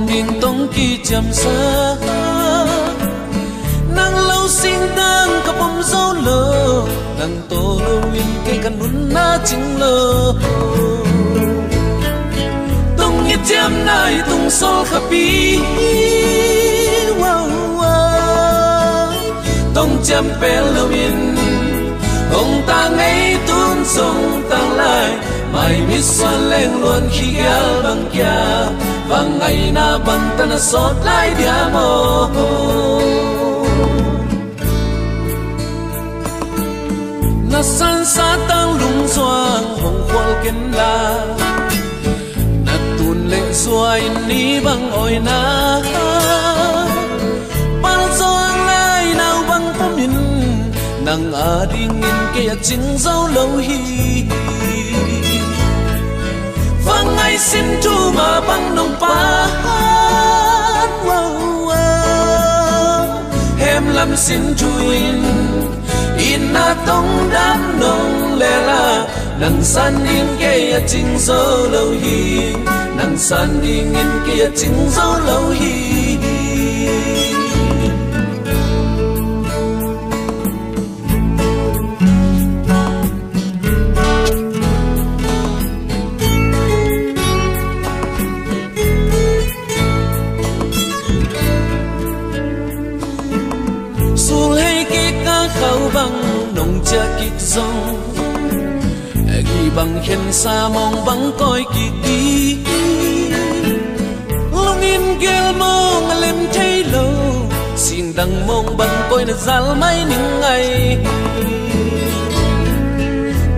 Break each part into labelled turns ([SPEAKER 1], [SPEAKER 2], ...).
[SPEAKER 1] mong in tông kỳ chậm xa nang lâu sinh đang cả bom dấu lờ nang tô lô win cây căn nún na chính lờ tông nhịp chém này tung sol khắp bi tông chém pe lô win ông ta ngay tuôn sông tăng lại mai mít xoan lên luôn khi ghé bằng kia và ngày na bằng ta na sót lại dia mô na san sa tăng lung xoang hồng khoal kiến la na tuôn lệ xoay ni bằng oi na bằng xoang lại nào bằng phong min nang đi nghìn kia chính dấu lâu hi và ngày xin chu mà bằng nông pa em làm xin chu in na tông đám nông lệ la nang san in kia chính dấu lâu hi nang san đi nghìn kia chính dấu lâu hi khâu bằng nông cha kịch dòng ghi bằng khen xa mong bằng coi kỳ kỳ long in gel mong lem thấy lâu xin đăng mong bằng coi là zal mai những ngày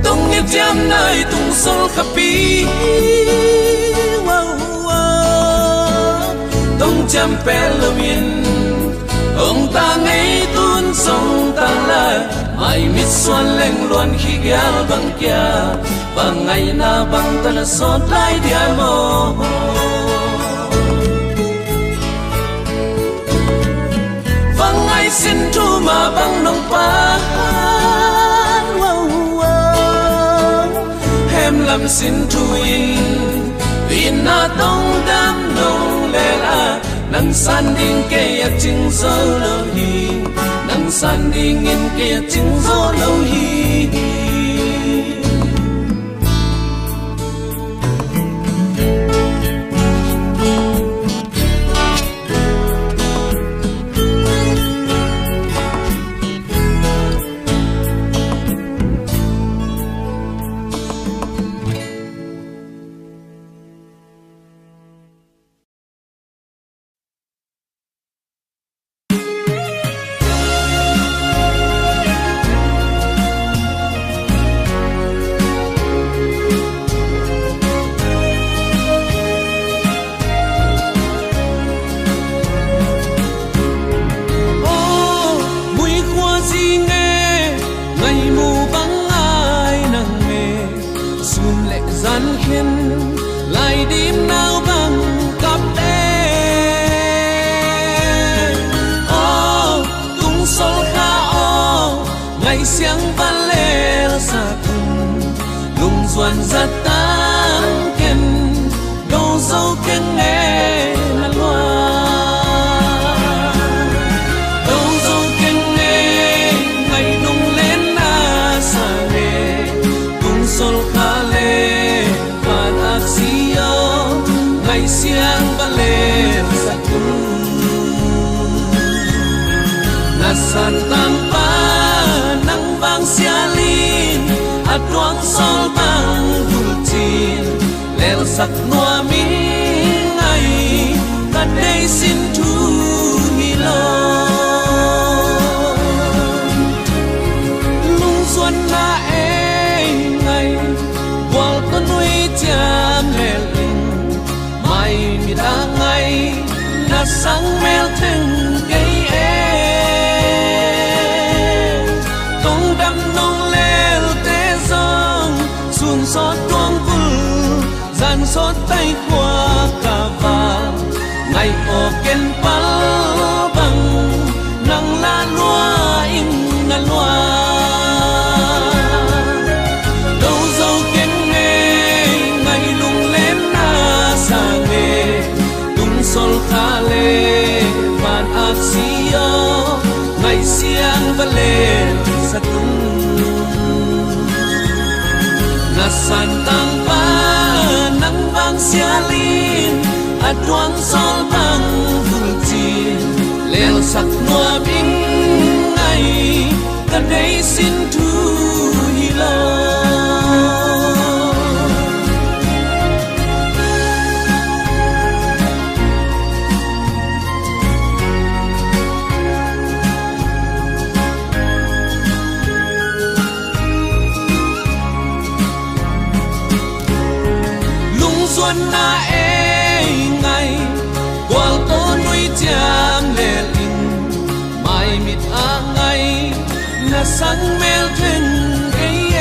[SPEAKER 1] tông nhịp jam này tung sol khắp bi tông jam pe lawin ông ta ngay tuôn sông tăng lại mai mít xoan lên luôn khi ghé bằng kia và ngày na bằng ta là sót lại dia mô và ngày xin chu mà bằng nông pa em làm xin chu in na tông đám nông lệ la nang san ding ke ya ching zo lo hi nang san ding in ke ya ching zo lo hi san tăng pa nang vang sia lin at wang sol bang hultin lel sak noa mi ngai kan dei sin tu hi lo lung xuân na e ngai wal con nuôi cham lel mai mi ta ngai na sang mel theng xót tuông vul gian xót tay qua cả vàng ngày ô ken pal bằng nang la loa in na loa đâu dâu ken nghe ngày lung lên na sa nghe tung sol na santang pa nang bang sialin adwang sol bang vulcin lel sak noa bing ai kadai sin tu hilo xuân na e ngày qual to nuôi cham lệ linh mai mít a ngày na sang mel thuyền gây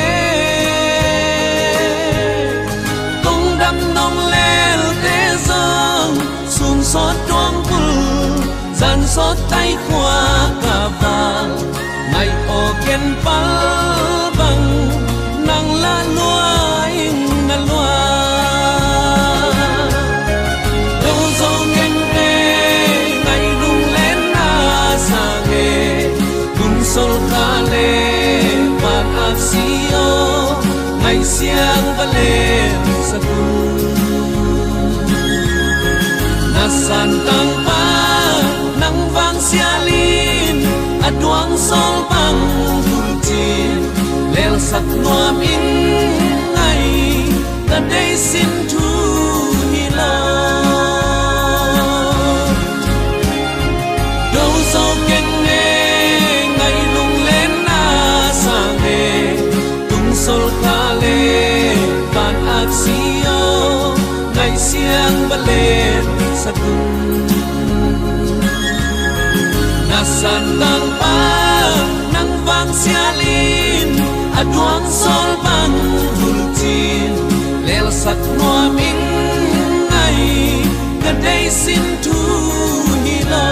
[SPEAKER 1] tung đâm nong lel te giang sun sót toang bul gian sót tay khoa cả vàng ngày o ken pal bang nang la loa in na loa sol kale pan aksio ngày siang valen sa kun na santang pa nang vang sialin adwang sol bang vulcin lel sak noa min ngày kadai sin tu hilo đâu so ken sol kale pan aksio ngày siang balen sa kun na santang pa nang vang sialin adwang sol bang vulcin lel sak noa min ngày kadai sin tu hilo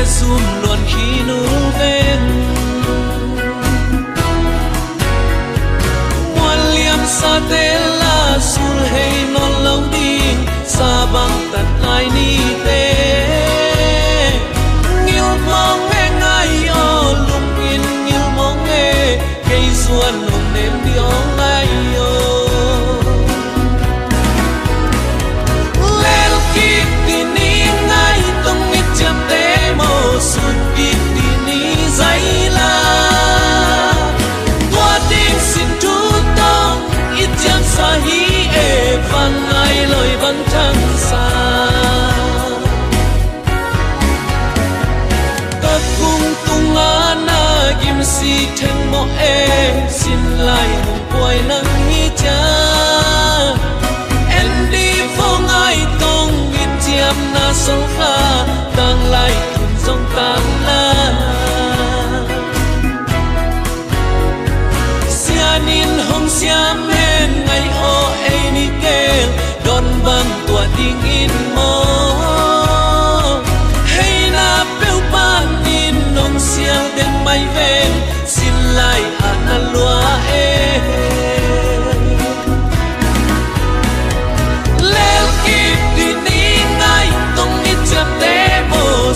[SPEAKER 1] zoom luôn khi nụ bên muôn liam sa tê la sul hay non lâu đi sa băng tận ai ni tê nghiêu mong nghe ngay o lung in nghiêu mong nghe cây xuân lung đêm đi o ngay o lên kịp thì ni ngay tung ít chậm tê mô sụt kịp thì ni dây la tua tiếng xin chú tông ít chậm sa hi e văn ai lời văn trăng xa các cung tung na kim si theng mo e xin lại hồng quay nắng hi cha em đi phố ngay tông ít chậm na sông kha đang lại thùng sông tam la sianin hồng siam hen ngày o e ni kel don bang tua ding in mo hey na peu pan in nong siang den mai ven xin lại ana lua e lel kip di ni ngai tong ni chap te mo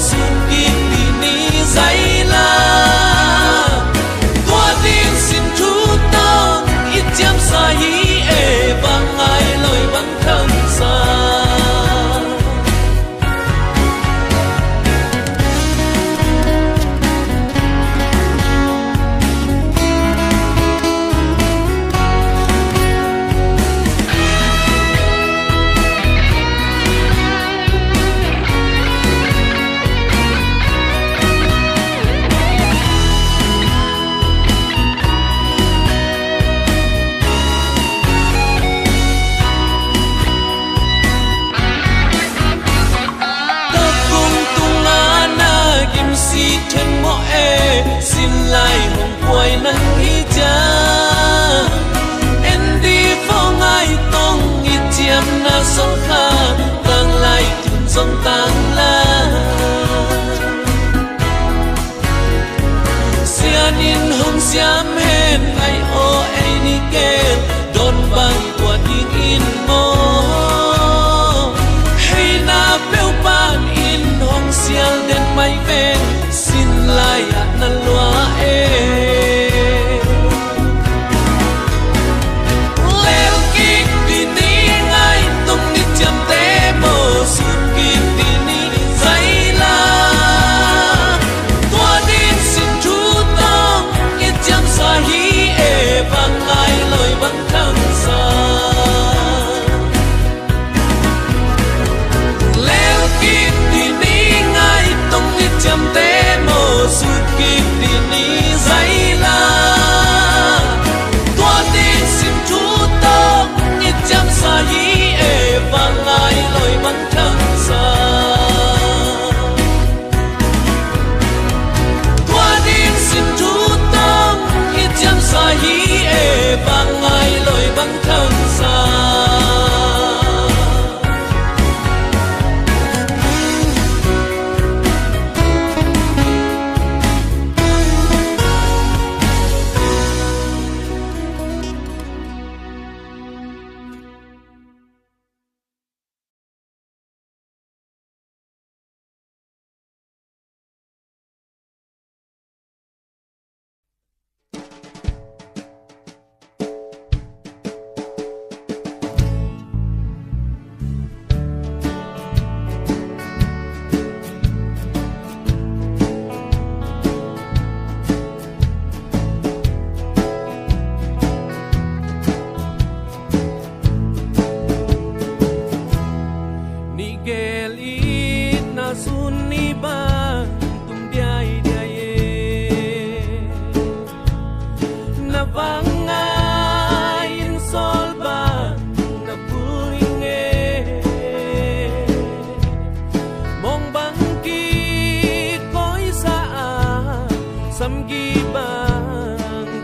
[SPEAKER 1] ngâm ghi bằng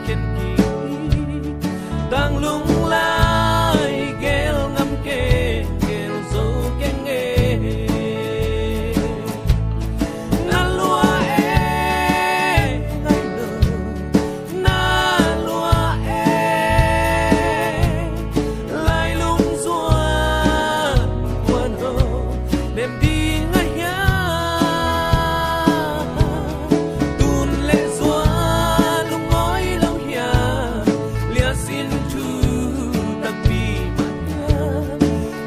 [SPEAKER 1] khen kỳ đang lung lai ghel ngâm kê ghel dấu kê nghề na lúa ngày nở na lúa lai lung rùa buồn hồ đêm đi ngay nhá tuôn lệ rùa lung ngói lâu nhà lia xin thu đặc bì mặt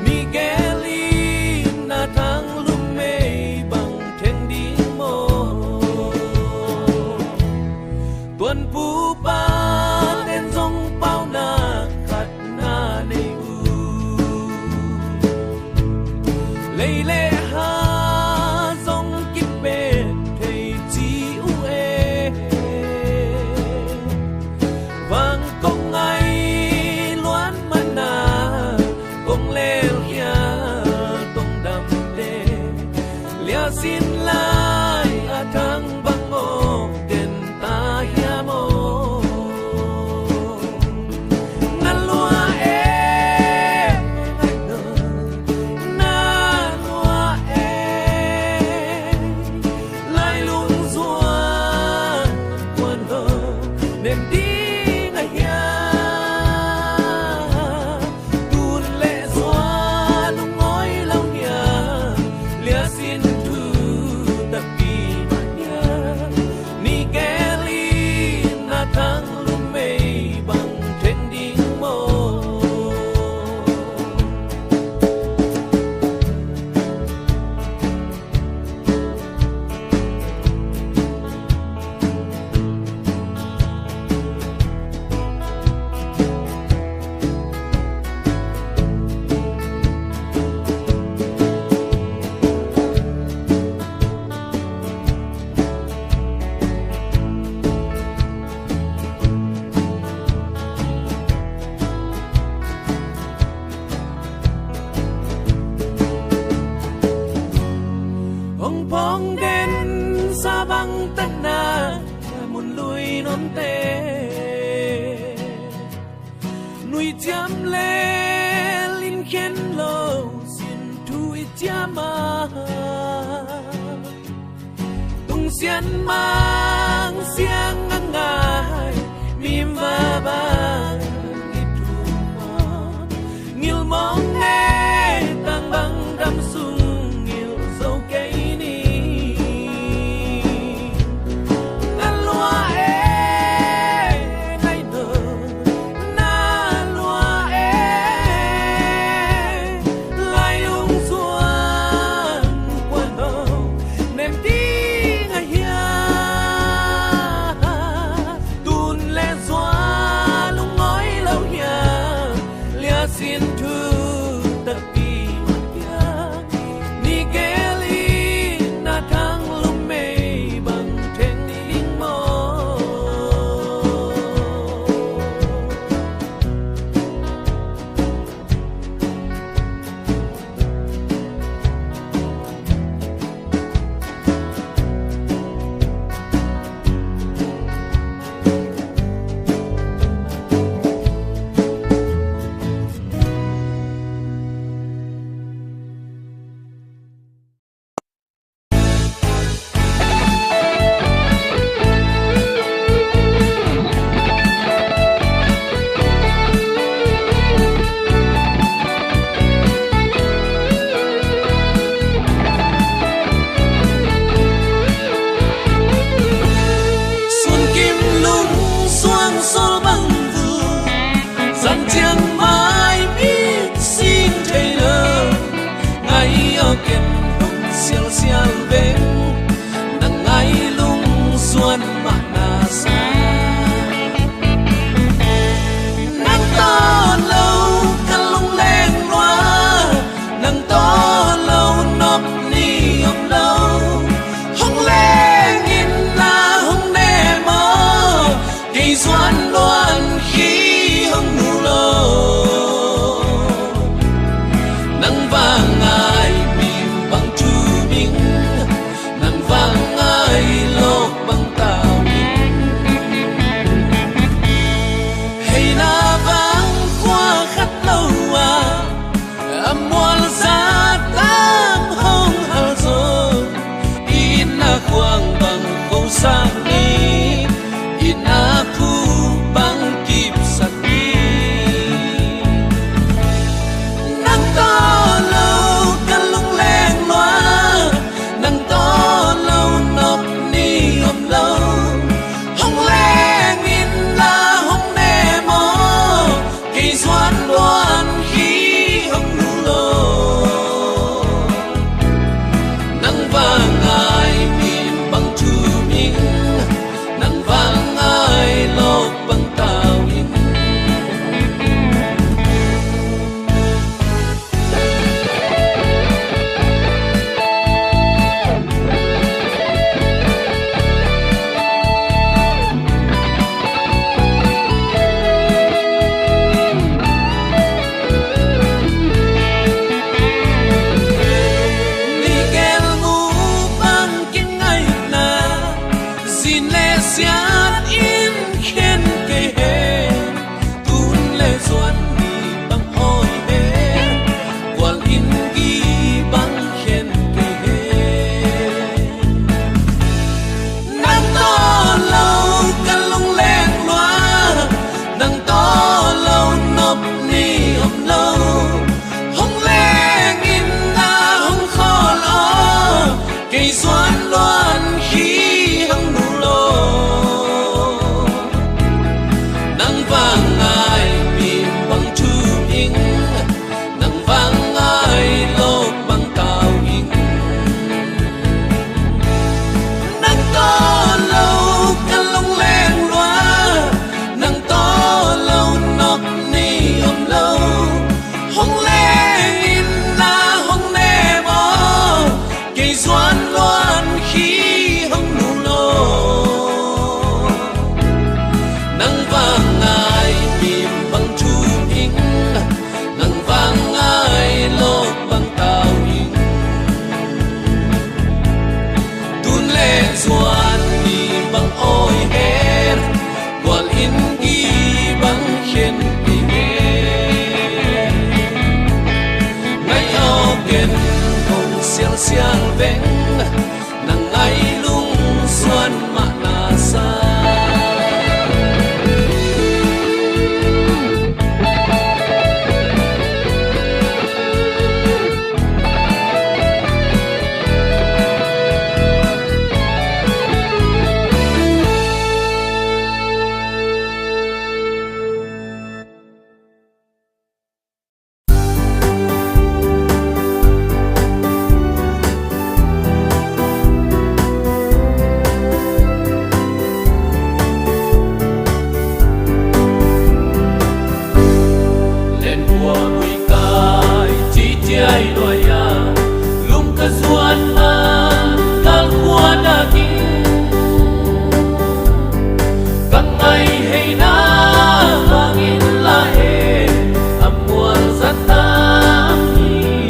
[SPEAKER 1] mi ghé li na thang lung mê bằng thiên đi mô tuần pu ba tên dòng bao na khát na nê u lấy lệ ha dòng kíp bê thầy chi u ê vang công ai loan man na công lê hia tông đam tê lia xin lai a thang băng ô tên ta hia mô na lúa na lúa lai lung rùa buồn hồ đêm đi ngày hia tuôn lệ rùa lung ngói lâu nhà lia xin thu đặc kỳ mà nhà ni ghé li na thang lung mê bằng trên đi mô ông phong đến xa băng tất na một lùi non tê nuôi chăm lê linh khen lâu xin thui chăm à tung xiên mang xiang ngang ngài mìm và bang ngil mong nghe tăng băng đâm sung ngil dâu cây ni na lúa ngày nở na lúa lai lung rùa buồn hồ đêm đi ngày hia tuôn lệ rùa lung ngói lâu nhà lia xin thu tất kỳ mặt nhà loan khi hăng nụ lô nắng vàng ai mìm bằng chu in nắng vàng ai lô bằng tàu in nắng to lâu căn lông len loa nắng to lâu nọc ni ôm lâu hong len in na hong nè bó cây doan loan khi hong nụ lô nắng vàng ai mìm bằng chu in nắng vàng ai lô bằng tàu in tun le doan ni bằng oi her qual in gi bằng khen bi nghe ngày ao ken hong xiang xiang veng nang ai lung xuan ma na sa lên qua bụi cài chỉ chạy đôi ya lung cả xuân an cả qua đã kinh càng ngày hay na hangin lahe amual sa tangi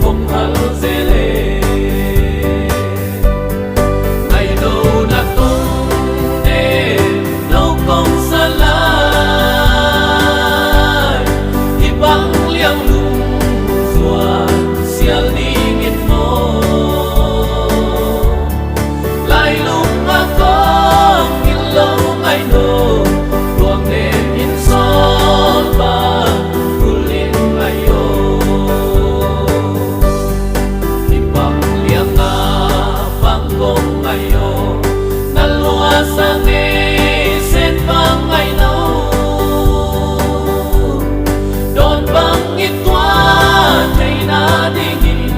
[SPEAKER 1] kung hal zele ngày đâu na tung de đâu công sa lai ibang liang lung xuan sial dingin mo lai lung akong ilong ay no tuang nem in sol ba kulin ayo ibang liang na pangkong ayo naluasang sen pang ay no don bang itwa thay na dingin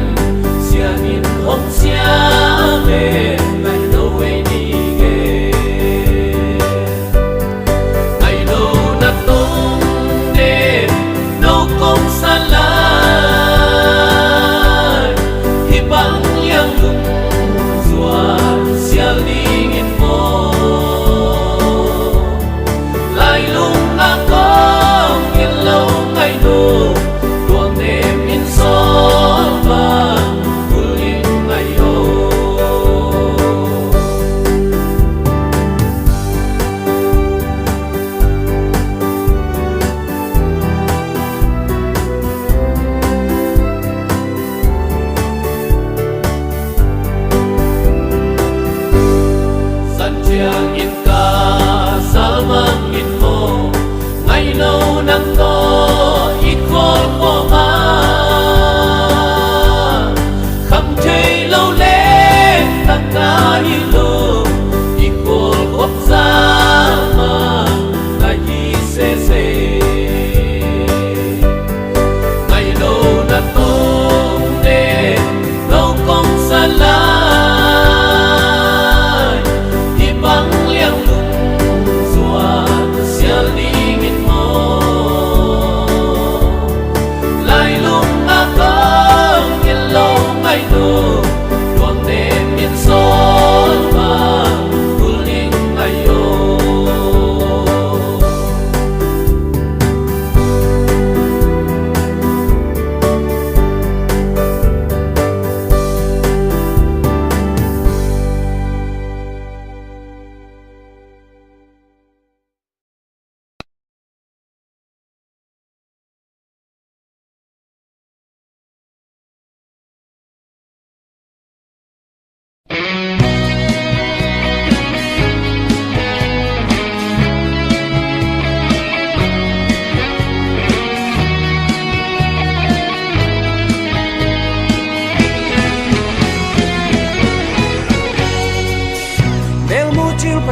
[SPEAKER 1] siangin hong siame ay no way dige ay no na tong de no kong salay ibang yang lung suan sial dingin mo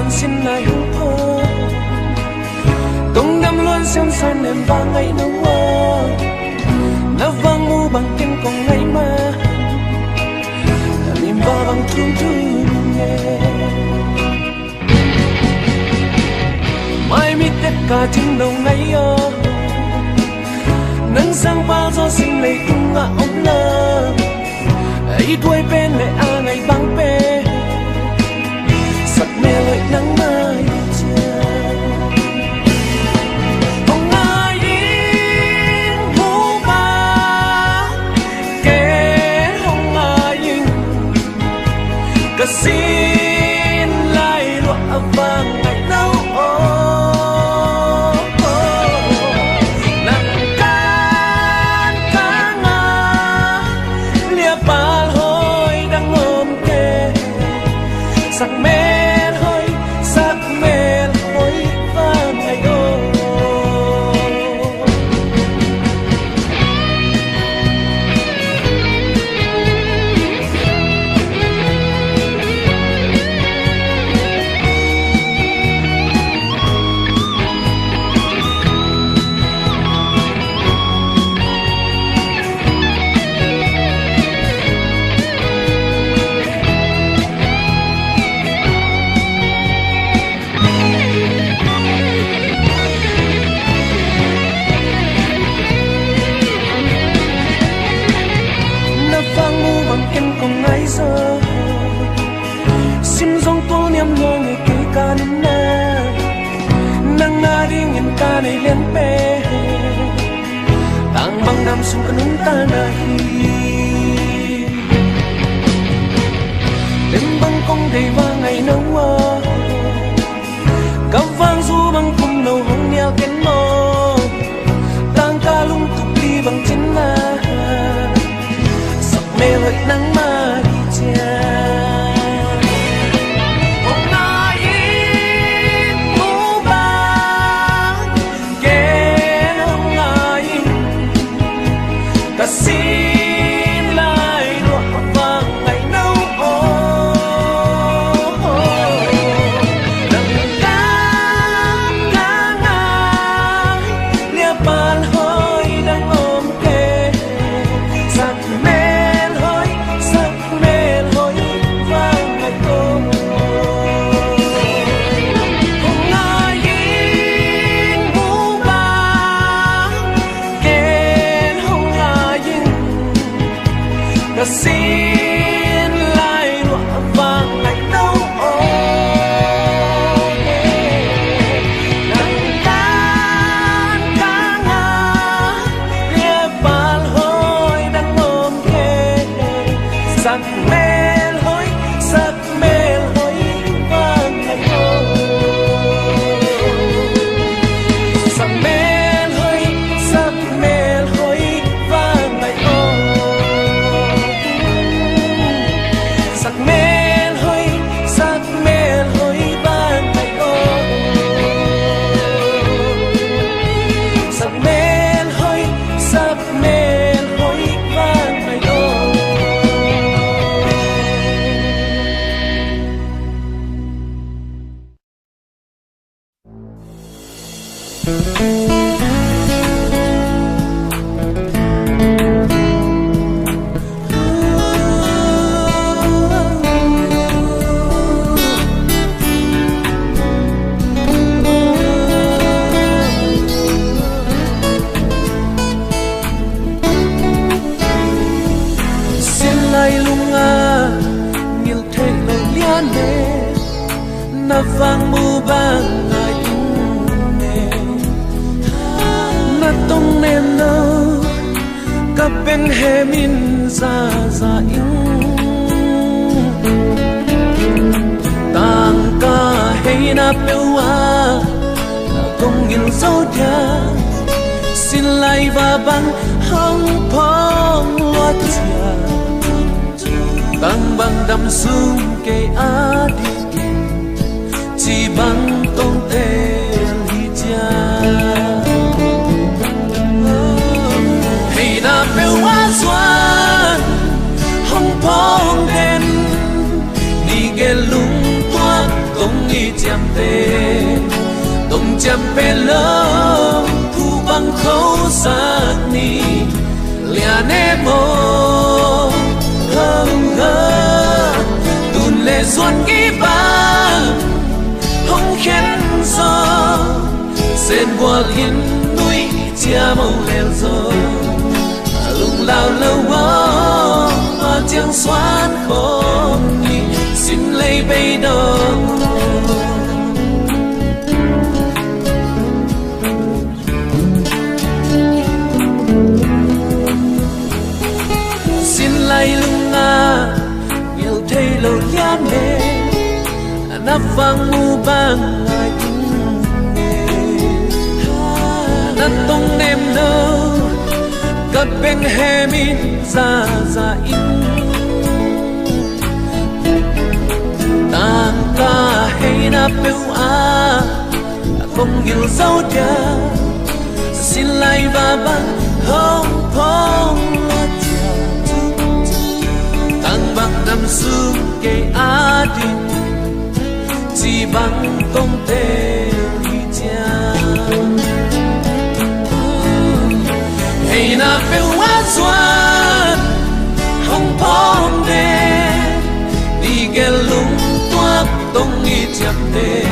[SPEAKER 1] xin lại hùng thơ tung đâm luôn xem son em ba ngày nấu mơ nó vang mu bằng kinh còn ngày mà niềm ba bằng thương thương nghe mai mi tất cả trên đầu ngày nắng sang ba gió sinh này tung ngã ống lơ ấy đuôi bên lại ngày băng bê sặc mê lợi nắng mai chiều ông ai in hú ba kẻ ông ai in cả xin lại loa vàng ngày nấu sắc mê hơi sắc mê hơi và ngày ô sim dòng tua niềm lo người kể ca nấm na nang na đi nhìn ca này liên pe tang băng nam sung ca nung ta na hi đêm băng công đầy va ngày nấu mơ cắm vang du băng cùng đầu hồng nheo kén mơ tang ca lung tục đi bằng chân na sắc mê lợi nắng ma đi cha xin lại đọa vàng ngày nấu đằng ca ngài lia bàn hơi đang ôm kề sắc mê hơi vàng ngày tô không ai in hú ba kén không ai ta xin lại lụa vàng ngày nấu nắng tan ca ngà lia bàn hơi đang ôm kề sắc mê hơi vàng ngày nấu sắc mê hơi vàng ngày nấu sắc mê hơi vàng ngày ô sắc mê hơi vàng ngày ô na vang mu bang ai ne na tong ne no ka pen he min za in tang ka he na pe wa na kong in zo dia xin lai va bang hong phong lo tia tang bang dam sung ke a di chỉ bằng tông tên hi cha hay na pe wa xuân hong phong đen đi ghé lung toát tung y chạm tê tung chạm bê lơ thu băng khâu sát ni lia nê mô hâm hơ tùn lệ xuân ký ba không khen gió sen qua liên núi chia màu lèo gió lùng lao lâu mơ mà chẳng xoát không đi xin lấy bây giờ xin lấy lung nga yêu thấy lâu nhát mê nắp vang mu bang ai cũng nghe nắp tông nem nơ cất bên hè min ra ra in tang ca hay na bêu a không hiểu dấu dia xin lại và băng không phong lo chia tang băng năm xưa kê a đi chỉ bằng công tê đi cha hay na bêu a xuân không phong đê đi ghé lung toát tung y chạm tê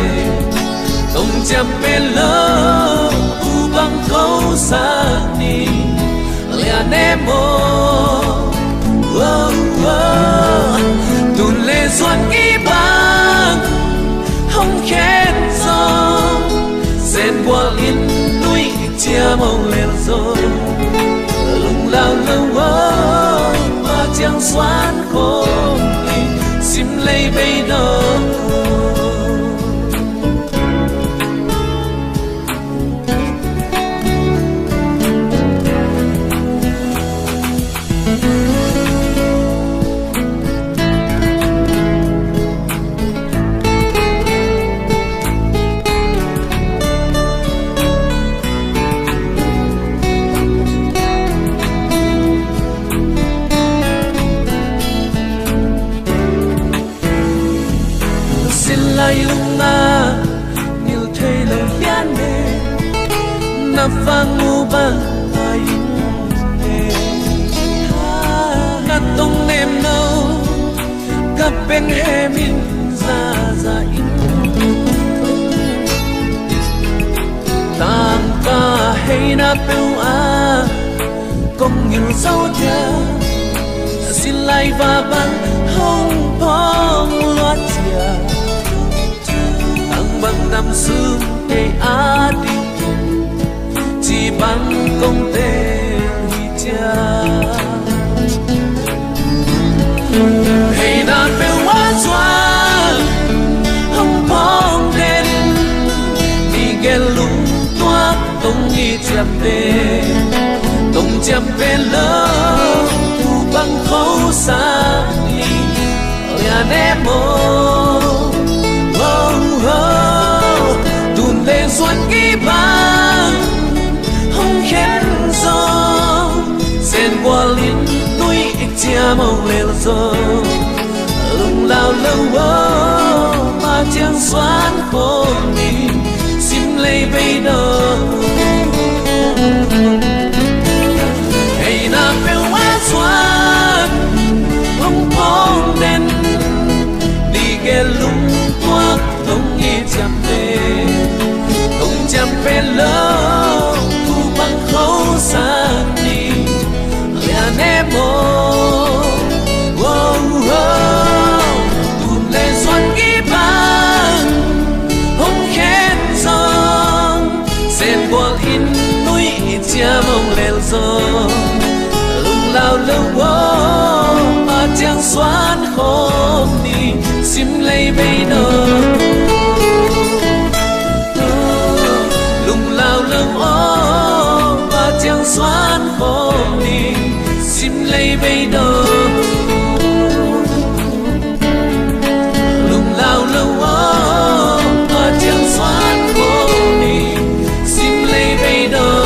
[SPEAKER 1] tung chạm bê lơ u băng khâu xa ni lea nê mô tùn lê xuân y băng không khen gió sen qua liên núi chia màu lên rồi lùng lao lâu mà chẳng xoán không đi xin lấy bây giờ vang mu bang ai nghe nát tông nem nâu cặp bên hè min ra ra in tang ca hay na bêu a công nhiều dấu dia xin lại và băng không phong loát dia tang băng năm xưa kê a đi chỉ bằng công tê đi cha hay na bêu quá xoan không phong đen đi ghé lung toát tung y chạm tê tung chạm bê lơ thu băng khâu xa đi lea nê mô tùn lê xuân ký băng khen gió sen qua liên núi chia màu lên gió lùng lao lâu mà chẳng xoán không đi xin lấy bây giờ hay na bêu quá xoán không phong đen đi ghé lung toát tung y chạm tê tung chạm bê lơ khâu xa đi lea nê mô tùn lê xuân ký băng không khen gió sen qua in núi chia mong lên gió lùng lao lâu mà chẳng xoán không đi xin lấy bây giờ lùng lao lâu chẳng xoán không đi xin lấy bây giờ lùng lao lâu mà chẳng xoán không đi xin lấy bây giờ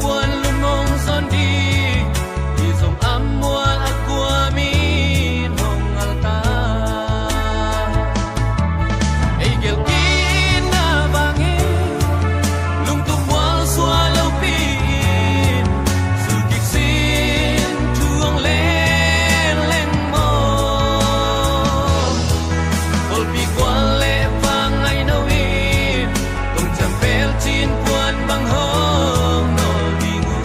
[SPEAKER 1] buồn lùm mong son đi đi dòng ấm mùa aqua mi hồng alta ai gel kina bangi lung tung wal xua lâu pin sự kịch xin chuông lên lên mơ ol pi quan lệ vang ngày nâu in tung chăm bel chín buồn băng hông nol đi ngu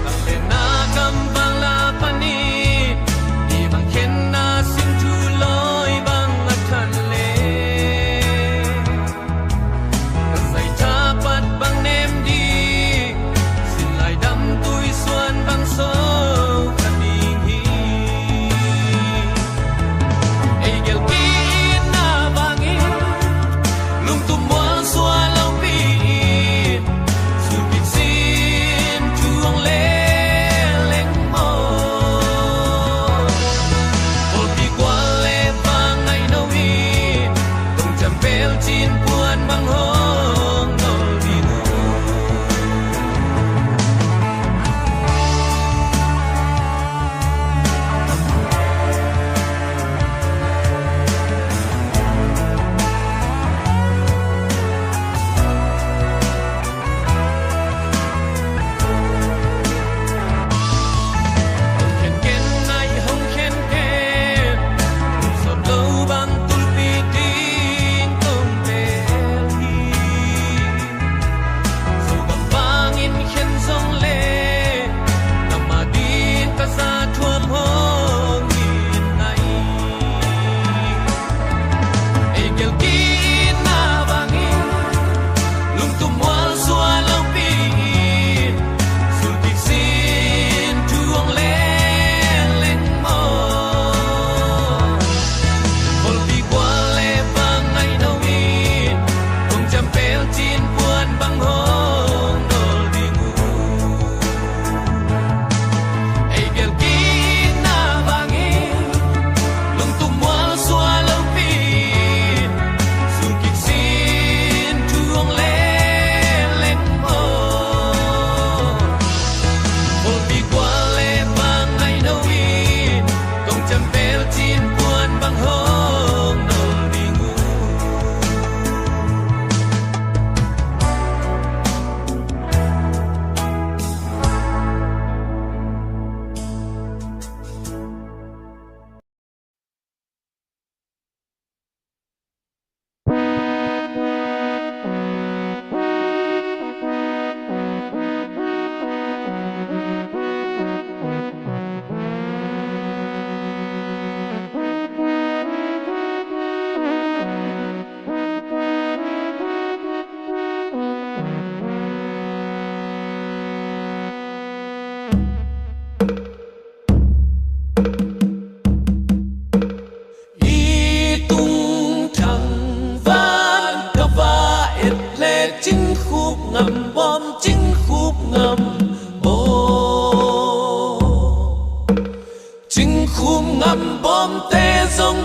[SPEAKER 1] tang le na kam bang la pani đi bang khen na xin chu lối bang ngắt thân lệ ta say cha pat bang nem đi xin lại đắm tuổi xuân bang sâu khăn đi hi ai gel kina bangi lung tum wal xua lâu pin su kịch xin chuông lên lên mơ ol pi quan lệ vang ngày nâu in tung chăm bel chín buồn bang hông nol đi ngu khen khen nay hông khen khen sọt lâu bang tul pi tin tung bel hi so bang bangin khen song le namadin ta sa thuam hong in nay ai gel kina bangi lung tum wal xua lâu pin su kịch xin chuông lên lên mơ ol pi quan lệ vang ngày nâu in tung chăm bel chín buồn bang hông nol đi ngu ai gel kina bangi lung tum wal xua lâu pin su kịch xin chuông lên lên mơ ol pi quan lệ vang ngày nâu in tung chăm bel chín buồn bang hông nol đi ngu y tung thẳng van cà va et lệ chính khúc ngầm bom chính khúc ngầm bom chính khúc ngầm bom tê dông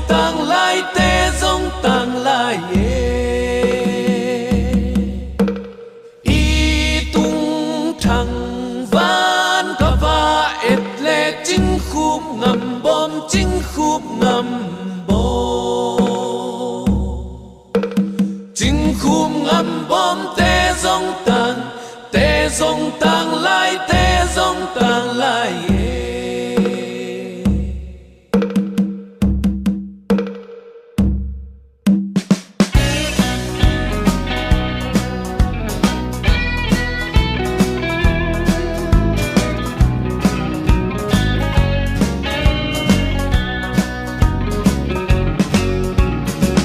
[SPEAKER 1] tàng lại tê dông tàng lại y tung thẳng van cà va et lệ chính khúc ngầm bom chính khúc ngầm bom chính khúc ngầm bom tê dông tàng lại tê dông tàng lại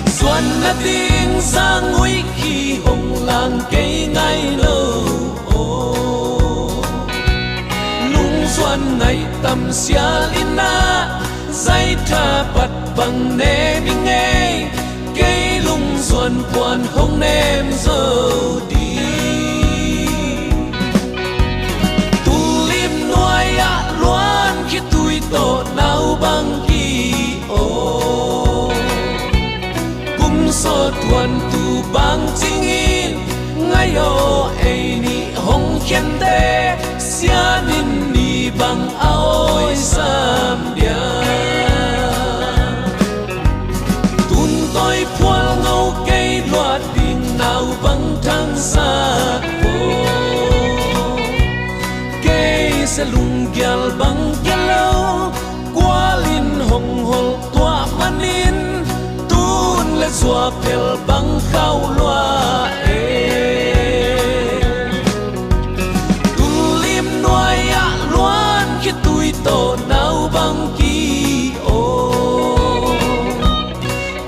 [SPEAKER 1] xuân là tiếng sang nguy khi hồng làng cây ngay lâu lung xuân ngày tầm xia lina dây tha bật bằng nê mình nghe cây lung xuân quan hồng nêm dâu đi tu lim nuôi ạ loan khi tuổi tổ nào bằng kỳ ô cùng so thuần tu bang chính in ngay ô ai ni hong khen te sia nin ni bang aoi sam dia tun tôi phual ngâu cây loạt đình nào băng thăng sát phố cây sẽ lung gyal bang gyalo qua lin hong hol tua manin tun le zua pel bang khao loa tun lim noai ya luan khi tui to nau bang ki o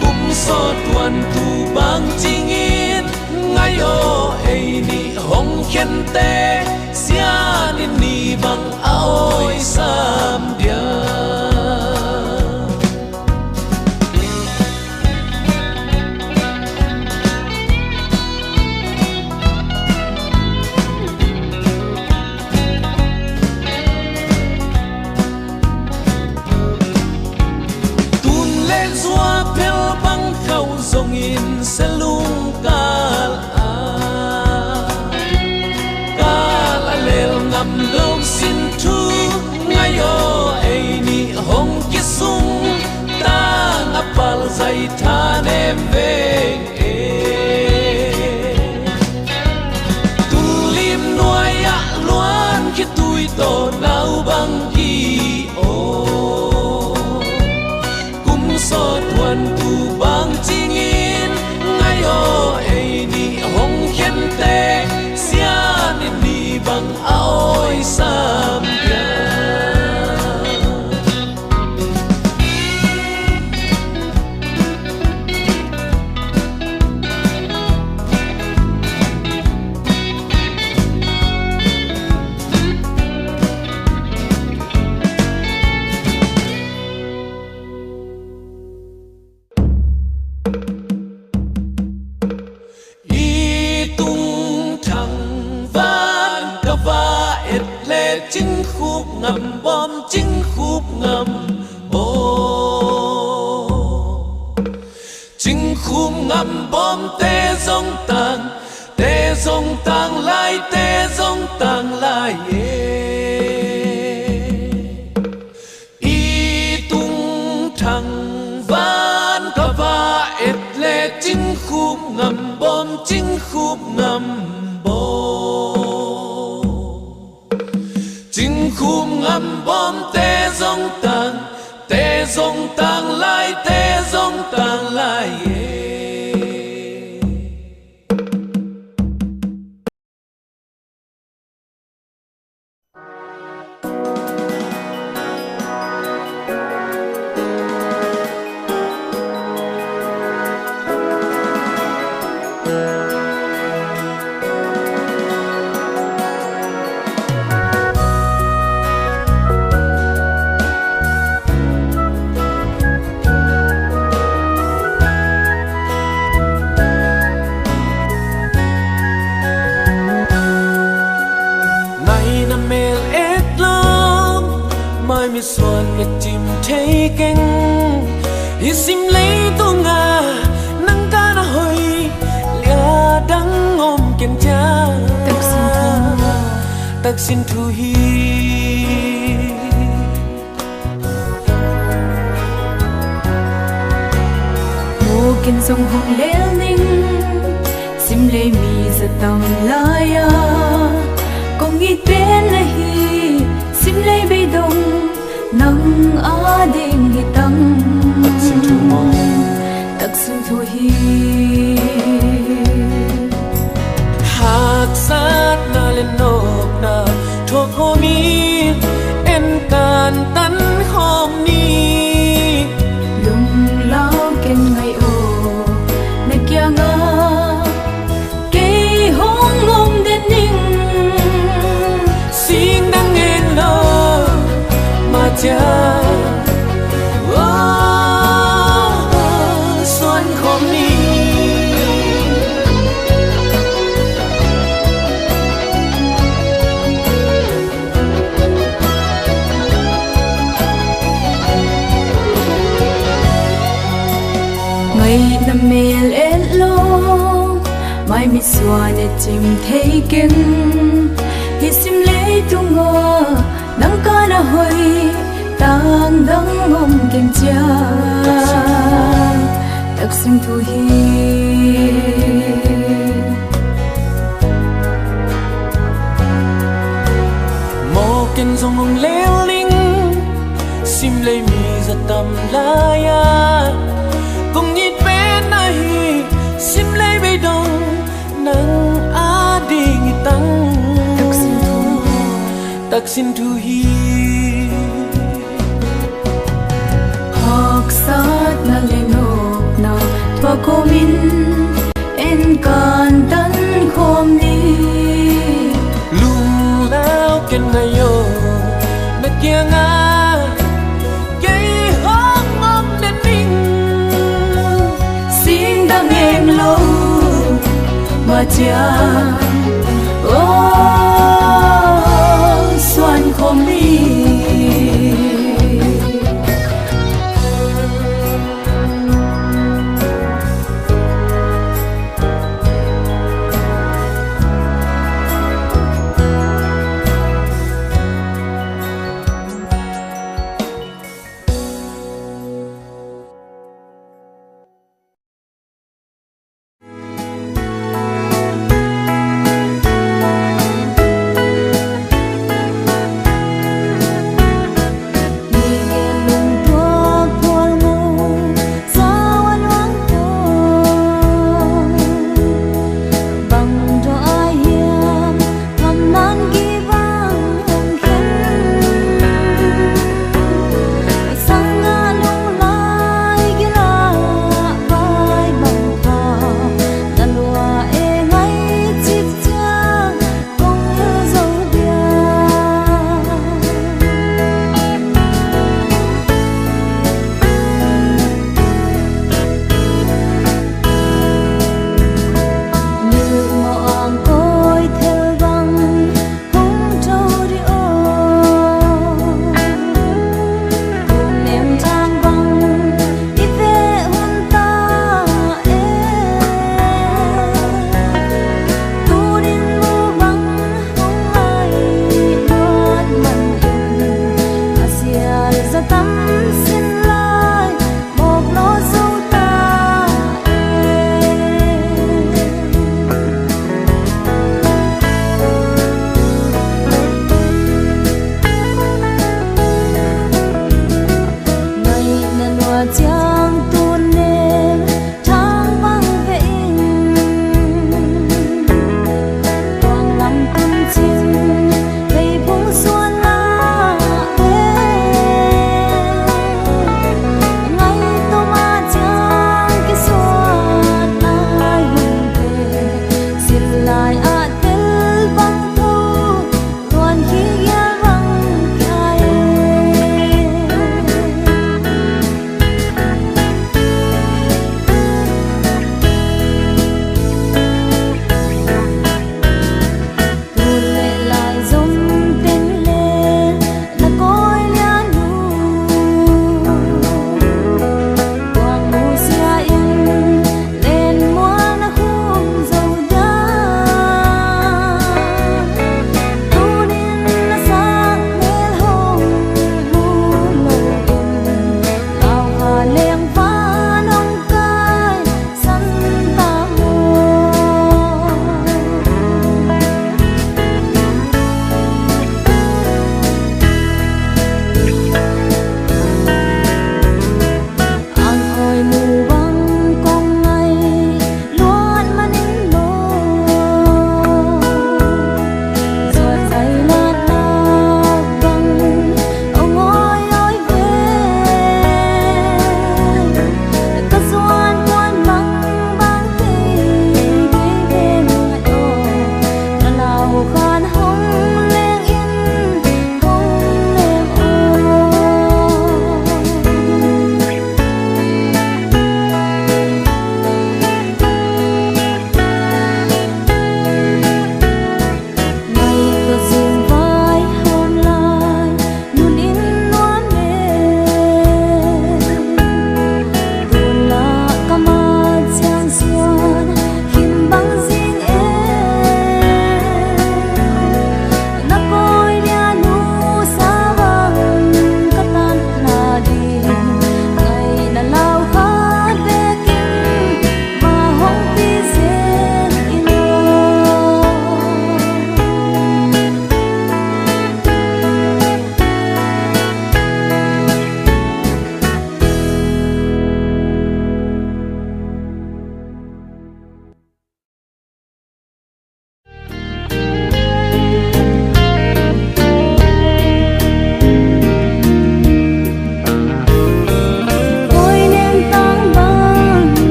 [SPEAKER 1] kum so tuan tu bang ching in ngai o ei ni hong khen te sia ni bang aoi sam dia song in selung kal lel ngam lom sin thu ngayo ei ni hong kisung ta apal zai than em ve tu lim nuai ya luan khi tui to nau bang ki o kum so tuan tu bang ching o ei ni hong khen te sia ni bang aoi sam dia chính khúc ngầm bom chính khúc ngầm bom chính khúc ngầm bom tê dông tang lai y tung thằng van cả va et lệ chính khúc ngầm bom chính khúc ngầm chính khum ngầm bom tê dông tang lai mi xuân miệt chim thấy canh hi sim lấy tu nga nắng ca na hơi lia đắng ôm kiên cha tak xin thu hi
[SPEAKER 2] mô kiên sông hồng leo ninh sim lấy mi giật tầm laya công nghĩ tên là hi sim lấy bay đông nắng á đêm hi tăng tak xin thu hi
[SPEAKER 1] hạt sát na lên nộp na thuộc hồ mi em can tấn hôm ni
[SPEAKER 2] lung lao ken ngày ô na kia nga cây hong ngom đến ninh
[SPEAKER 1] xin đang nghe lo mà cha xuân hôm ni
[SPEAKER 2] ngày năm mel et lo mai mi swan et chim thei ken hi sim le tunga nang ka na hoi tang dang om ken cha tak sim thu hi
[SPEAKER 1] mo ken zong ong leo ling sim le mi za tam la ya cùng nhịp bên này sim le bay đông nang a đi nghi tăng tak xin thu hi
[SPEAKER 2] học sát na lên nộp na thua cô min en can tan khom ni
[SPEAKER 1] lung lao ken na yo na kia nga cái hốc ngom đến ninh
[SPEAKER 2] xin đang em lâu mà cha xuân khom ni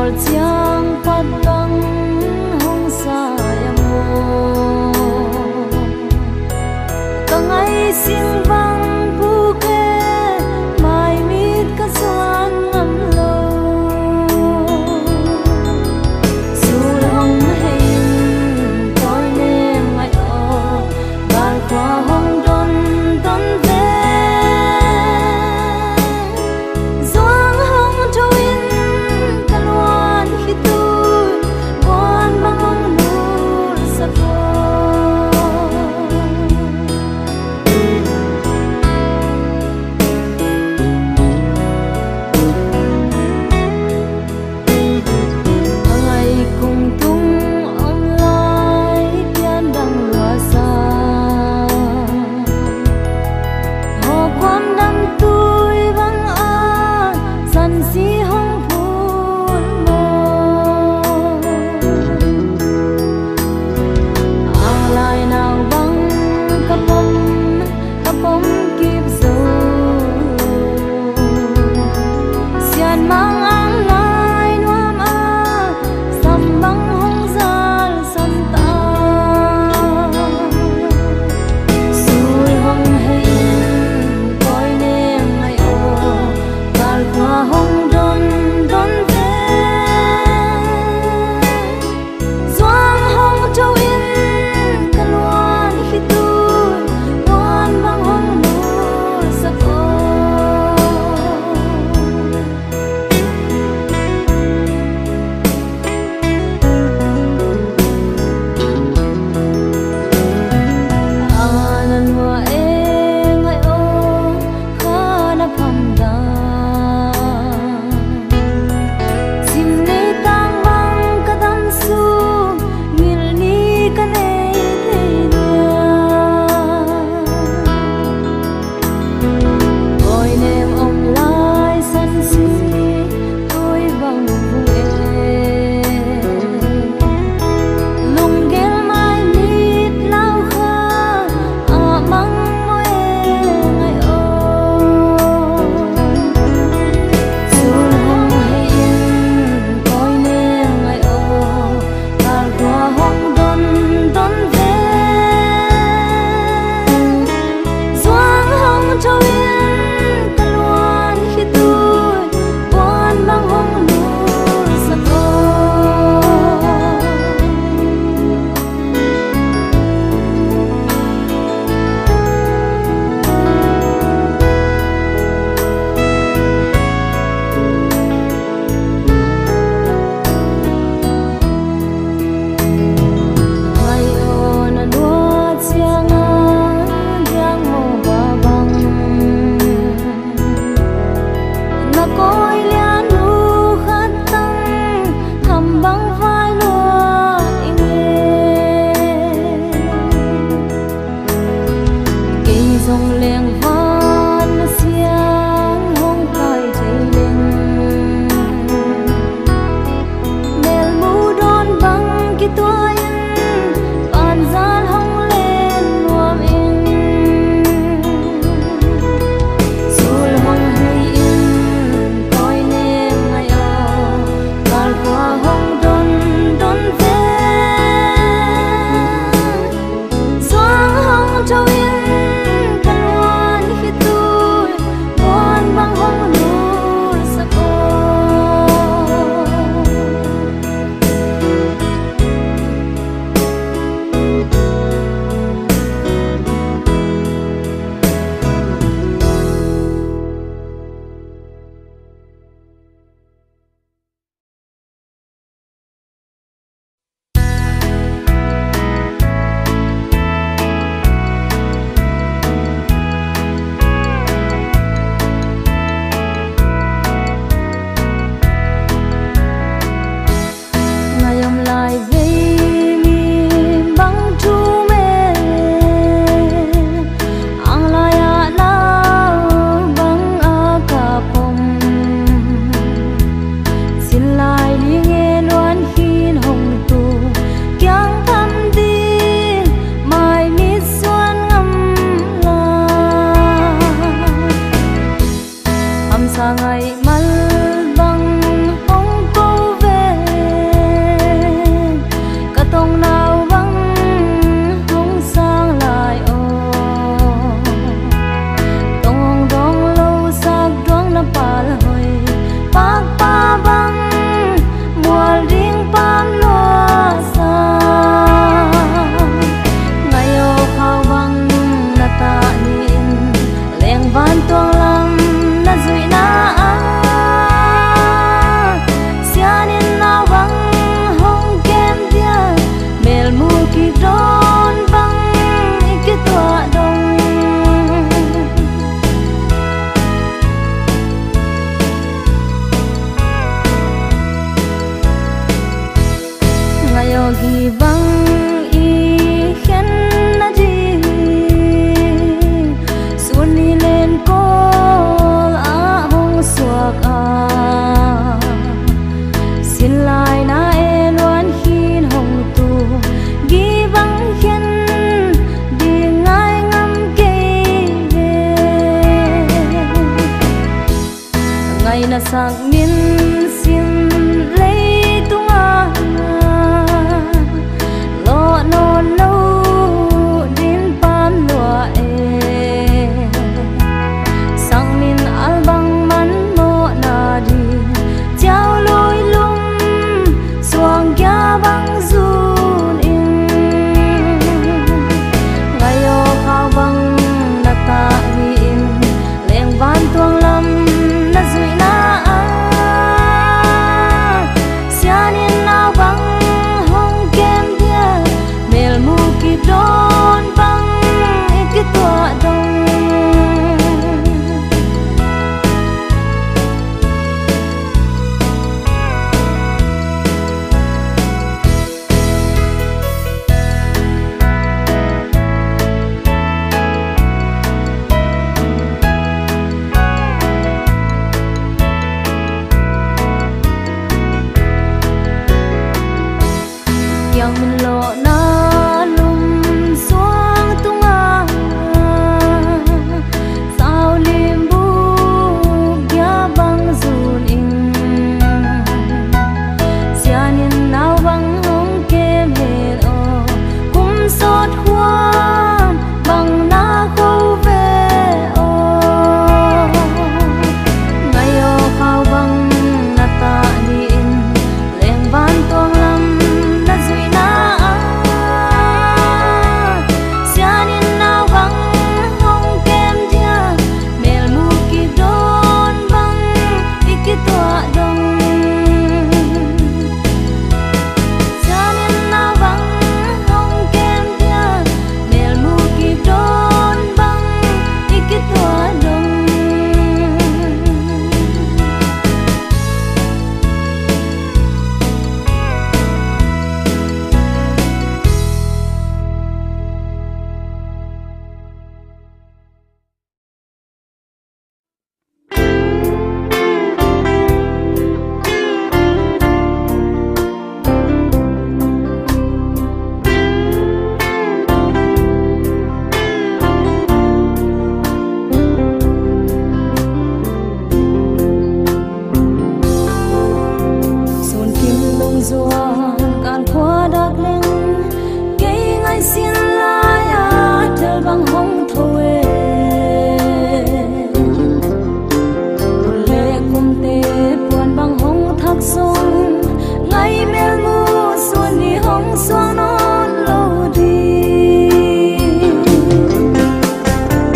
[SPEAKER 2] bor chiang pat bang hong sa yang mo kang ai sing bang bu ke mai mit ka suan ngam lo sur hong hay tôi nên mai o bar qua hong don don ve zoang hong cho in kalwan hitu wan bang nur sa ko cho in gi bang i khen na di suni len ko a hong suak a sin lai na e luan hin hong tu gi bang khen di ngai ngam ke ngai na sang min sim lấy tung a lo no no din pan lua e sang min al bang man mo na di chao loi lum suang kya bang zun in ngayo khao bang na ta hi in leng van tuang lam na zui na a sianin na bang hong kem dia mel mu ki don bang ikitwa dong yang min lo na lum suang tunga sao lim bu ya bang zun in sianin nao bang hong kem hen o kum sot huan bang na ko ve o ngayo khao bang na ta ni in leng van tuang lam na zui na a sianin nao bang hong kem dia mel mu ki don bang ikitwa dong sianin nao bang hong kem dia mel mu ki don bang ikitwa dong sun kim lung zuan kan khua dak leng ke ngai sin la ya tel bang hong thoe le kum te puan bang hong thak song ngai mel mu sun ni hong suang non lo di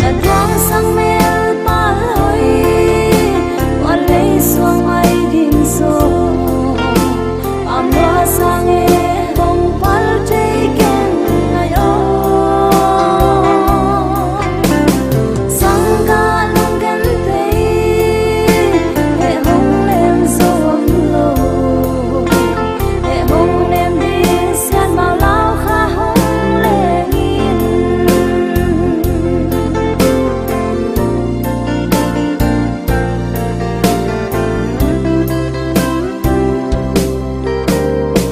[SPEAKER 2] na twang sang mel pa loi wa lei suang ai din so am lo sang e hong pal te ken ngai o sang ga lung ken te e hong lem so am lo e hong lem di sian mau lao kha hong le ngin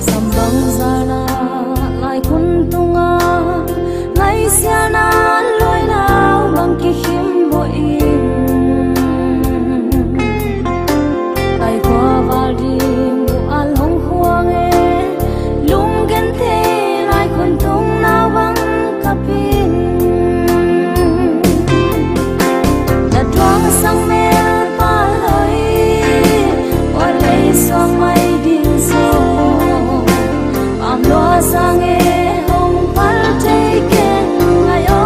[SPEAKER 2] sambang zana lai kun tunga lai siana loi lao bang ki him bo in ai kwa val di mu al hong huang e lung gen the lai kun tung nao bang kapin na twang sang mel pa loi wa lei suang mai din so am lo sang e hong pal te ken ngai o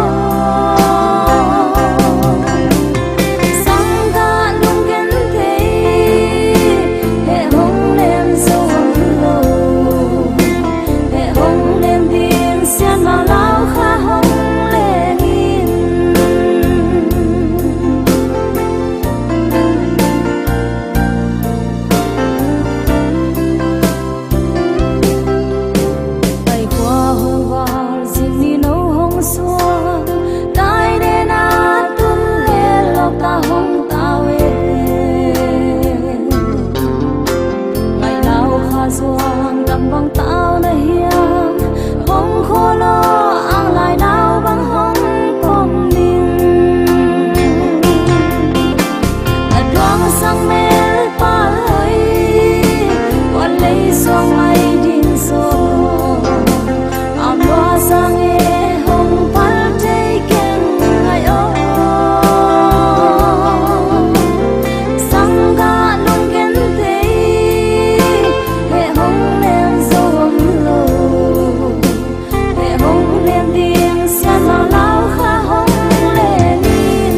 [SPEAKER 2] xuồng đầm bằng tao nơi hiang hong khô lo ang lại đau bằng hong con mình đoan sang mê pa ơi quan lấy xuồng mây điên sô am loa sang nghe hong pal tây ken ngày ô sang ga lung ken tây hệ hong nem sông lô hệ hong nem điên xian lao lao kha hong lê nín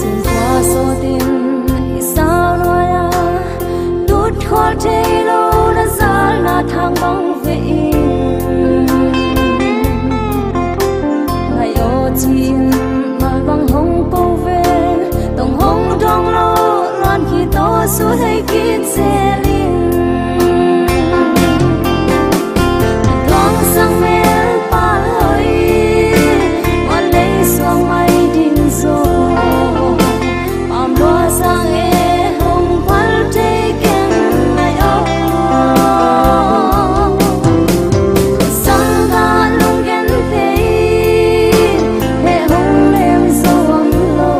[SPEAKER 2] xin qua số tiền thì sao nói à tút khó thế lâu đã ra là thang bóng về ngày ô chim mà bằng hồng câu về tổng hồng trong lô loan khi to suốt hay kín xe linh thoáng sang mê pa ơi quan lấy xuông mây điên rồ am loa sang e hồng pal tây ken ngày ô sang ga lung ken tây hệ hồng nem sông lô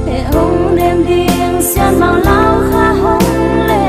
[SPEAKER 2] hệ hồng nem điên xian bao lao kha hồng lê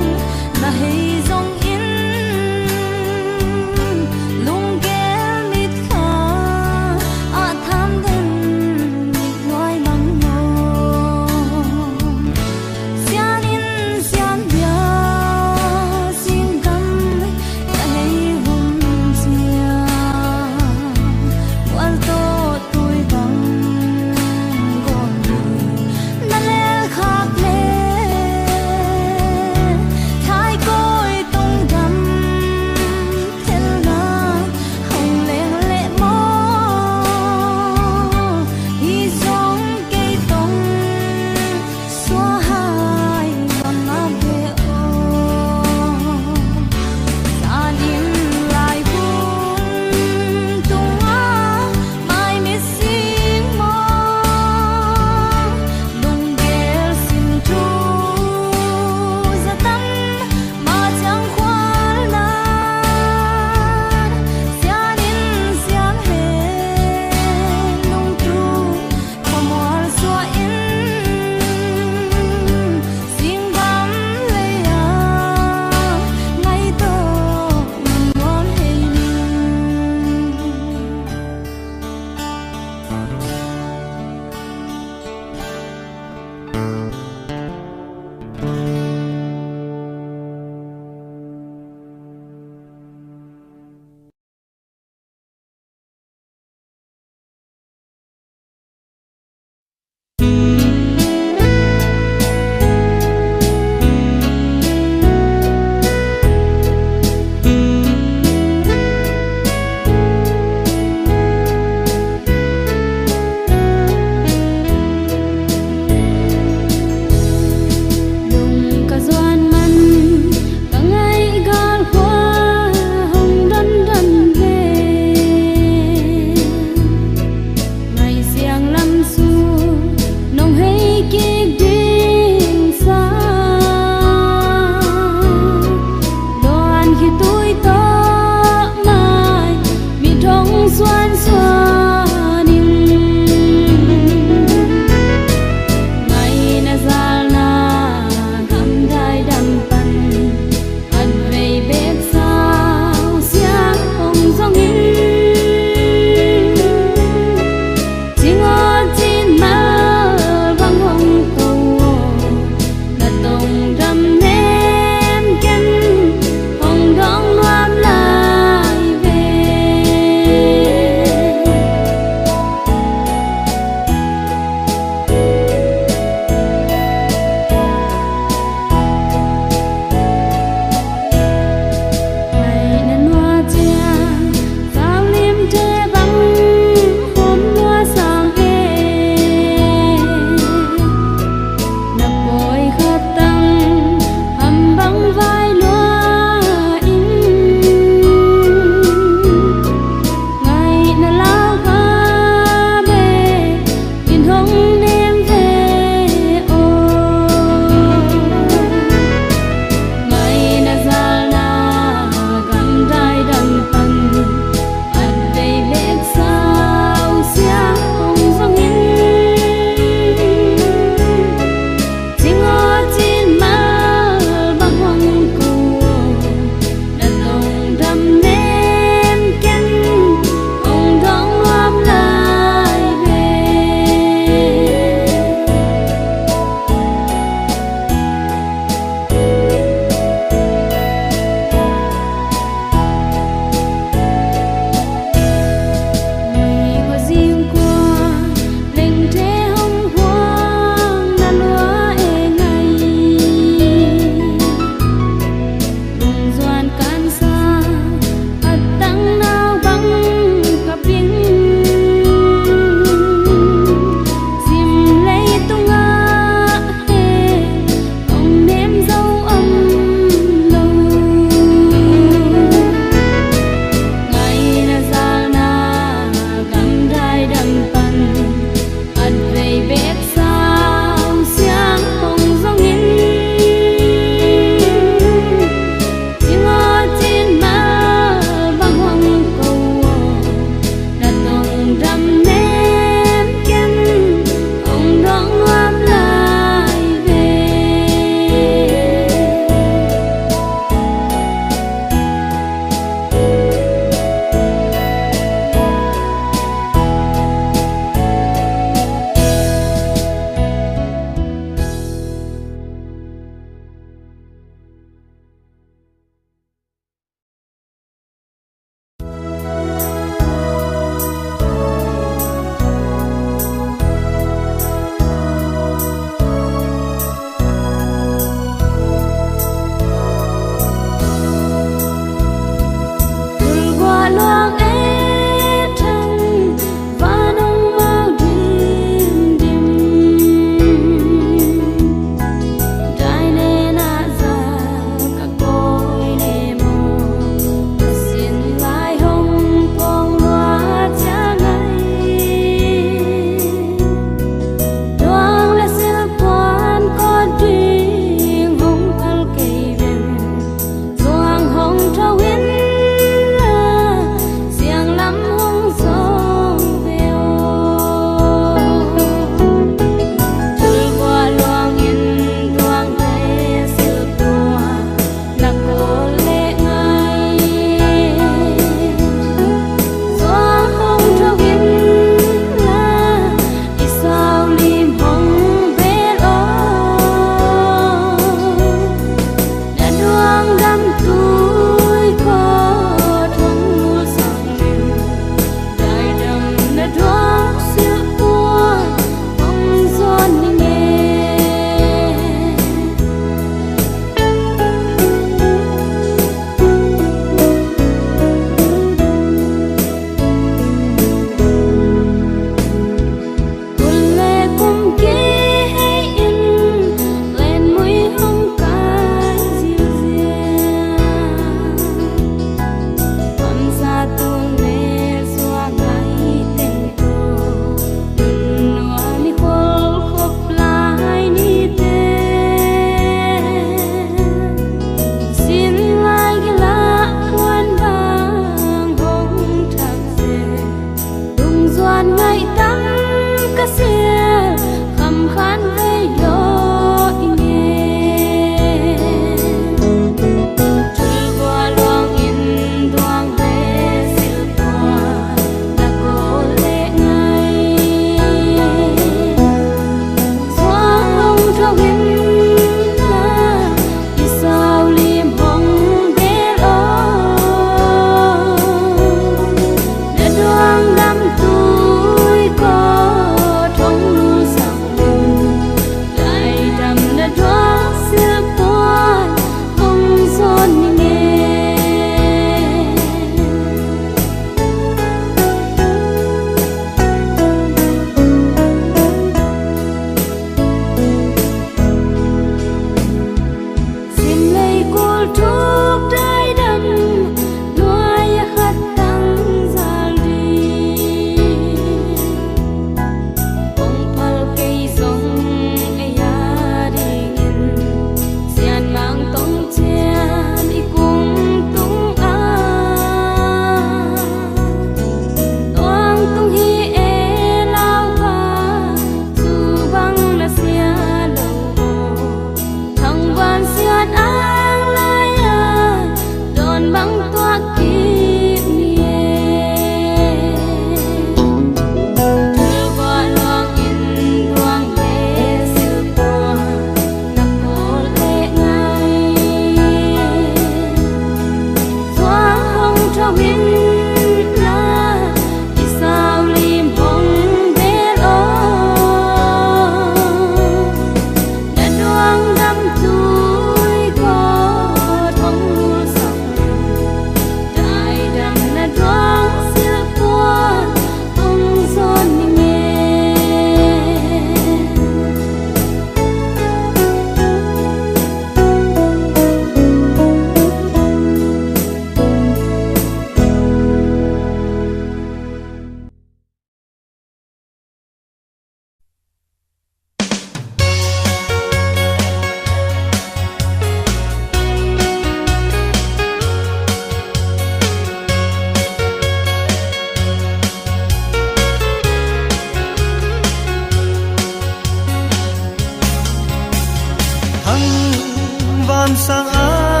[SPEAKER 3] sang a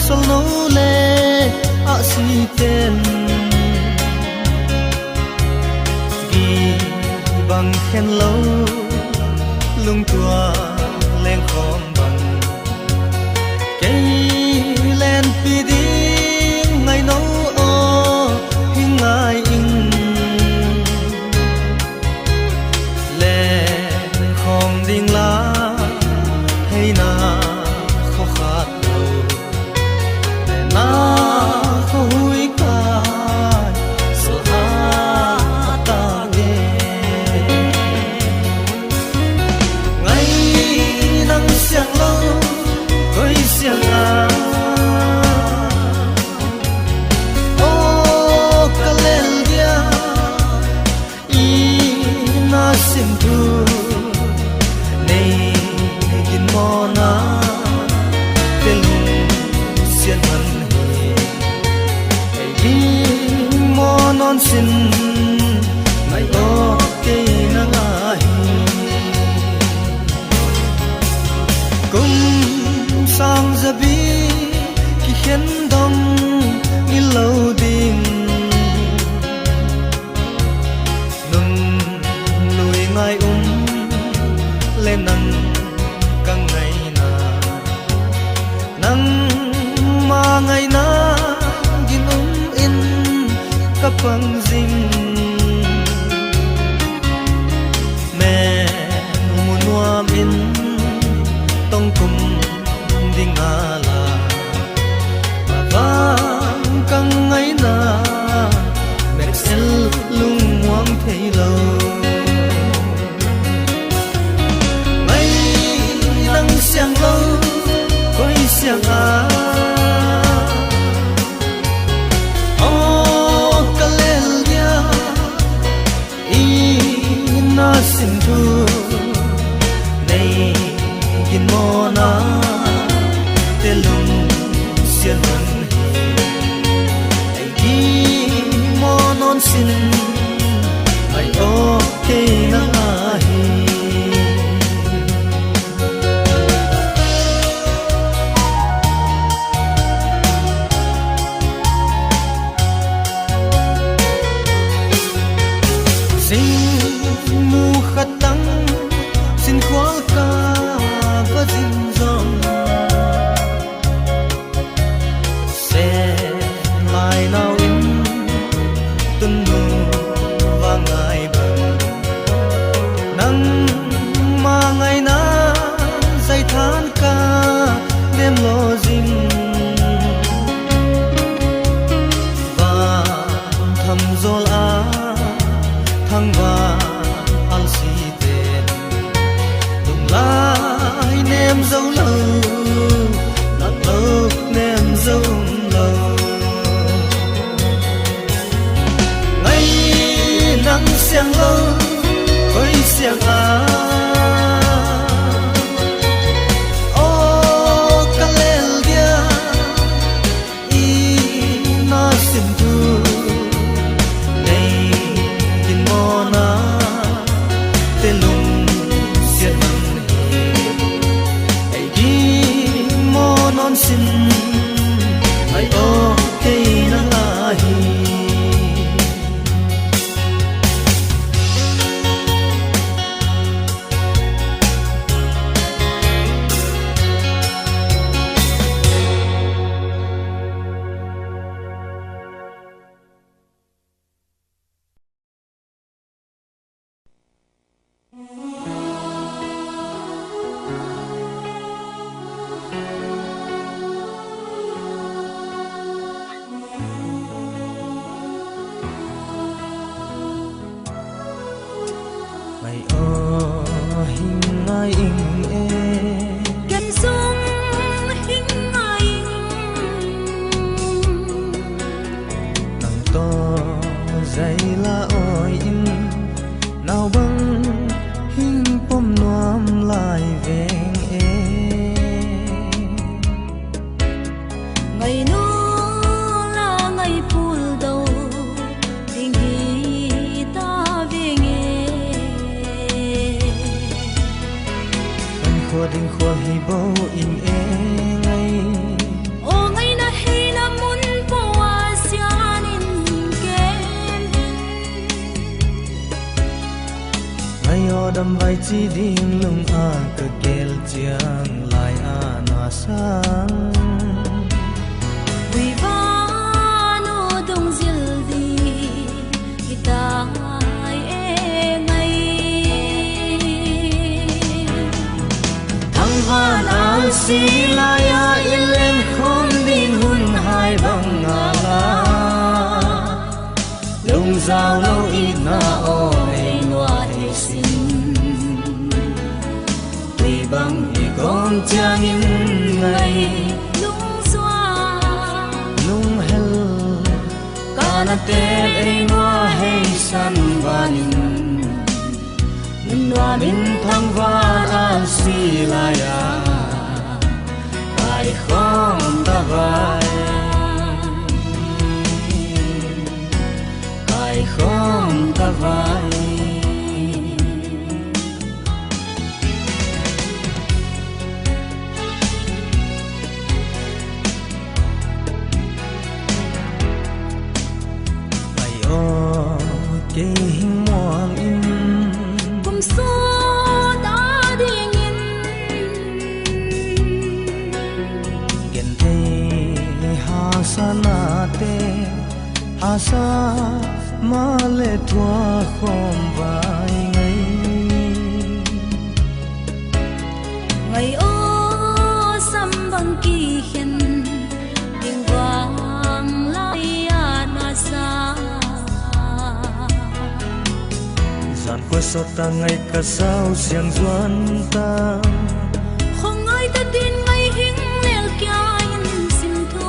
[SPEAKER 3] sol no le a si ten gi bang khen lo lung tua leng khom bang cây len pi đi ngày nấu o hing ngai in len khom ding la hay na khó khát đâu để na hối cay sợ hát ta nghe ngày nắng xiang lâu khói xiang à ô cả lên dia i na sim thu nei gin mo na xiên hân hi mo non xin ngày ô cây nắng ai cùng sang giờ bi khi khiến đông đi lâu đình nâng lùi ngay lên nắng căng ngày na nắng mà ngày na gin in kapang zing mẹ munuam in tông kum ding ala vang kang ngày na mẹ sel lung muang thei lo ngày nắng xiang lâu khói xiang à oh kalel ngai ing e
[SPEAKER 2] ken sung hing ngai
[SPEAKER 3] nang to zai la oi in nào băng hing pom nuam lai veng e
[SPEAKER 2] ngày nu la ngày phul đầu tình hi ta về nghe
[SPEAKER 3] ding khua hi bo in e ngai
[SPEAKER 2] o ngày na hi na mun po asian in ken
[SPEAKER 3] ngai o dam vai chi ding lung a ka gel chiang lai a na sang
[SPEAKER 2] vì vano đông dil đi kita e ngày
[SPEAKER 3] thăng van al si la ya ilen khom din hun hai bang nga la lung giao lâu ít na o ei ngoa ei sin tuy bang hi gom chang in ngai
[SPEAKER 2] lung xoa
[SPEAKER 3] lung hel kana te ei ngoa hei san vanin nua min thăng van al si la ya ai khom ta vai ai khom ta vai ai o ke hing muang in
[SPEAKER 2] cùng số đã đi nhìn
[SPEAKER 3] gen te ha sa na te ha sa ma le thua khom vai ngai
[SPEAKER 2] ngày ô sam băng kỳ khen tiếng vang lại na sa
[SPEAKER 3] zan kwa so ta ngai ka sao siang zuan ta
[SPEAKER 2] không ai ta tin ngày hình lel kia in sim thu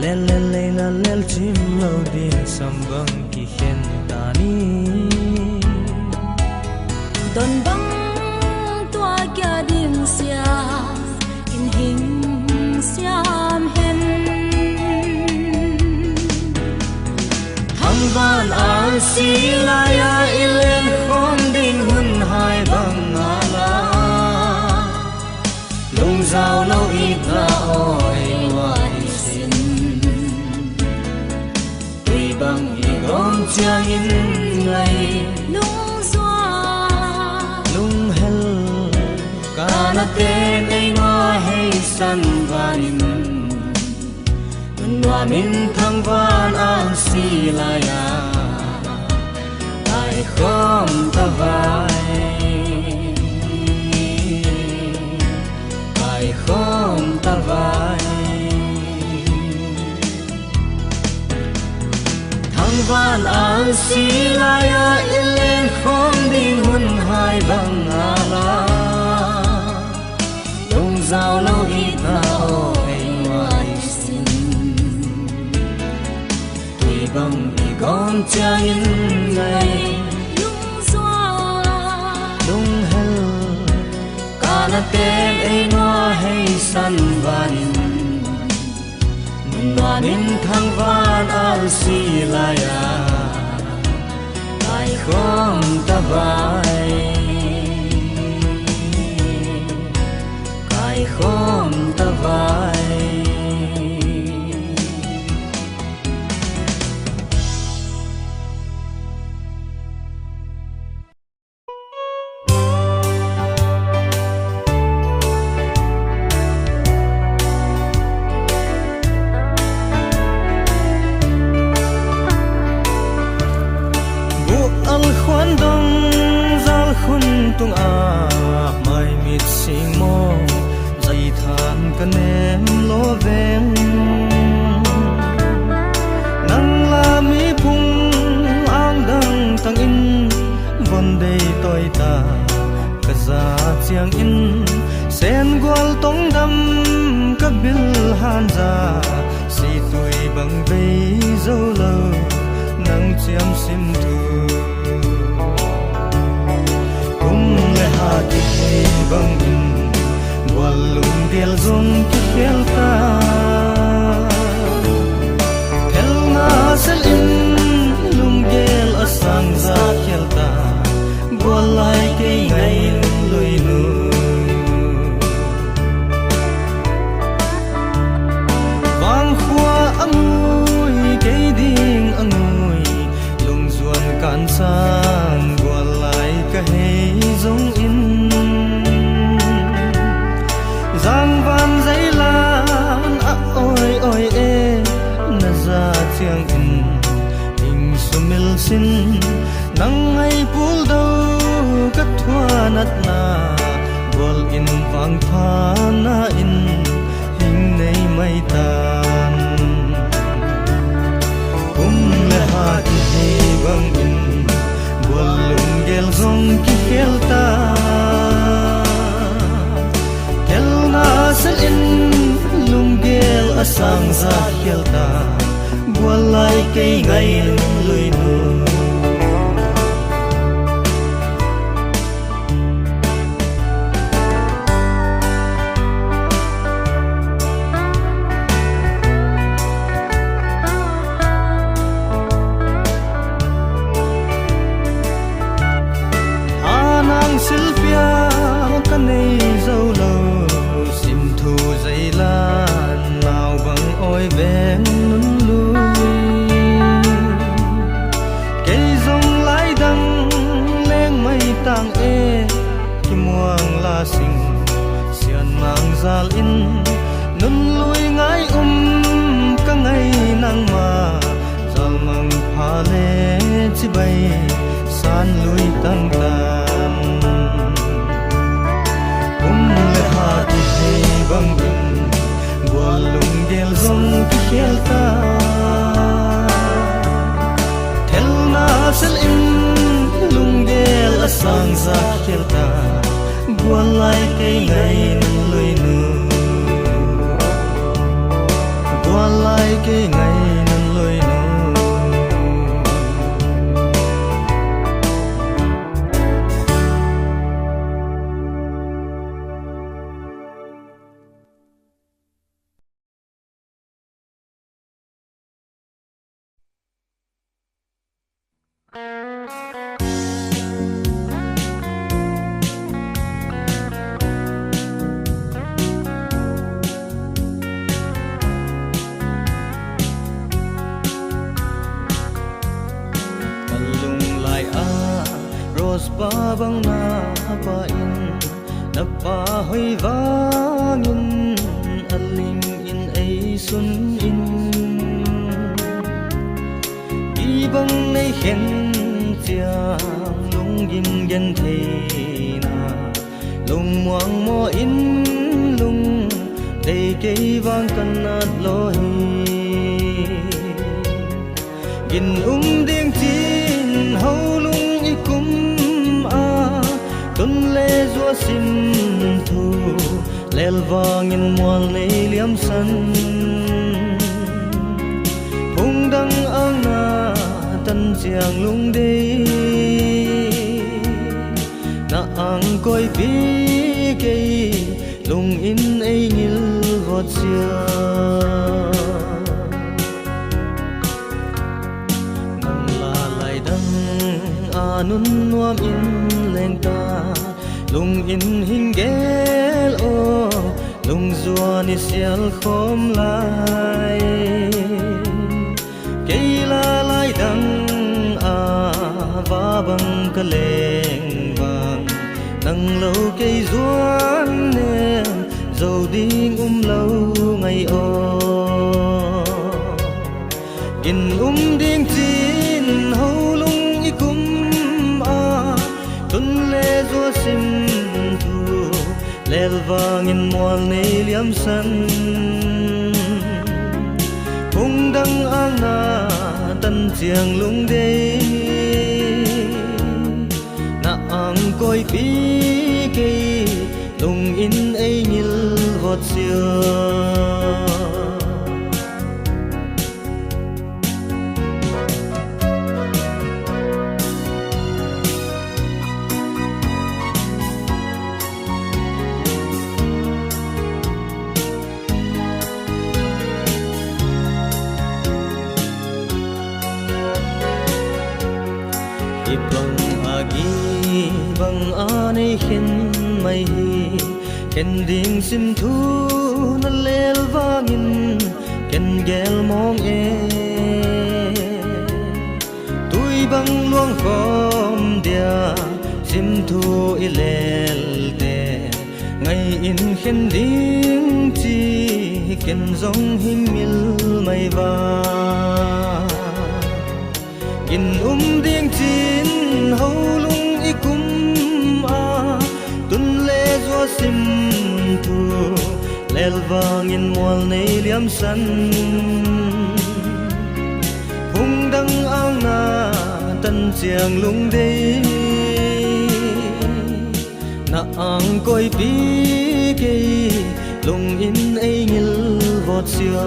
[SPEAKER 3] lel lel lel la lel chim lo din sam bang ki khen ta ni
[SPEAKER 2] don băng tua kia dim sia in hình siam hen
[SPEAKER 3] thăng van al si la ya ilen khom din hun hai bang nga la lung giao lâu ít na oi ngoai sin tuy bang hi gom chang in ngai
[SPEAKER 2] lung xoa
[SPEAKER 3] lung hel kana te nei ngoa hei san vanin nua min thăng van al si la ya ai khom ta vai ai khom ta vai thăng van al si la ya ilen khom din hun hai bang nga la lung giao lâu ít na oi ngoai sin tuy bang hi gom chang in ngai
[SPEAKER 2] lung xoa
[SPEAKER 3] lung hel kana te ei ngoa hei san vanin nua min thăng van al si la ya ai khom ta vai ai khom ta vai khoan đông zal khun tung a mai mit sing mo dây than kan em lo veng nang la mi phung ang dang tang in tôi ta cả già chiang in sen gwal tong dam ka bil han ra si tui bang vei zo lo nang chiam sim tu le ha ki he bang in gwal lung del zong ki khel ta khel na sel in lung gel asang za khel ta gwal lai ke ngai lui nu vang khua angui ke ding angui lung zuan kan sang gwal lai ka he zong in giang van dây lan ôi ôi e na ra chiang in hình sumil sin nang ai pul đâu cất thua nát na gwal in vang pha na in hình nei mai tan le ha ki he bang in gwal lung gel zong ki khel ta sel in lung gel asang za khel ta gwal lai ke ngai lui nu anang silpia kanei zo lo thu dây lan nào bằng ôi ven nun lui cây rong lái đăng lên mây tang e kim muang la sing xian mang zal in nun lui ngai ka ngai nang ma zal mang pha le chi bay san lui tang tan le ha ki he bang in gwal lung gel zong ki khel ta thel na sel in lung gel asang za khel ta gwal lai ke ngai lui nu gwal lai ke ngai lui nu ba bang na pa in na pa hoi wangin aling in ai sun in i bang nei khen chiang lung gin gen the na lung muang mo in lung dei ke wang kan nat lo hi gin ding chin ho lung i kum tun le zua sim thu lel vangin mual nei liam san phung dang ang na tan chiang lung de na ang koi pi ke lung in ei ngil vot sia nang la lai dang anun nuam in leng ta lung in hingel o lung zuan isial khom lai keila lai dang a va bang ka leng bang nang lo ke zuan ne zo ding lâu ngày o in ding chin ho lung i kum a tun le zo sim thu lel vang in mual nei liam san phung dang ang na tan chiang lung de na ang coi pi kê lung in ấy nhil vọt xưa bang anay khen may hi ken ding sim thu na lel wangin ken gel mong tui bang luang khom dia sim thu ilel te ngay in khen ding chi ken zong him mil may ba in ding chin hâu lung ikum a tun le zo sim thu lel vang in mual nei liam san hung dang ang na tan chiang lung dei na ang koi pi ke lung in ei ngil vot sia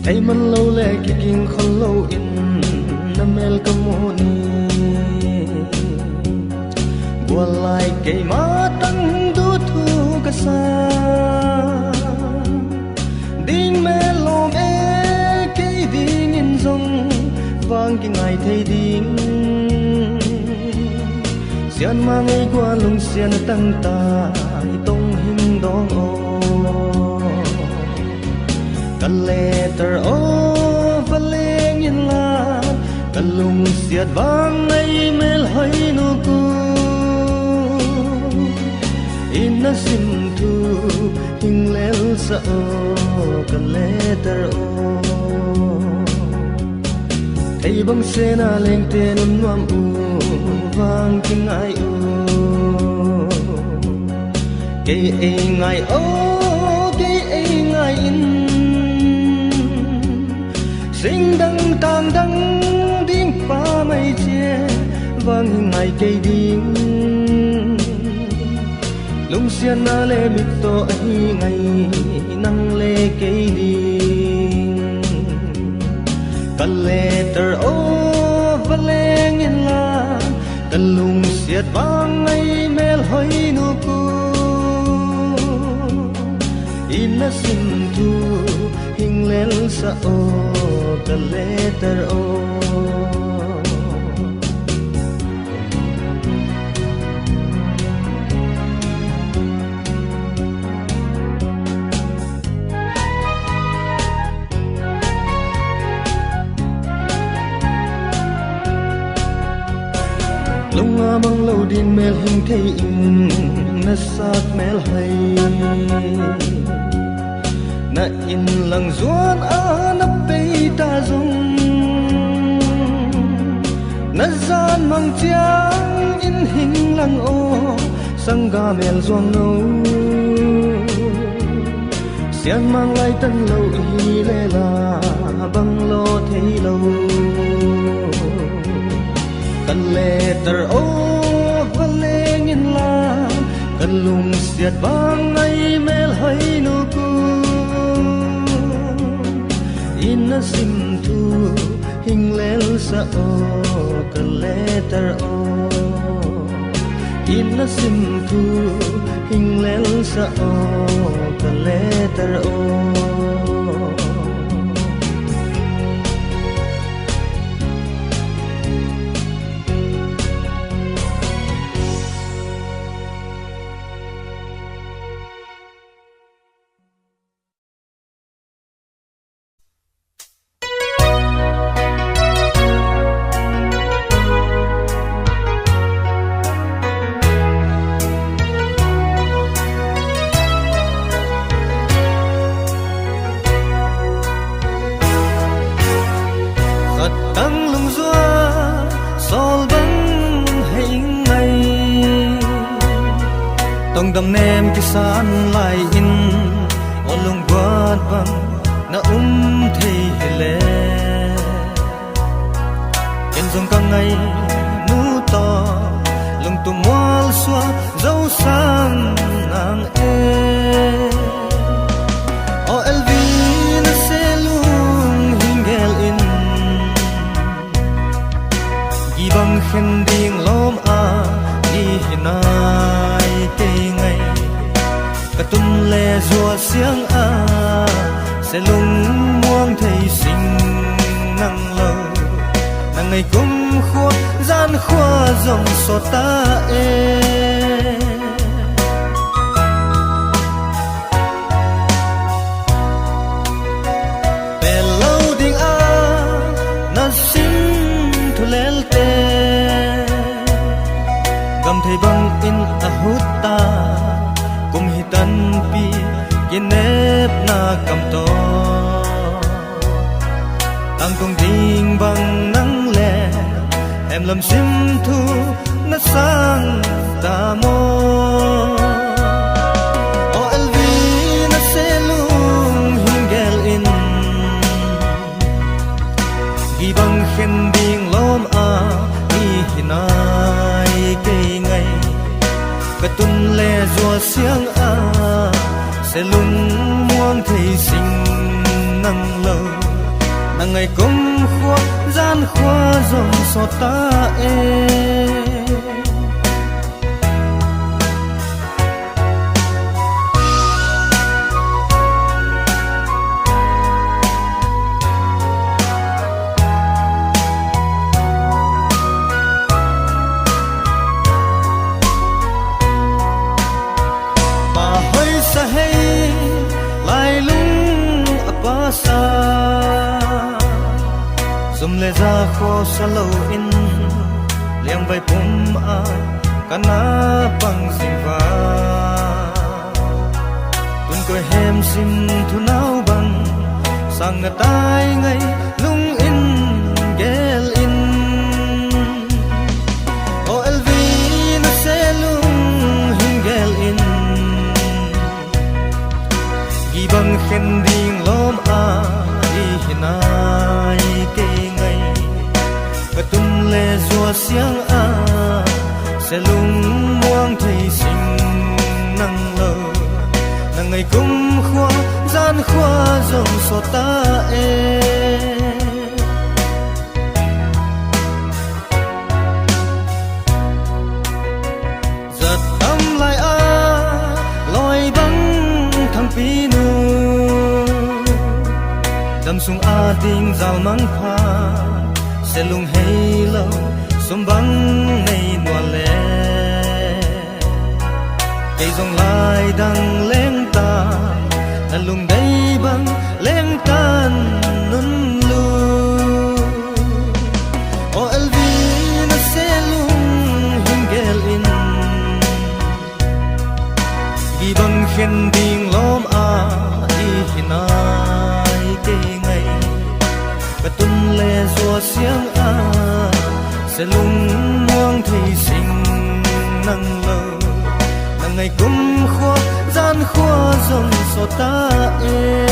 [SPEAKER 3] ay man lâu lệ kicking khol lâu in na mel kamoni walai kay matang du thu ka sa ding melom kay ding in zong vang ki ngai thei ding sian ma ngay qua lung sian tang ta tong hing dong o kan letter o valeng in la kan lung siat bang ai mel hai nu ku in na sim thu hing lel sa o kan letter o ai bang se na leng te nun nuam u vang king ai u ke ai ngai o ke ai ngai in sing đăng tang đăng ding pa mai che vang ngai cây ding lung xian na le mit to ai ngai nang le cây ding kan letter o valeng in la kan lung siat vang ai mel hoi nu ku in na sim thu hing lel sa o ka letter o lunga bang lâu din mel hing thei in na sat mel hay na in lang zuan a na pe ta zong na zan mang chiang in hing lang o sang ga mel zuang no sian mang lai tan lâu hi le la bang lo thei lo kan letter o valeng in la kan lung siat bang ai mel hai nu ku in na sim thu hing lel sa o ka letter o in na sim thu hing lel sa o ka letter o lung đam nem ki san lai in o lung quat bang na thei hele ken zong ka ngai nu to lung tu mual xua dấu sang nang e o elvi na se lung hingel in gi bang khen ding lom a gi hinai te ngai ka tum le zua siang a se lung muang thei sing nang lo nang ngày kum khua gian khoa dòng so ta e pe lâu ding a na sim thu lel te gam thei bang in a hut ta kum hi tan pi yenep na kam to tăng công ding bang nang le em làm sim thu nó sang ta mo o elvi na se lung hingel in gi bang khen ding lom a ni hinai ke ngai ka tun le zua siang a se lung muang thei sing nang lo nang ngày kum khua gian khoa dòng so ta e ba hơi sa hay lai lung apa sa zum le za kho sa lo in liang bai pum a kana pang sim va tun ko hem sim thu nau bang sang na tai ngai lung in gel in o elvi na se lung hin gel in gi bang khen ding lom a i hinai ke ka tum le zua siang a se lung muang thei sing nang lo nang ngày kum khua gian khoa dòng so ta e giật tâm lại a loi băng thằng pi nu đâm sung a ding zal mang pha se lung hay lâu sum băng nay nua lệ cây dòng lai đang lên ta là lung đây băng lên tan nun lu o elvi na se lung hingel in gi băng khen ding lom a i hinai ke ngai ka tun le zua siang a se lung muang thei sing nang lo nang ngày kum khua gian khua dòng so ta e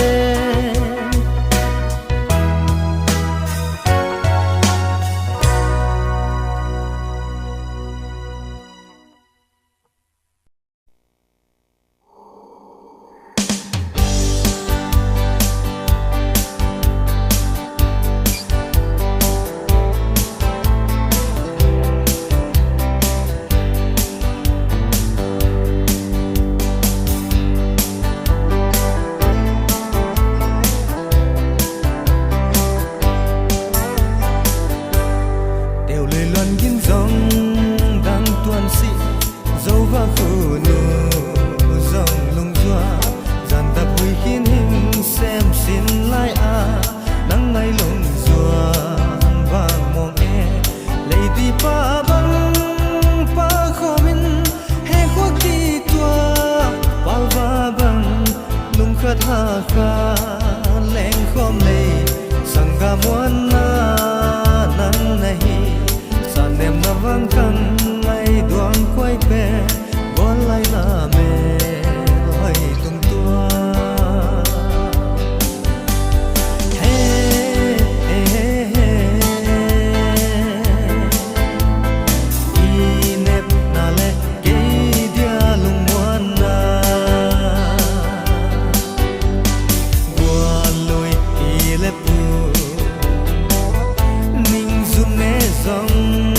[SPEAKER 3] dòng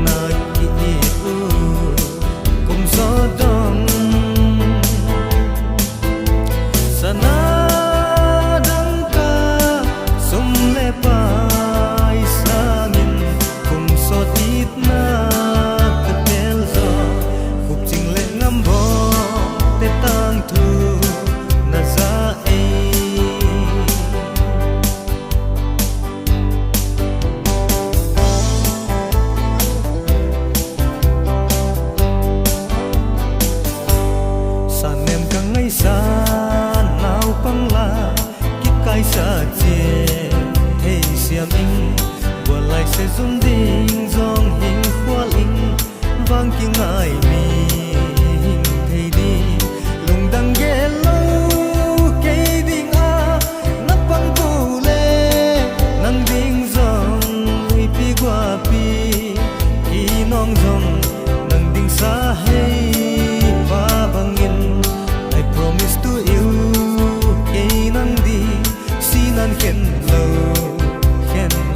[SPEAKER 3] na kỹ cùng gió đông sana đắng ca sum le pai sangin cùng so tít na cái bel gió khúc chinh lệ ngắm bó te tang thu na za ai san nem kang ngai sa nau pang la kip kai sa che hey siam in bua lai se zum ding zong hing khwa ling vang ki ngai mi hing thei đi lung dang ge lo ke ding a na pang tu le nang ding zong ui pi gua pi ki nong zong nang ding sa hey va bangin I promise to you ke nang di sinan khen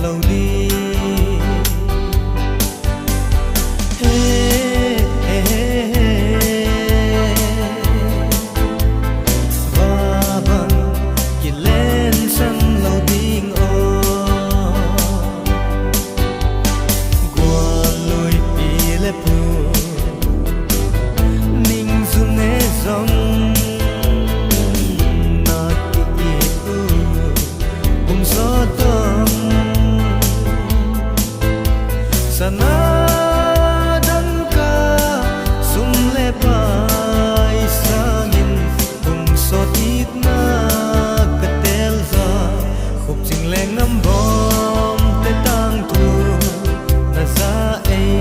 [SPEAKER 3] lâu đi và bằng kỳ lên sân lâu điên ô qua lối đi lép pu ninh du nê dòng na kỹ cùng gió đông sana đắng ca sum le pai sangin cùng so tít na cái tel gió khúc chinh le ngắm bom te tang thu na za ai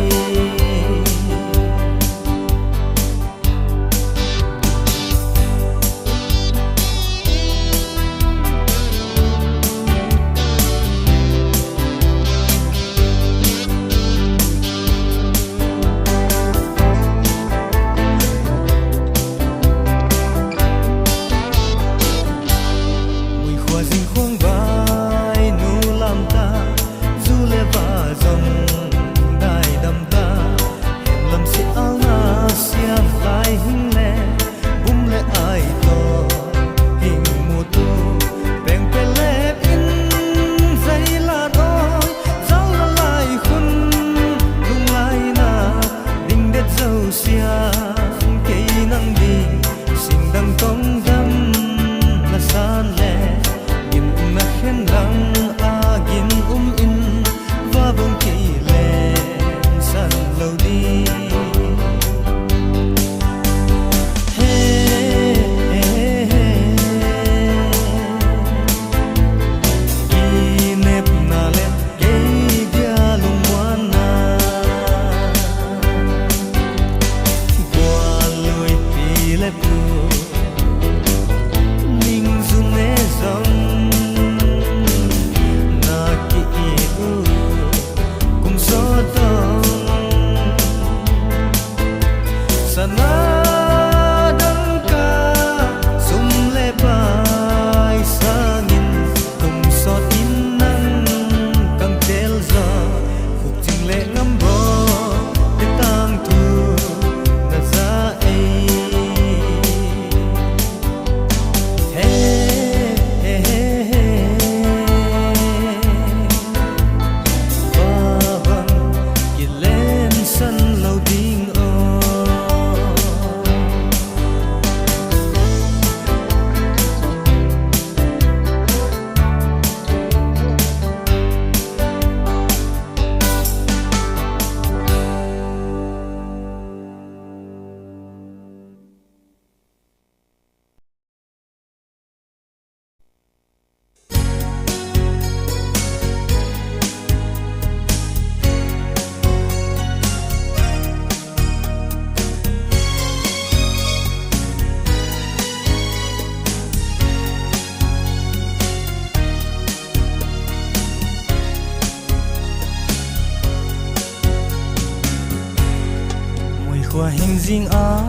[SPEAKER 3] qua hình dinh á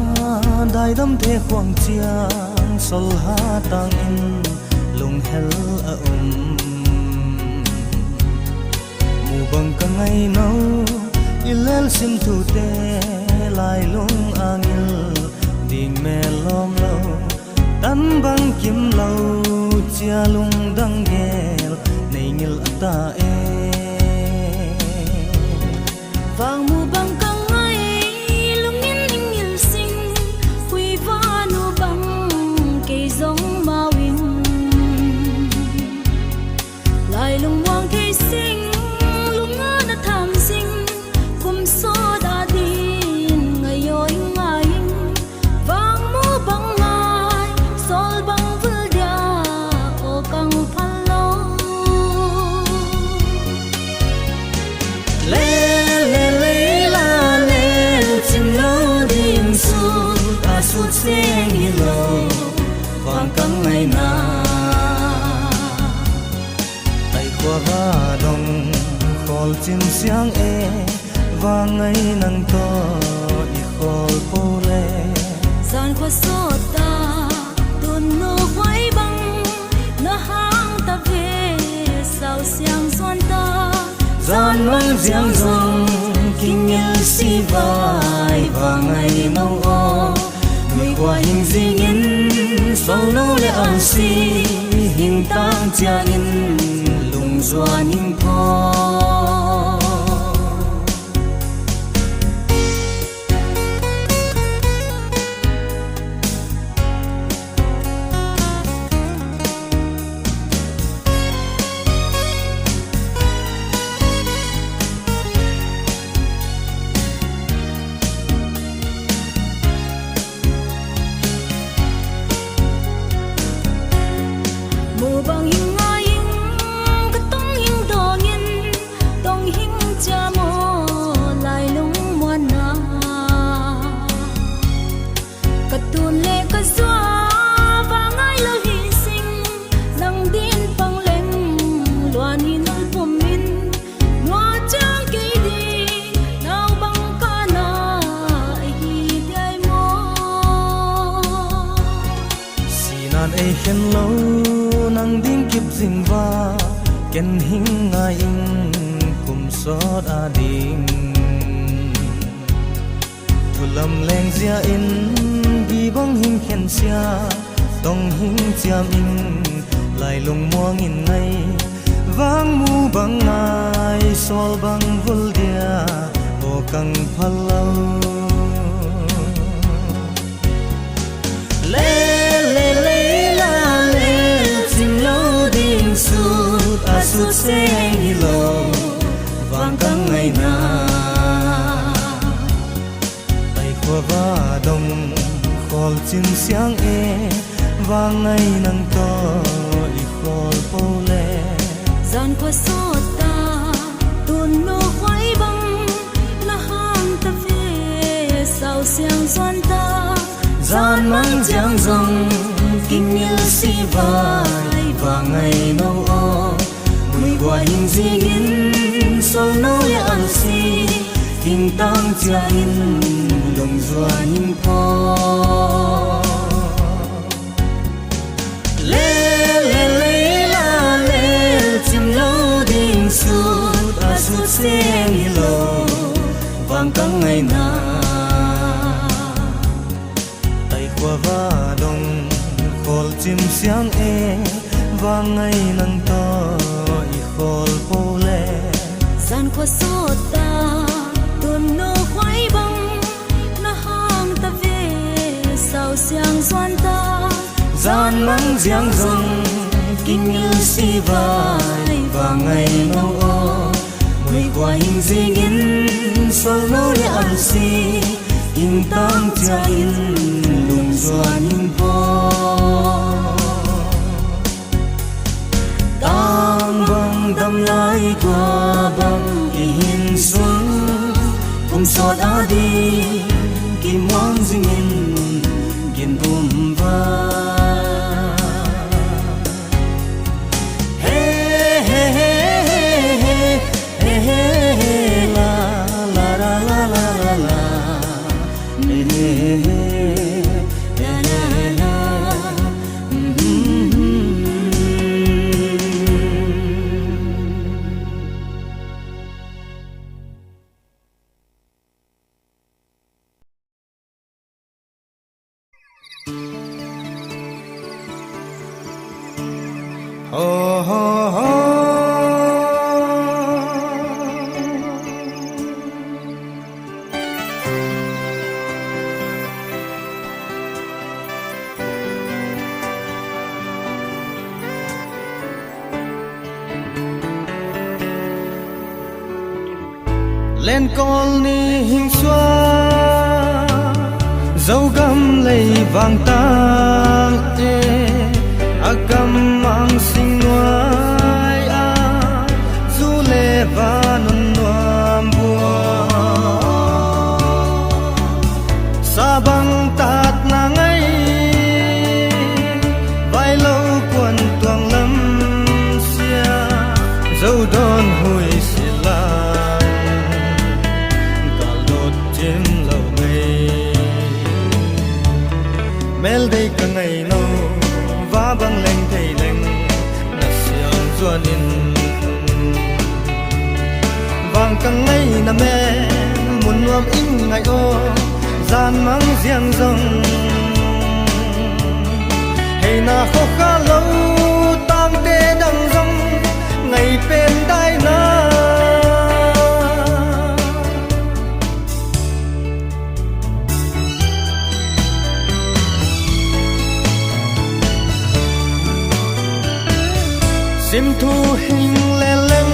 [SPEAKER 3] đai đâm thế khoang chiang sol ha tang in lung hel a mù bang ka ngai no ilel sim thu te lai lung angil ding me lom lo tan bang kim lo chia lung dang gel nei ngil ata e
[SPEAKER 2] vang mu bang ka ngai lung in ngil sing hui va nu bang ke zong ma win lai lung wang ke sing lung na tham sing kum so da din ngai oi ngai vang mu bang ngai sol bang vul dia o kang phan lo
[SPEAKER 3] le le le la le chim lo ding su ta su seng hi lo vang kang ngai na tai kwa va dong khol chim siang e vang ngai nang to i khol po le
[SPEAKER 2] gian kho so ta tun no quay băng na hang ta về sao xiang xuân ta
[SPEAKER 3] gian mang giang dòng kinh nhớ si vai và ngày nâu o người qua hình di nhân sau nô lệ ăn si hình tăng cha in lùng doan hình po
[SPEAKER 2] mùa băng hình ngai hình cái tông hình đỏ nghiền tông hình cha mô lại lung muôn na cái tuôn lệ cái xóa và ngai lơ hy sinh nang din băng lên loan hin al pum min noa chang kỳ đi nào băng ca na hi dai mo
[SPEAKER 3] sinan e khen lo nang ding kip zing va ken hing ngai ing kum sot a ding thulam leng zia in bi bang hing khen sia tong hing chiam in lai lung muang in ngai vang mu bang ngai sol bang vul dia o kang phalau le le le la le chim lo ding su a su seng hi lo vang kang ngai na tai khwa va dong khol chim siang e vang ngai nang to i khol po le
[SPEAKER 2] gian kho so ta tun no quay băng na hang ta về sao xiang xuân ta
[SPEAKER 3] gian mang giang dòng kinh như si vai và ngày nâu o mùi qua hình di in sâu nâu lệ ăn si hình tăng cha in đồng doa hình po le le le la le chim lâu đình sút a sút sen hi lo vang kang ngày na qua va dong khol chim siang e vang ngai nang to i khol po le
[SPEAKER 2] gian kho so ta tun no quay băng na hang ta về sao xiang xuân ta
[SPEAKER 3] gian mang giang dòng kinh như si vai và ngày nâu o mùi qua hình di in sâu nô lệ ăn si hình tăng cha in lùng doan hình po tang bang dam lai qua bang i hin sun kum sot a di kim wang jing in gin va lên col ni hình xoa dấu găm lấy vàng tang agam mang sinh ngoai du lê và non noam bua sa băng tạt na ngay vai lâu quần tuang lâm xia dấu đón hồi xì lan cả lột chim lâu ngày mel đây cả ngày nâu và băng lên thầy lên là xiang chuan in vàng cả ngày na mẹ muốn nuông in ngày ô gian mang riêng rong hay na khó khá lâu tang tê đằng rong ngày bên đai na sim thu hình lê lem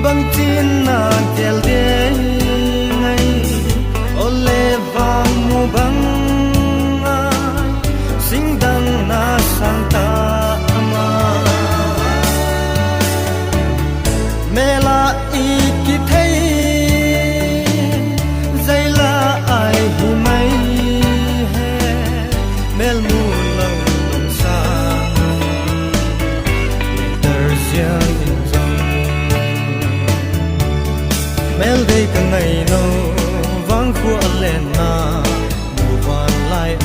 [SPEAKER 3] băng chín na tel đê ngày ô lê vàng mu băng sinh đăng na sang ta ama mẹ là ý kỳ thấy dây là ai hi mấy mel mu lâu sang giang in dòng mel đây cả ngày nâu vang khua lên na mùa van lai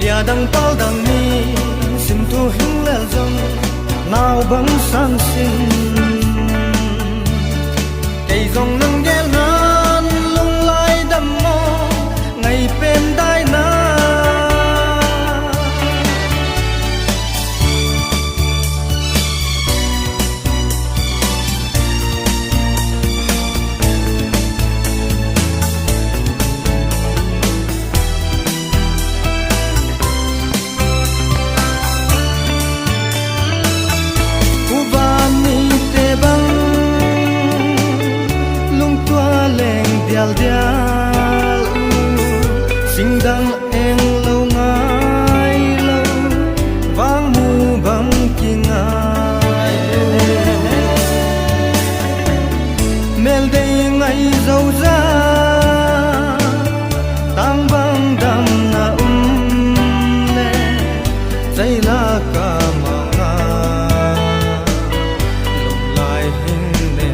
[SPEAKER 3] lia đằng tao đằng mi sim thu hình lel dòng nào băng sang sinh cây dòng nâng ghé nan lung lai đầm mò ngày bên đai na dial dial sinh đăng em lâu ngay lâu vang mu băng kinh ai mel đây ngày dâu ra tang băng đam na nè dây la ca manga lồng lại hình nè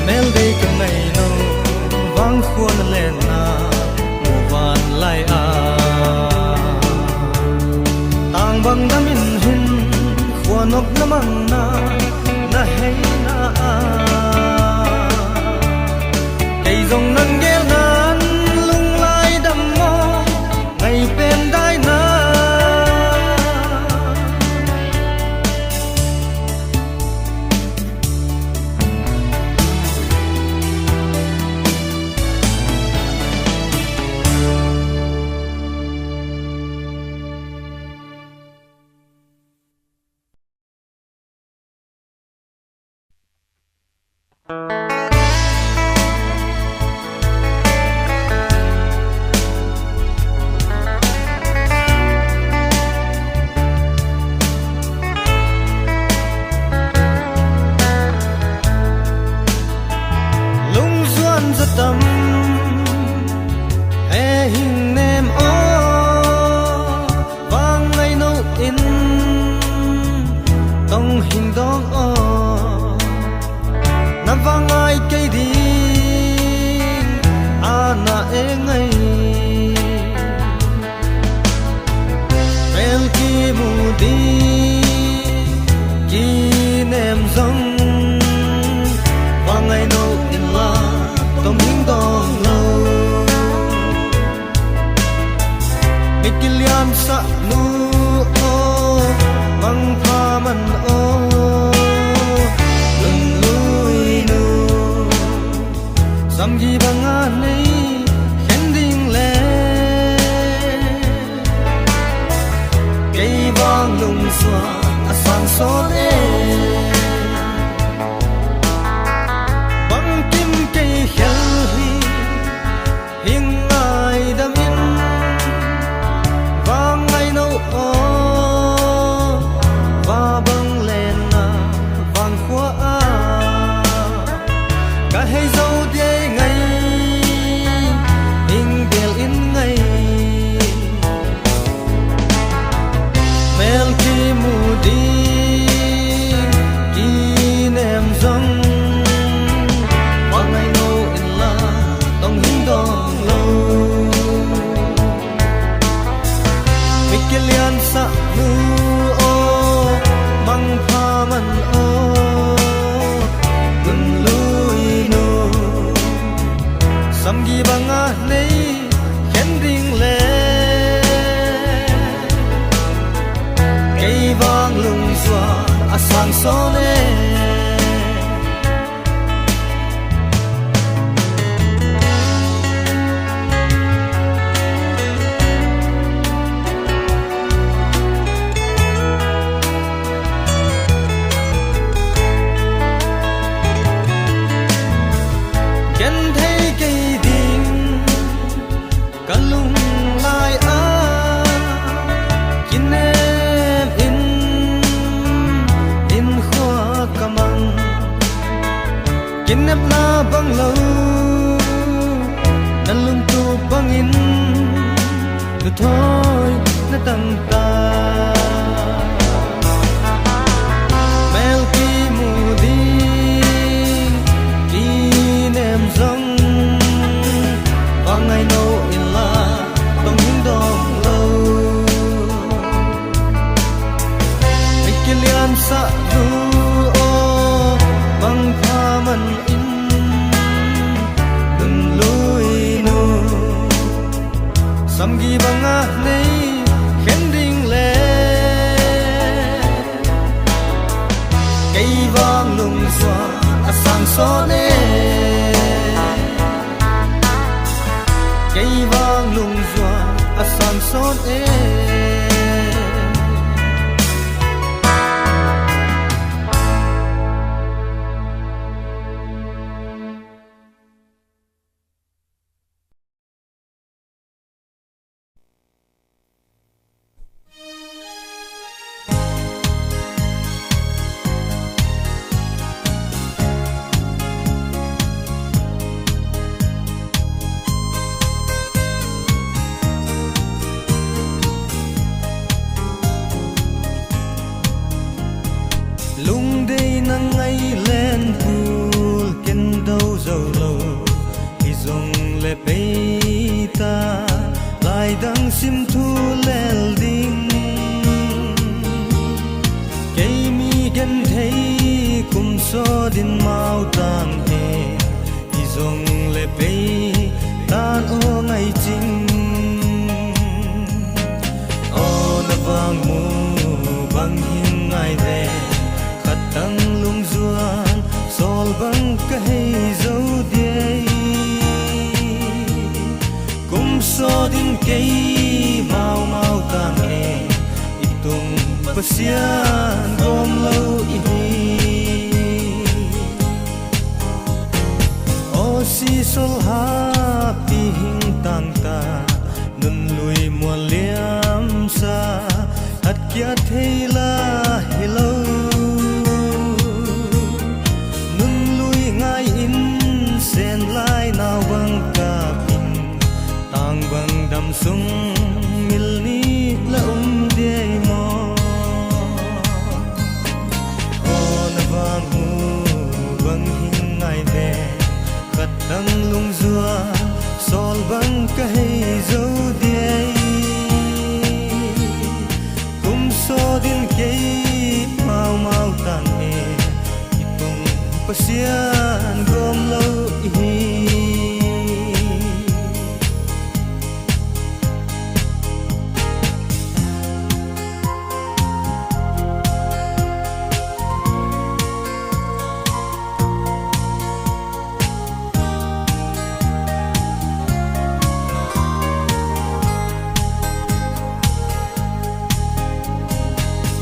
[SPEAKER 3] mel đây cả ngày nâu vang khuôn lên na mùa van lai tang băng đam in hin khuôn ốc na mang na hay na cây dòng nâng ghé nan lung lai đầm mò ngày bên đai na tâm e hình nem ô vang ngày nâu in tông hình đong ô nam vang ai cây đi na e ngày vel ki mu đi ki nem dong vang ngày nâu in la tông hình đong lâu mikilian sa nu ô mang pha man ô lưng lui nu sam gi bang an nei khen ding le cây vang lung xoa sang son e bang kim cây khel hi hing ai đam in vang ngày nâu o và băng lên na vang khóa cả hay dấu đê ngày hing bel in ngày mel ki mu đi ki nem zong vang ngày nâu in la dong hing dong lâu mikelian sa nu o mang pha man o gun lui nu sam gi banga nei khen ding le cây vang lung xóa sang son e kinep na bang lâu nan lung tu bang in tu thôi na tang ta mel ki mu di ki nem zong vang ngày nâu in la dong hing dong lâu mikilian sa du o bang pha man in đừng lối nu sam gi banga nei khen ding le cây vang lung xóa sang son e cây vang lung xóa sang son e ngày lên pool ken đâu dầu lâu thì dòng lệ bay ta lại đang sim thu lel ding cây mi gen thấy cùng so din mau tang he thì dòng lệ bay tan ô ngày chinh ô na vang mu bang hin ngày về tăng lung duan sol bang ka hay dấu đê kum so din cây mau mau tang e itung pasian gom lâu ihi o si sol ha pi hing tang ta nun lui mo liam sa hat kya theila hello sen lai nào bang ka pin tang bang dam sung mil ni la de mo on bang hu bang hin ngai ve khat dang lung zua sol bang ka hay zo de kum so din ke mau mau tan e itung pasian gom lâu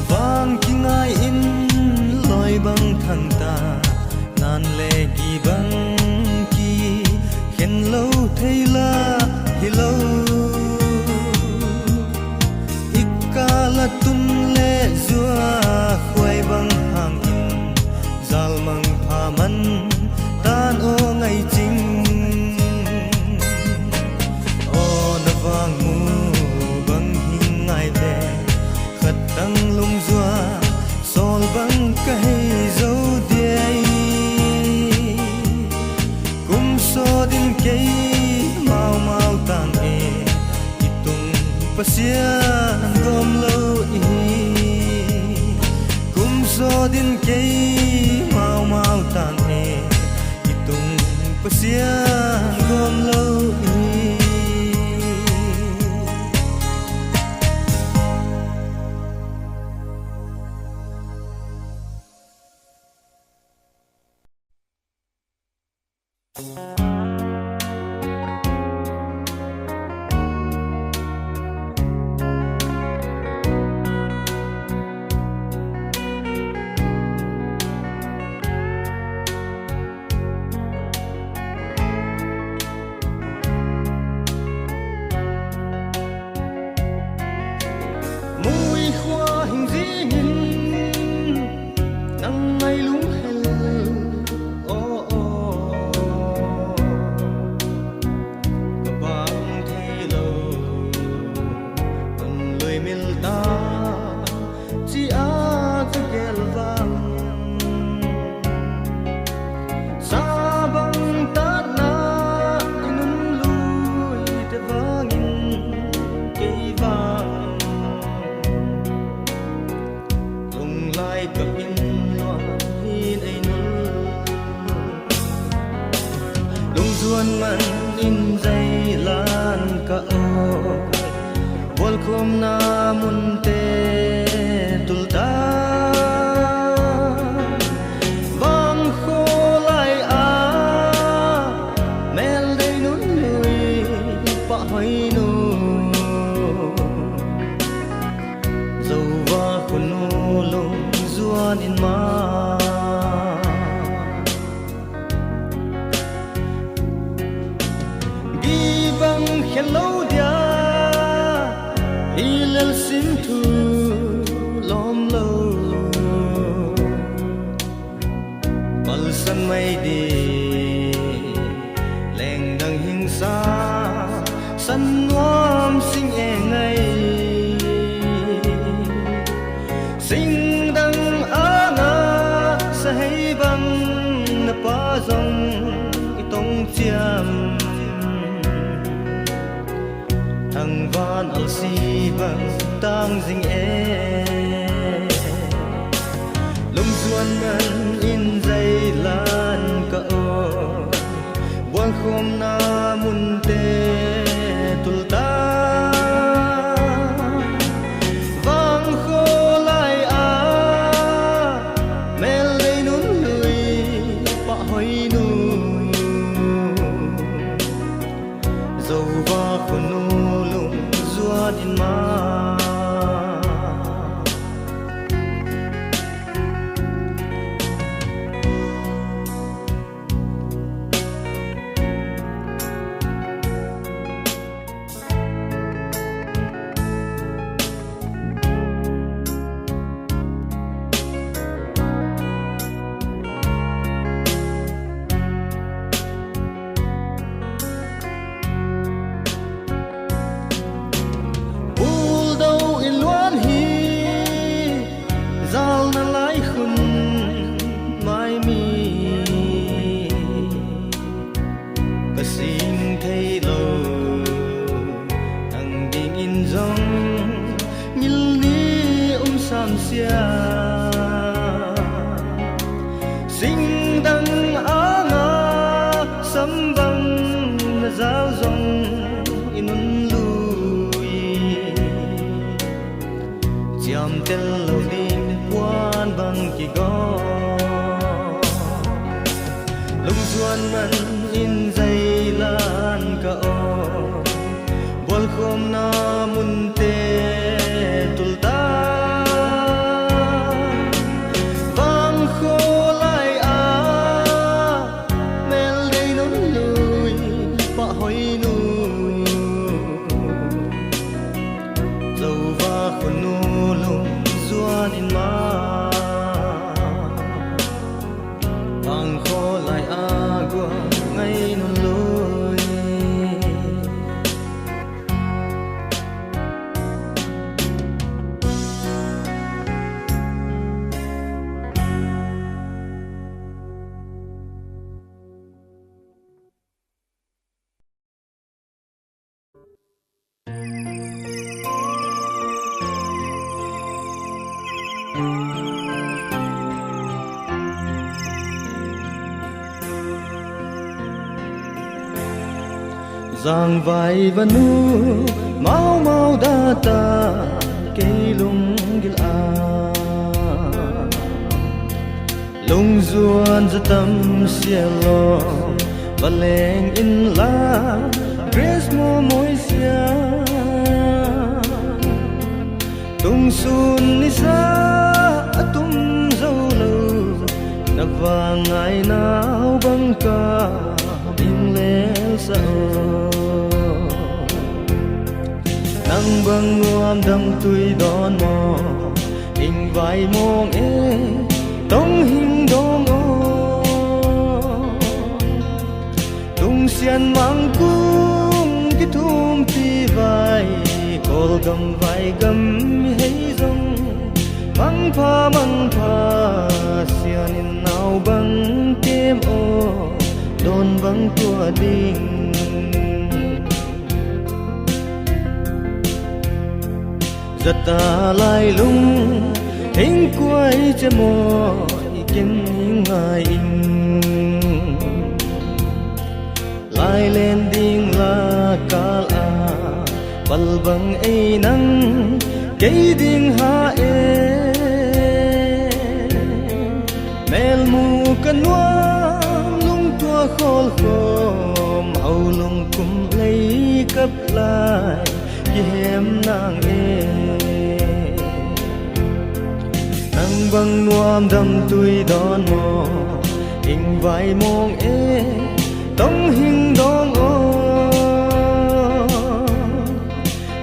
[SPEAKER 3] vang ki ngai in mang ta nan le gi bang ki khen lo thei la hi lo ikala tun le zua khwai bang hang in zal mang pha man tan o ngai ching o na wang mu bang hing ngai ve khat tang lung zua sol bang ka hei zo diai kum so din kei mau mau tan e itung pasian gom lo i kum so din kei mau mau tan e itung pasian gom lo i Vang khô la giang vai và nu mau mau đã ta cây lung gil a lung zuan za tâm sielo và leng in la grace mo môi sia tung sun ni sa atum dâu lâu na vàng ngày nào băng ca bing lên sao nang băng nuam đâm tui đón mò hình vai mong e tông hình đong ô tung xiên mang cung cái thum ti vai col gam vai gam hay dong mang pha xiên in nào băng kem ô đôn băng tua ding giật ta lai lung hình quay che mò kiếm ngài in lai lên ding la ka la bal bang ai nang cây ding ha e mel mu kan nuam lung tua khol khom hau lung kum lấy cấp lại hiểm nàng e nang băng nuam đâm tui đón mò hình vai mong e tông hình đong ô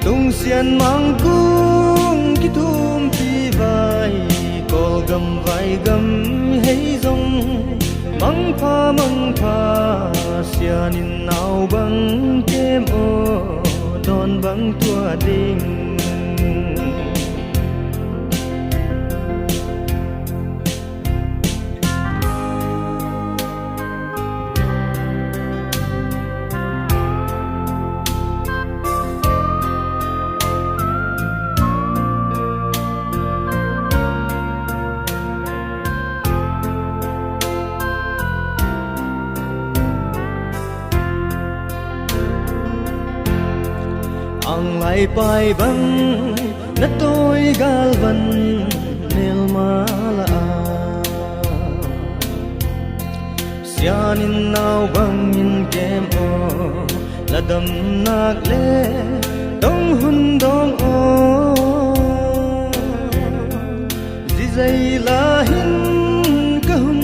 [SPEAKER 3] tung xiên mang cung cái thum ti vai col gam vai gam hay dong mang pha xiên in nào băng kem ô đón băng tua ding ang lai pai bang na tôi gal van nel mala sianin nau bang in kem o la dam nak le dong hun dong o di dây la hin ka hun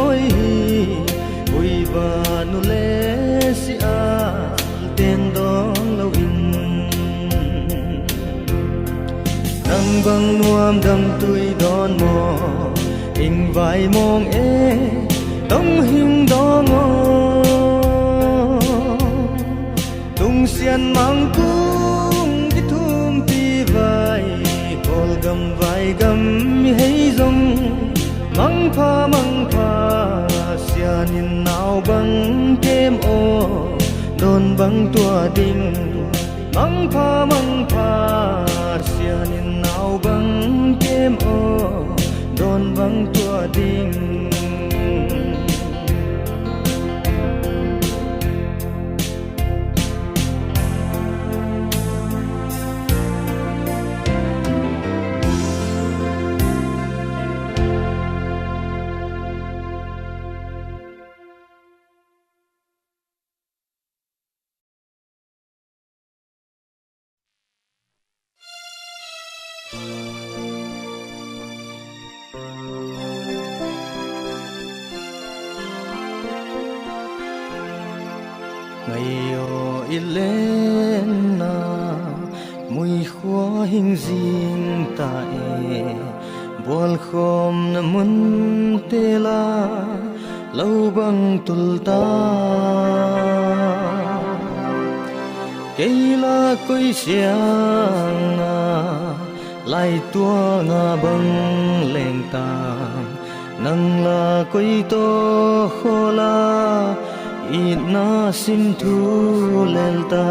[SPEAKER 3] oi ui va nu le si a ten dong lo in nang băng nuam đâm tui đón mò hình vai mong e tông hình đong ô tung xiên mang cung cái thum ti vai col gam vai gam hay dong mang pha xiên in nào băng kem ô đôn băng tua ding mang pha xiên in nào băng kem ô đôn băng tua ding ngày ô ilen na mùi khóa hình dinh tại buồn khom na mun tê la lâu băng tul ta cây la cối xiang na lai tua nga băng leng ta nang la cối to khô la ina sim thu lelta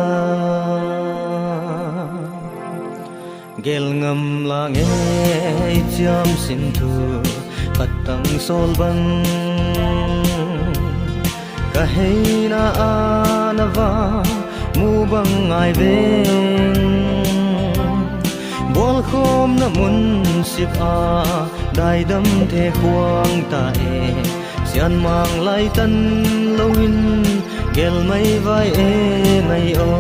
[SPEAKER 3] gel ngam la nghe cham sim thu patang sol ban kahina anava mu bang ngai veng bol khom na mun sip a dai dam the khuang ta e sian mang lai tan loin gel mai vai e ngai o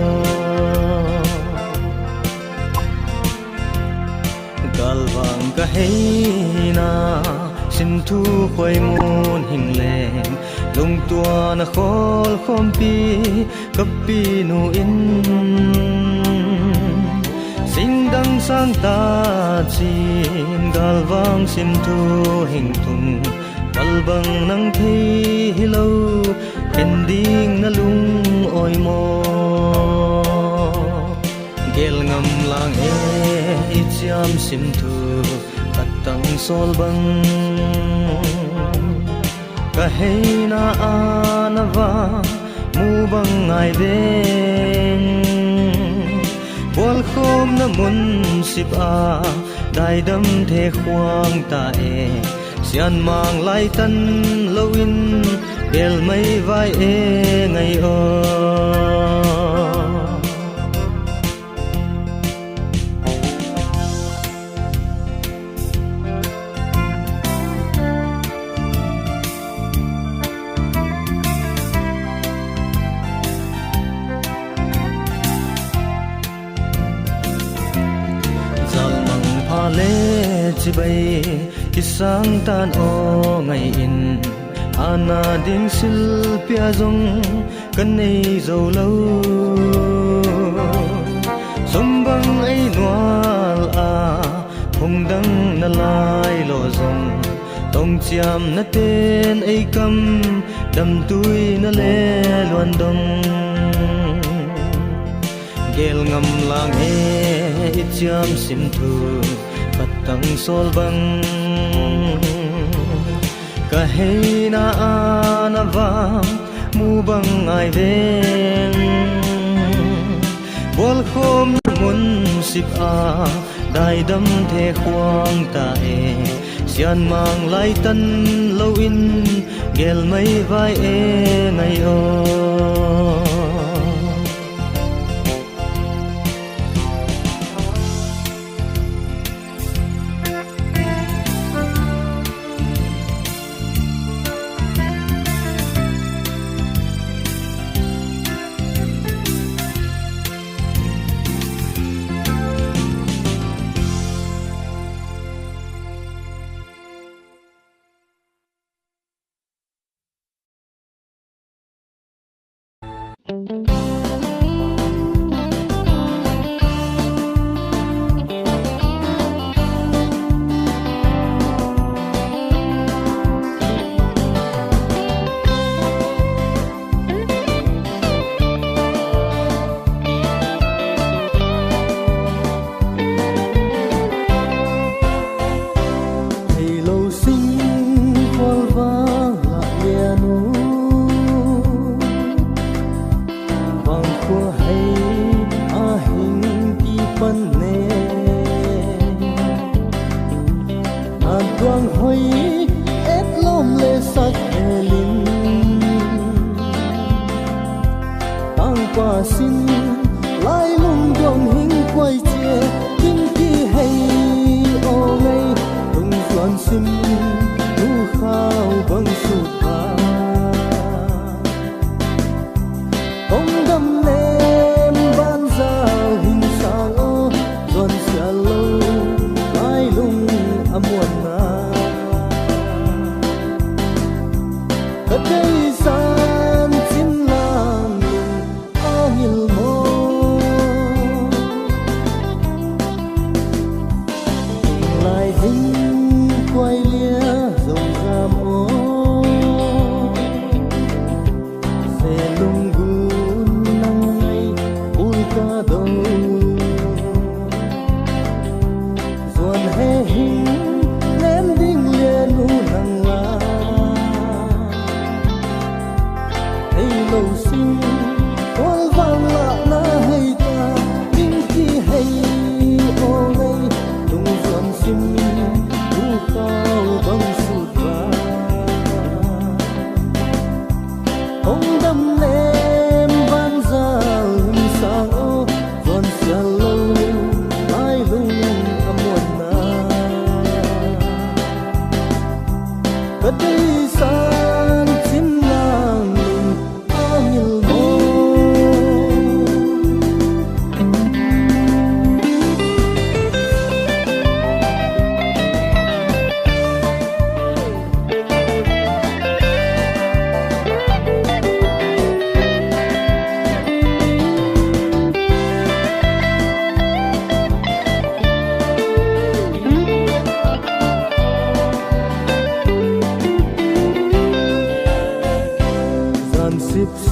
[SPEAKER 3] gal wang ka hei na sin thu khoi mun hing leng lung tua na khol khom pi kap pi nu in sing dang sang ta chin gal wang sin thu hing tung kal bang nang thi lo ending na lung oi mo gel ngam lang e icham sim thu katang sol bang ka hei na anawa mu bang ngai veng bol khom na mun sip a dai dam the khuang ta e sian mang lai tan loin bel mai vai e ngai o le chi bay ki sang tan o ngai in ana ding sil pia zong kan nei zo lo som bang ai nual a hong dang na lai lo zong tong chiam na ten ai kam dam tui na le luan dong gel ngam lang e icham sim thu patang sol bang ka hei na anawa mu bang ai veng bol khom mun sip a dai dam the khuang ta e sian mang lai tan lo in gel mai vai e ngai o
[SPEAKER 4] Hãy subscribe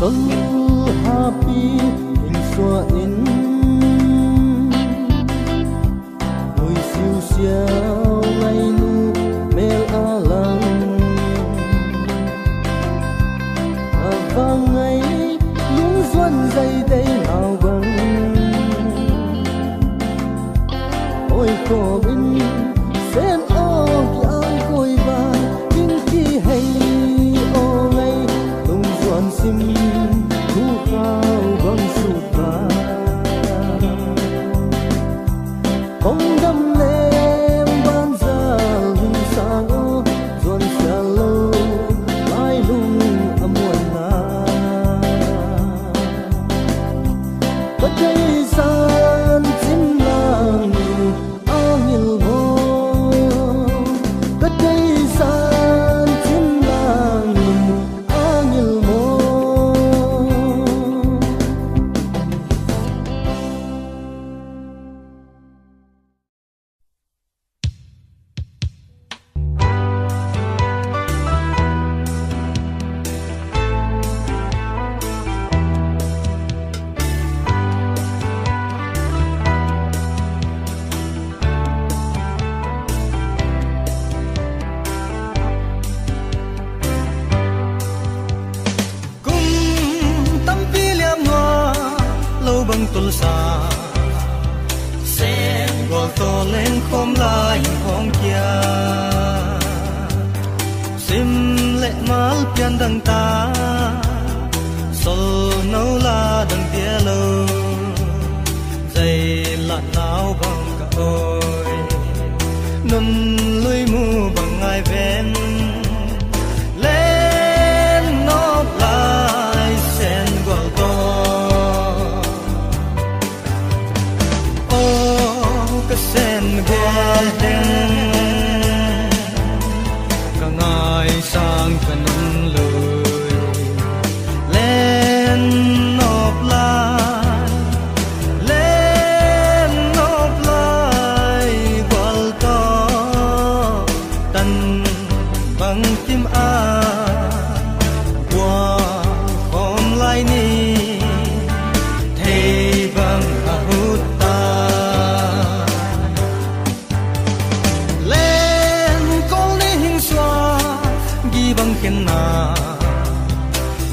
[SPEAKER 3] sol happy in xua in ôi siêu siêu ngày nu mel alang vang ngày lung xuân dây đây nào bằng ôi khổ in sen ô ki ang koi ba in ki hay ô ngày tung xuân sim thu khao bằng sụp ba không đâm lên ban giờ hùng sang ô xuân xa lâu mai lung amuan na bất cây san chim lang angil mo bất cây san chim lang angil mo bang tulsa sen gol to len khom lai khom kia sim le mal pian dang ta sol nâu la dang tia lo dây la nao bang ka oi nun lui mu bang ai ven lên nop lai sen gol to sen golden ka ngai sang kanun lui len nop lai wal to tan bang tim a qua khom lai ni thei bang a hut bang ken na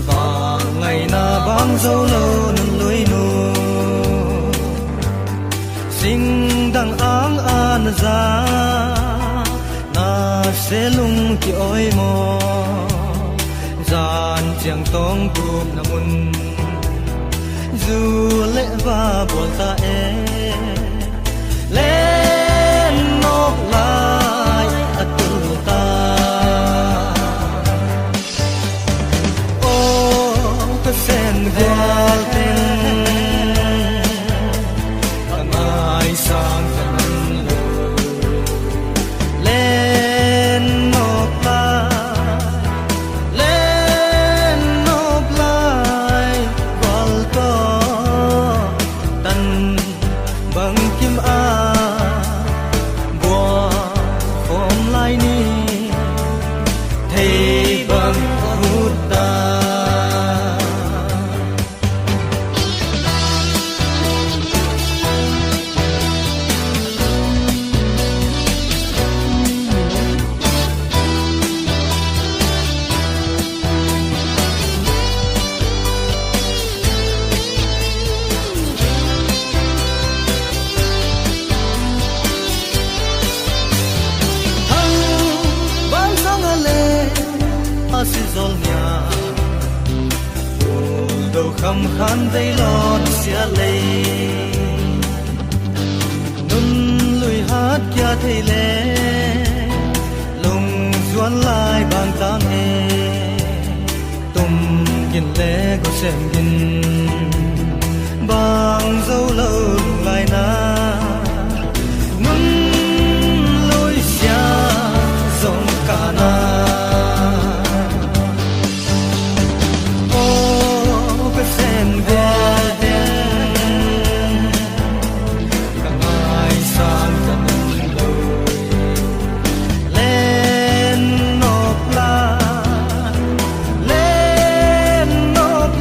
[SPEAKER 3] ba ngày na bang dâu lâu nun lối nu sing dang ang an za na se lung ki oi mo zan chiang tong kup na mun du le va bol ta e lên nop lai atul ta sen golden angai sang kanun len nop lai wal to tan bang kim a bua khom lai ni thei bang hut ta asizol nya do kham khan dei lon sia lei nun lui hát kya thei le lung zuan lai bang tam he tum gin le go sem gin bang zo lo lai na nun lui sia zong kana Lên nộp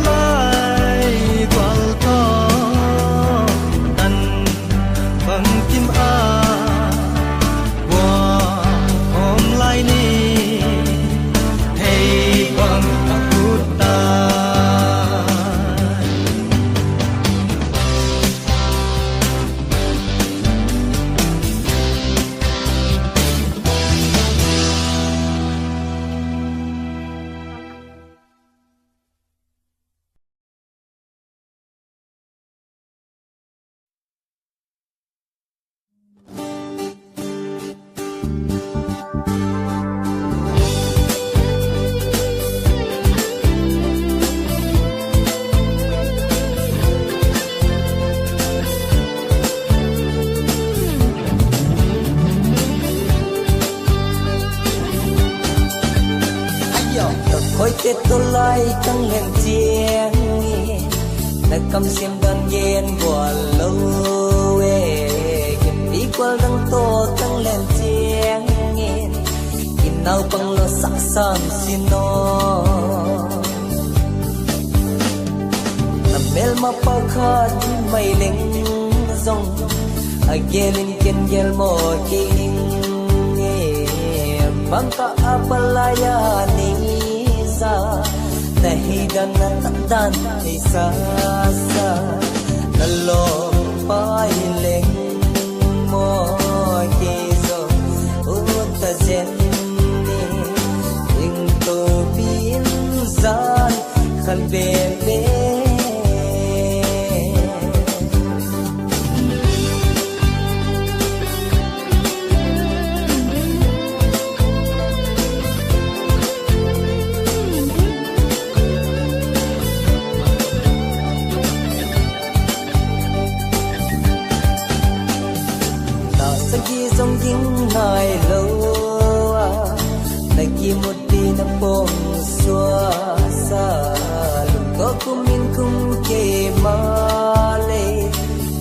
[SPEAKER 4] khối tết tôi lại căng lên chiêng đã cầm xiêm đơn ghen của lâu kim đi qua răng to căng lên chiêng kim nào bằng lo sắc sam xin nó nằm mel mà bao khát mây linh rong agelin ken gel mo king bangka apalaya ni nahi dan dan isa sa nalo pai leng mo kizo uta zen ni ing to bin zan khan be be dòng dinh nai lâu lagi mudi napong xua sa lung có kumin kum ke male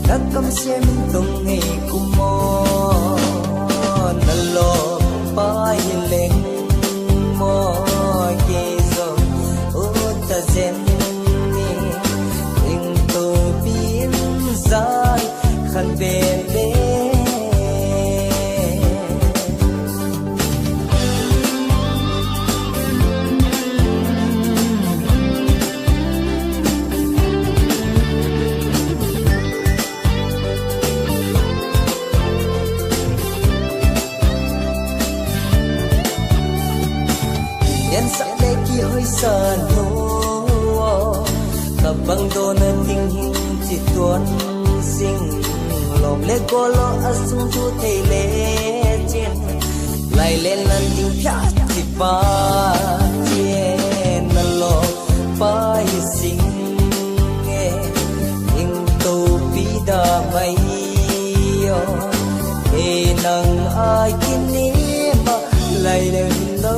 [SPEAKER 4] nakam sem tung hei kumo nalo pai leng mo ke zo uta zen ni ing to bin zai khan be be sa no kabang do na ding hin chi tuan sing lom le ko lo asung tu thei le chen lai len nan ding phya chi pa chen na lo pa hi sing e ing to pi da mai yo e nang ai kin ni ma lai len no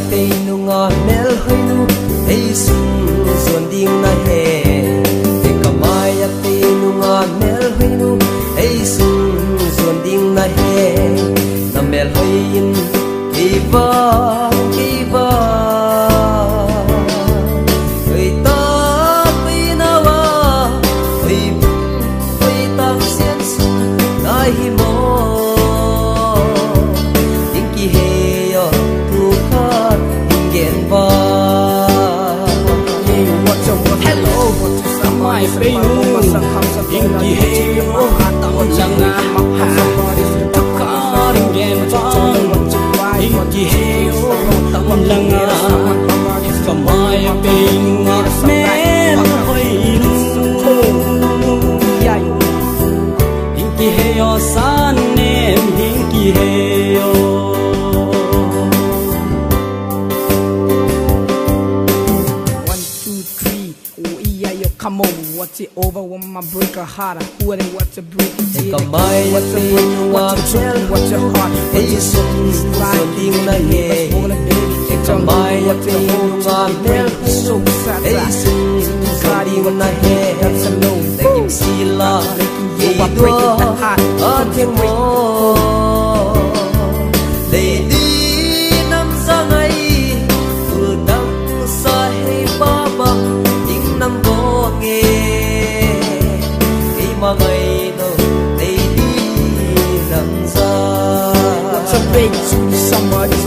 [SPEAKER 4] te nu nga mel hoi nu ei sun zon ding na he te kamaya te nu nga mel hoi nu ei sun zon ding na he na mel hoi in kiva oi ta pi na wa oi ta sen su na hi mo ding ki he yo
[SPEAKER 5] hello my baby ingi heo langa takaring gen pa ingi heo langa kamaya penga men hoinu ingi heo sanem ingi heo
[SPEAKER 6] come on, what's it over when my break a heart? Who and what's a break? What's a tune? What's your heart? What's your soul? Sliding my head. It's a my opinion. So sad. Sliding on my head. That's alone. Let him see love. You are breaking the heart. Oh,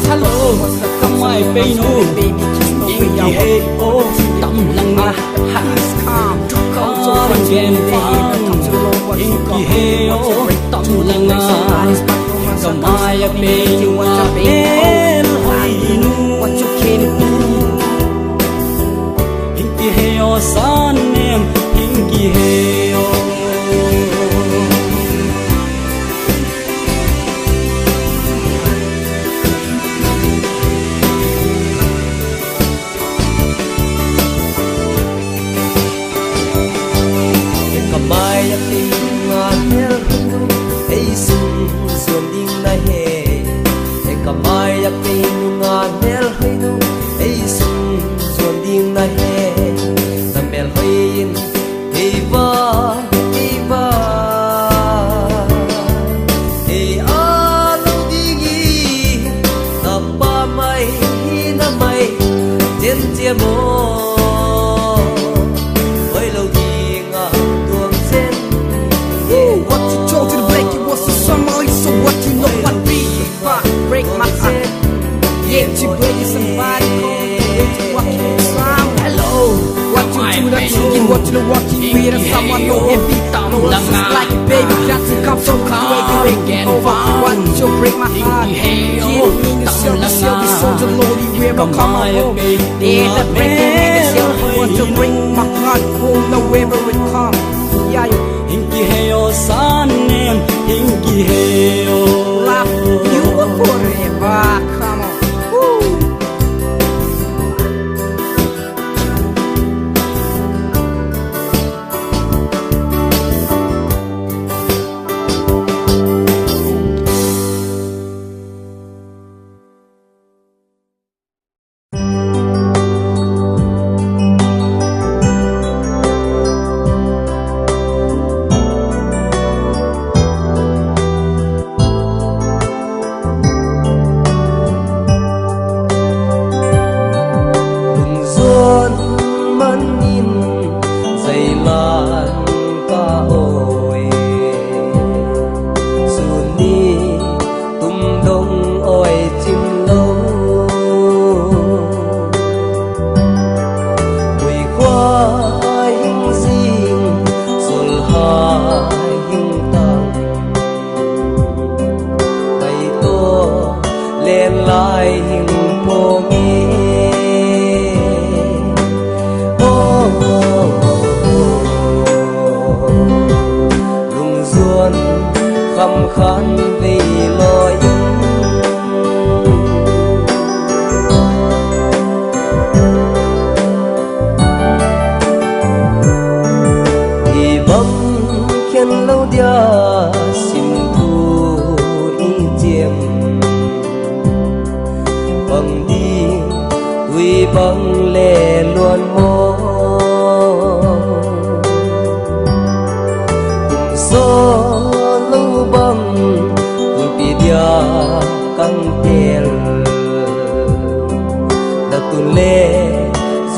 [SPEAKER 5] hello come my baby no hey oh tâm lăng na con gen vang inki hey oh tâm lăng na come my baby no el hoinu inki hey oh san nem inki hey oh
[SPEAKER 6] Kamaya pinunga mel hoinu ei sun zon ding na he na mel hoin eva eva ei alo digi na pa mai na mai jen che mo oi lo dinga tuang sen
[SPEAKER 7] what you told to the break it was a Somali so what you know what be break my heart. Yeah, you break somebody to walking sound. Hello, what you do that you what you walking with someone no heavy no like a baby got to come so break over. What you break my heart. Yeah, the self is so lonely where I come home. Yeah, the breaking the self what you break my heart. Oh, no wherever it come. Yeah,
[SPEAKER 5] hinki heyo san nem hinki heyo
[SPEAKER 7] love you forever. Come on. Woo.
[SPEAKER 6] Băng lệ luôn mô cùng số lưu băng cùng bị dia căng tiền đã tuôn lệ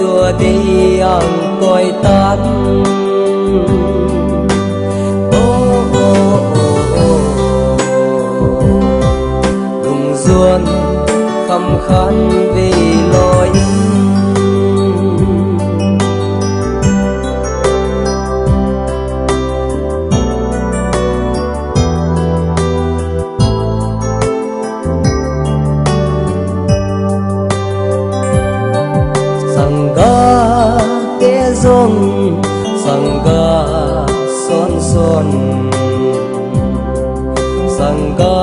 [SPEAKER 6] rùa đi ăn coi tan cùng ruồn khăm khăn vì lối sangga son son sangga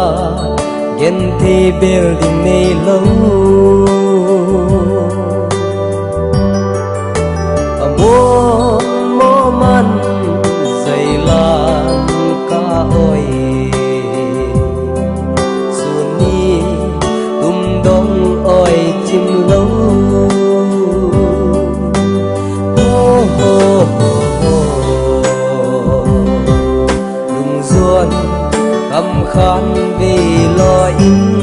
[SPEAKER 6] gen thi building nei lâu amo mo man dày lan ca oi suni tum dong oi chim lâu khăn vì lo in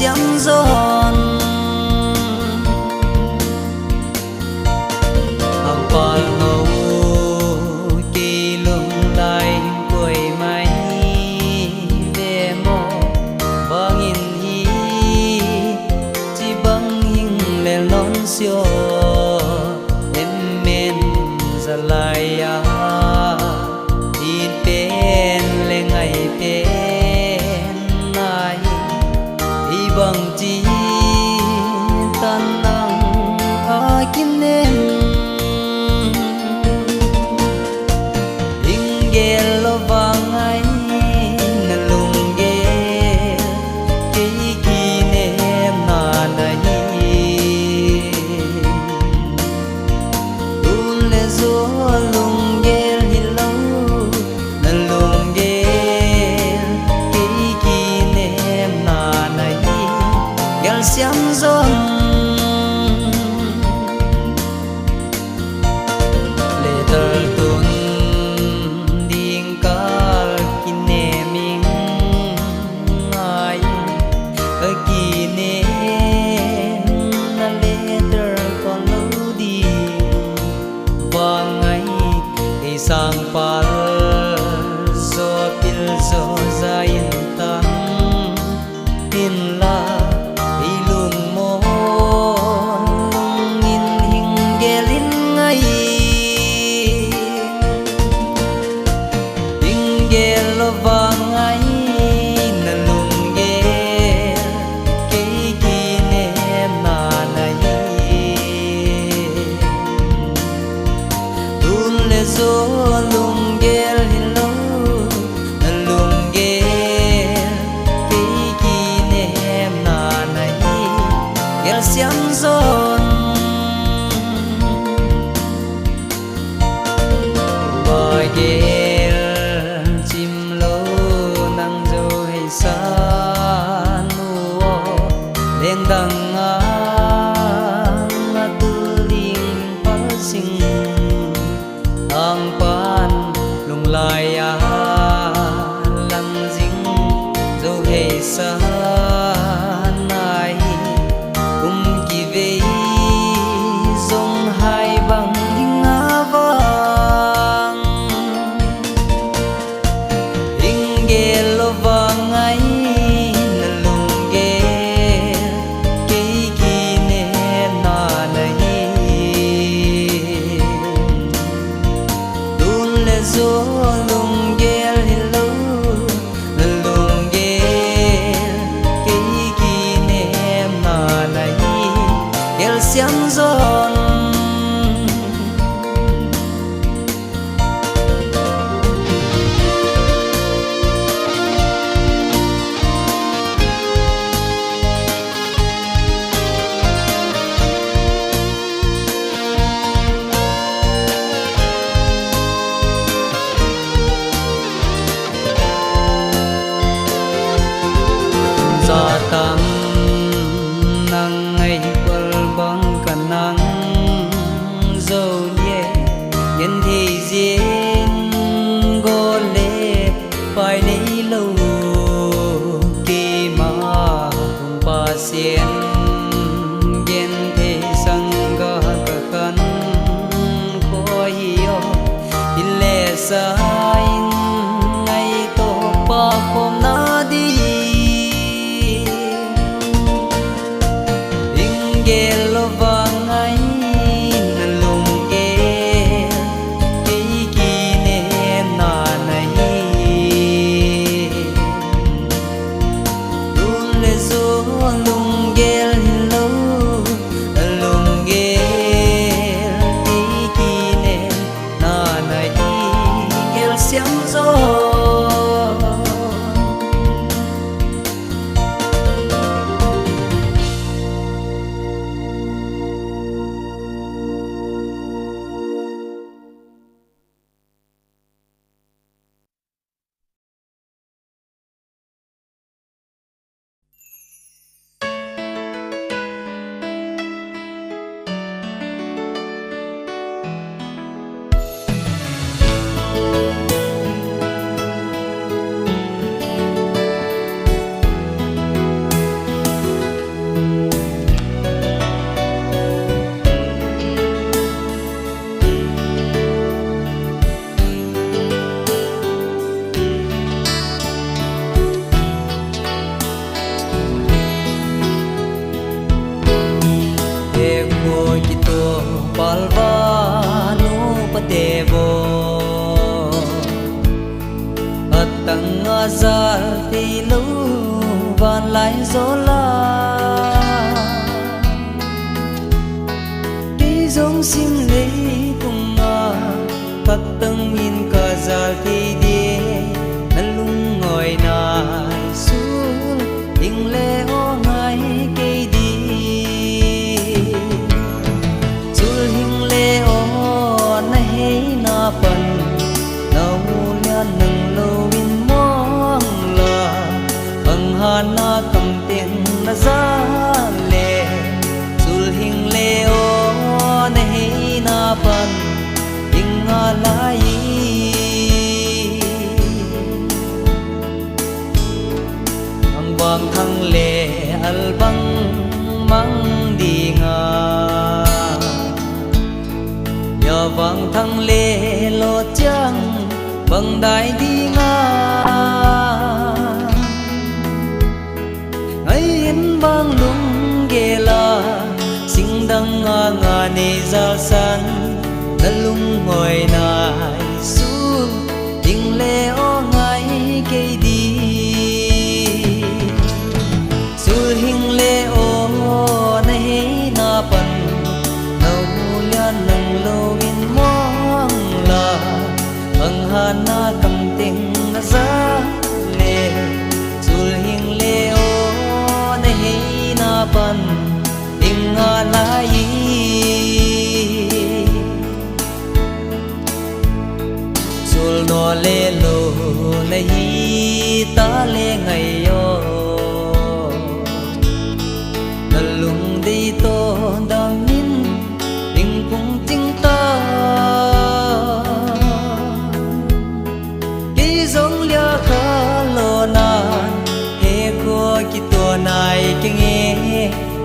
[SPEAKER 4] xiêm giòn hàng pal ngâu kỳ lung lai quay mai về mò băng in hi chỉ băng hình lên non xio em men ra lại à in pen lên ngày pen này bằng chi tan nang a kim nem ingel lo vangai na lungel ki ki nem na nahi ule zo lungel hilo na lungel ki ki nem na nahi gel xiêm giòn lệ tơ tun điên cal kine ming ai ở kine na lệ tơ con lâu đi và ngày khi sang pal zo pil zo zain tan tin la ilung mo lung in hing gelin ngai hing gel vangai na lung gel ke ki nem na nahi tun le zo lung gel hilo na lung gel ke ki nem na nahi gel xiêm giòn bài gel chim lô nang dâu hay sa nuo lên đằng ngã tư linh phát sinh ang pan lung lai à lăng dính dâu hay sa này cùng kỳ về dòng hai bằng hình ngã vàng hình ghê lo vàng ấy là lùng ghê cây kỳ nè na nahi đun lệ gió lùng ghê hello là lùng ghê cây kỳ nè na nahi gel xiêm giòn gió tắm nắng ngày qual băng cả nắng dâu nhẹ nhân thì duyên gò lệ phải lấy lâu kỳ mà cùng ba xiên gen thế sang ga cả căn khó hiểu in lệ sai ngày to ba hôm na đi gel vangai na lung gel ki ki nem na nahi đun le zo lung gel palvanu patevo atang azar tilu van lai zola ti giống sim lấy cùng phát tăng in cả zar ti đi nan lung ngồi nai xuống tình lệ ô ngay cây đi sul hình lệ ô na hey na pan na hulian nang lowin mong la ang hana kam tiếng na za le sul hình lệ ô na hey na pan inga lai vang thăng lệ albang mang đi nga nhờ vang thăng lệ lo chang bằng đại đi nga ngay in bang lung ghê la sinh đăng nga nga nê za san na lung ngồi nai xuống tình lệ ô ngay cây đi hình lệ ô na hey na pan na hulian nang lowin mong la ang hana kam ting na za le sul hình lệ ô na hey na pan inga lai sul no le lo na hi ta le ngày yo lung đi to đam min tình cùng chính ta đi giống lia khá lo na he ko ki to nai ki nghe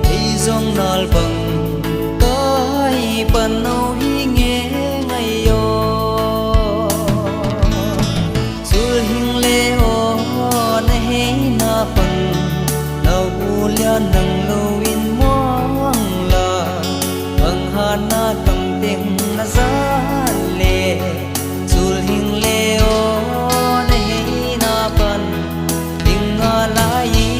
[SPEAKER 4] đi giống nal bằng kai pan nau hi nghe ngày yo sul hình lệ ô na he na pan nau hulian nang lowin mong la ang hana kam ting na za le sul hình lệ ô na hey na pan inga lai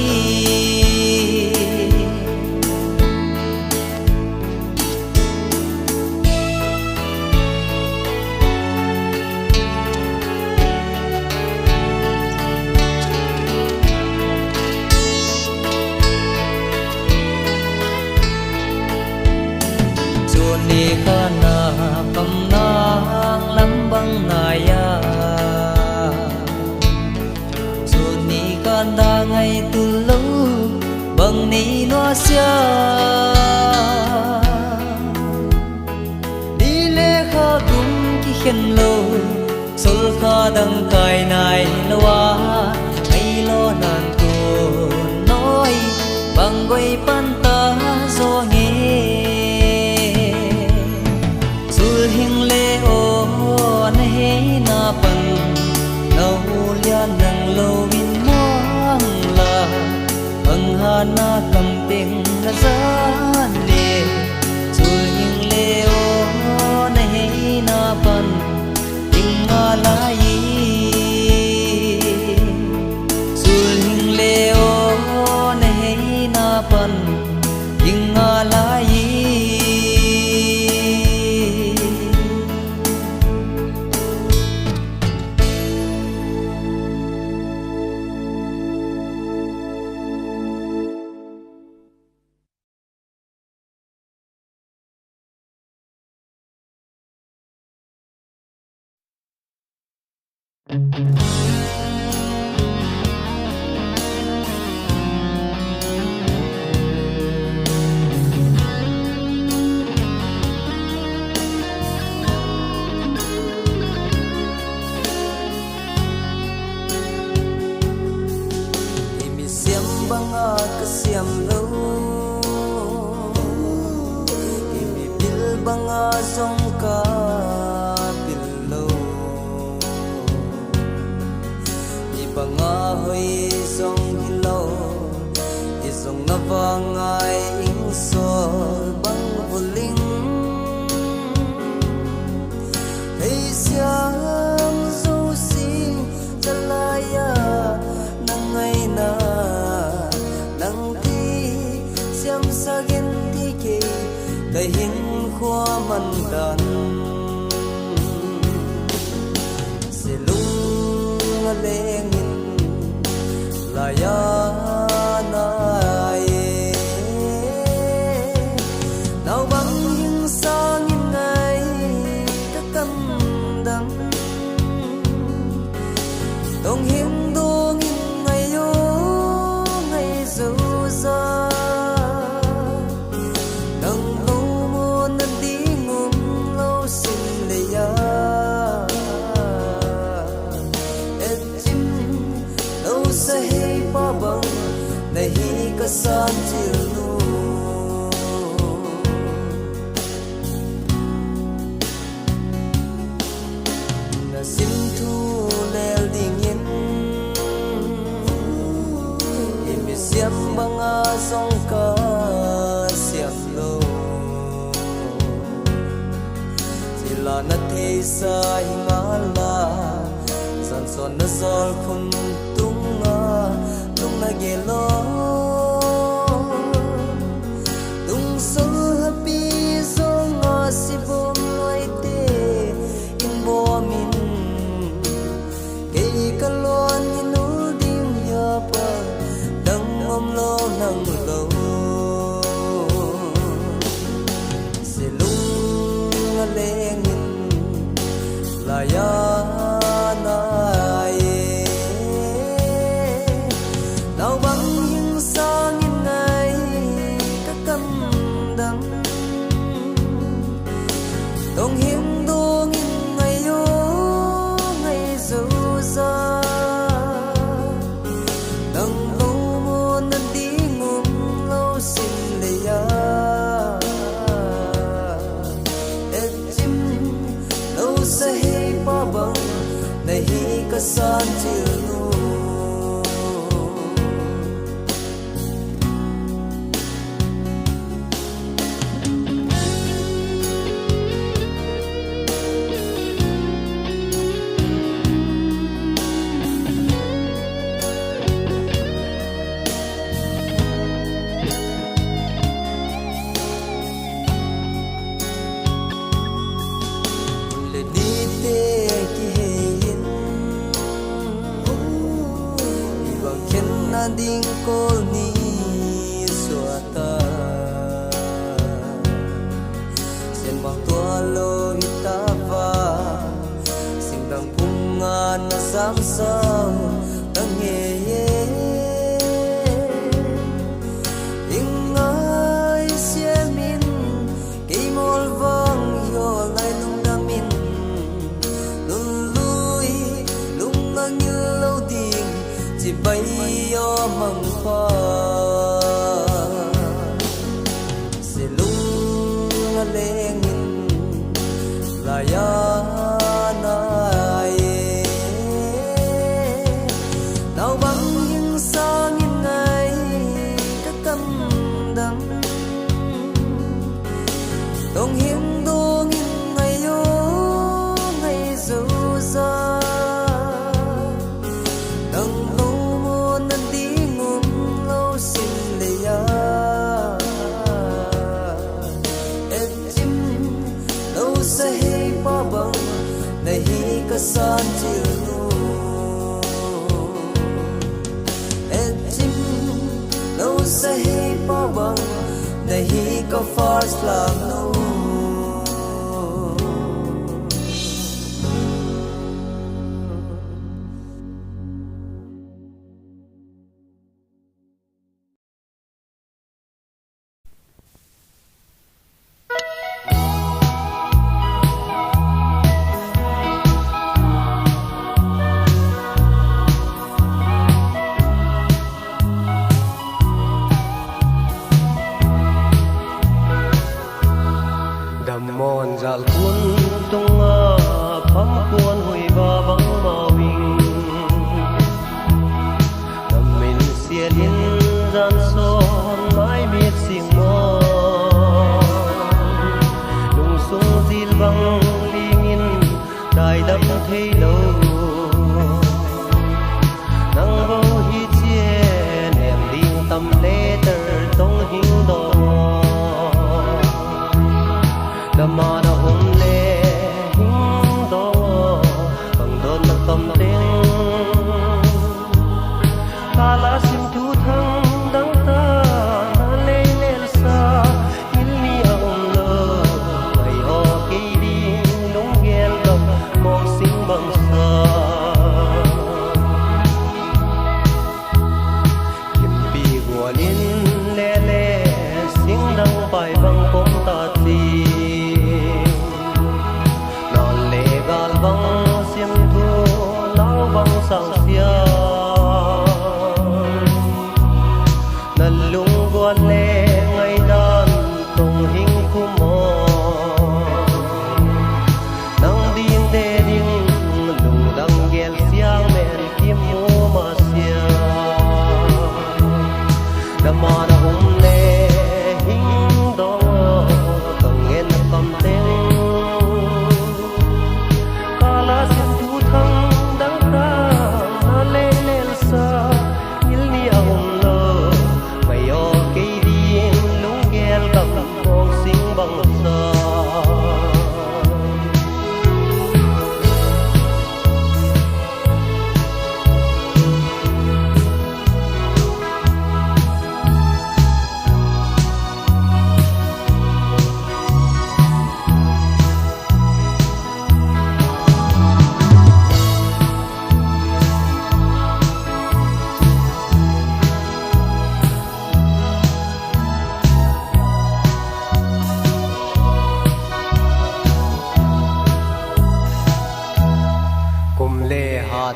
[SPEAKER 4] ni kana kam nang lambang naya suni kana ngai tu lu bang ni no sia đi lê kha kum ki khen lo sul kha dang kai nai loa ai lo nan tu noi bang goi pan ta zo nghe hình lệ ô na hey na pan na hulian nang lowin mong la ang hana kam ting na za le sul hình lệ ô na hey na pan inga lai sul hình lệ ô na hey na pan inga lai na vang ai ing sol bang vuling đầy hình khoa mặn đàn sẽ lung lên là ya nai nào bằng những sang những ngày các căm đắng đồng hiếm đô nghìn ngày yo ngày dấu ra nâng lâu mô nâng đi ngùm lâu xin lệ ya et chim lâu sa hei pa bang nahi ka san chil nu na sim thu lel ding yin imi siam banga song ka siam lo tila na the sa hingala san son na sol khun tunga tung na ge lo tung so happy song a si bom loi te in bo min ke ka lon in ul ding ya pa dang om lo nang lo se lung a leng la ya nai nào bằng những sang những ngày các căm đắng đồng hiếm đô nghìn ngày yo ngày dấu ra đằng lâu mô nâng đi ngùm lâu xin lệ ya et chim lâu sa hei pa bang nahi ka san chil nu ding ko ni suata sen bang tua lo hitava sing dang bunga na sam sam tang ye ye ingai sia min ke mol vang yo lai lung dang min lung lui lung ngang như lâu ding chỉ bay yo măng pha se lung lên là ya nai nào bằng những sang những ngày các căm đắng đồng hiếm đô nghìn ngày yo ngày dấu ra đằng lâu mô nâng đi ngùm lâu xin lệ ya et chim lâu sa hei pa bang nahi ka san chil nu et chim lâu sa hei pa bang nahi ka fars lam nu
[SPEAKER 3] in le le sing dang pai bang kom ta ti non le gal bang sim thu lao bang sang sia nan lung guan le ngai dan tong hing khu mo nang ding de ding lung dang gel siang men kim mo ma sia da ma na hum le hing do tong en kam teng kala sim thu thang dang ta na le le sa il ni a hum lo mai yo ke ding lung gel kam kong sing bang sa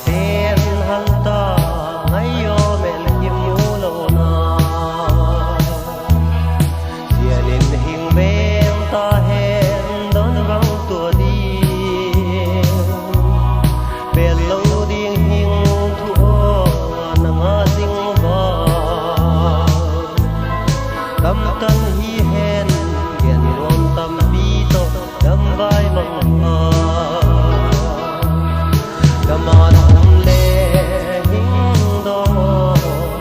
[SPEAKER 3] Ten hal ta ngai yo mel kim mu lo na sianin hing bem ta hen don vang tua đi bel lo ding hing thu o na nga sing ba tam tan hi hen gen ron tam bi to dam vai mang ha Kaman hum le hing do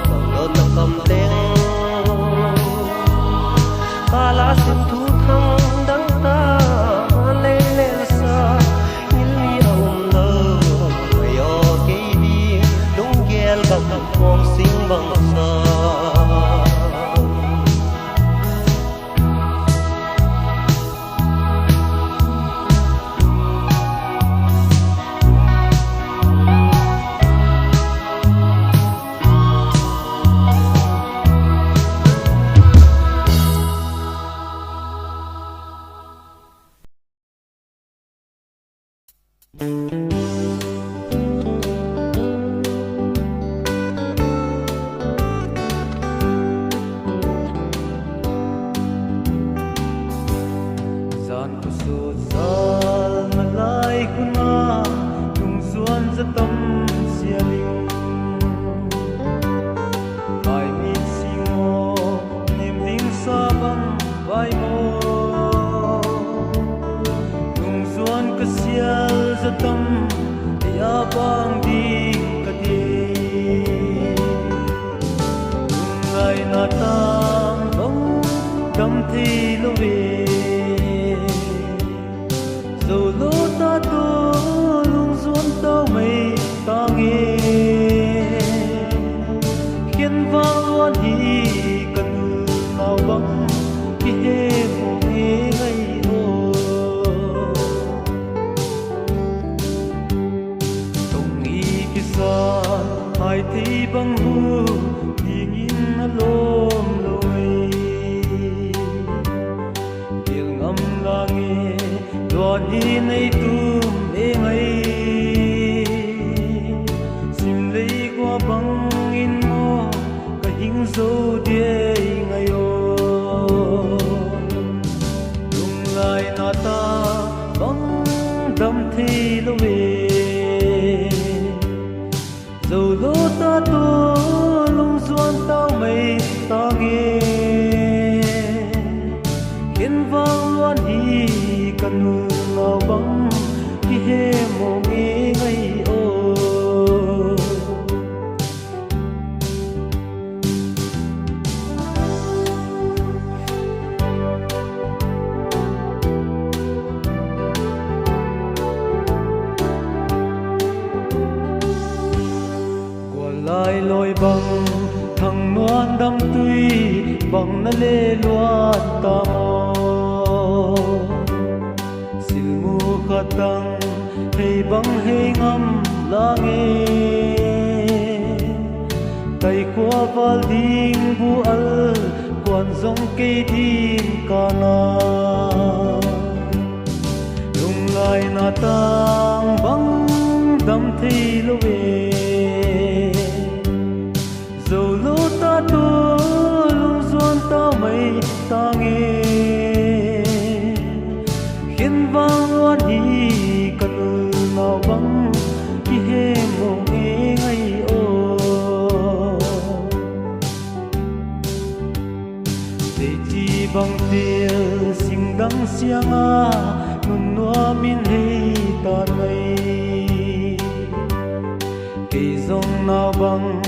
[SPEAKER 3] kam lo na kam teng kala sim thu thang dang ta le le sa il mi hum lo yo ke di lung gel kam kong sing bang sa
[SPEAKER 8] bằng na lê loa ta mò silmu khatang hey bang hey ngam la nghe tay qua val ding bu al quan zong ke din kana lung lai na tang bang dam thi lo ve zo lo ta tu lung zuan ta mai ta nghe khiến vang loan hi cần nào bang ki he mo nghe ngay ô để chi bằng tia sinh đắng xiang a nun noa min hei ta nei cây dòng nào bằng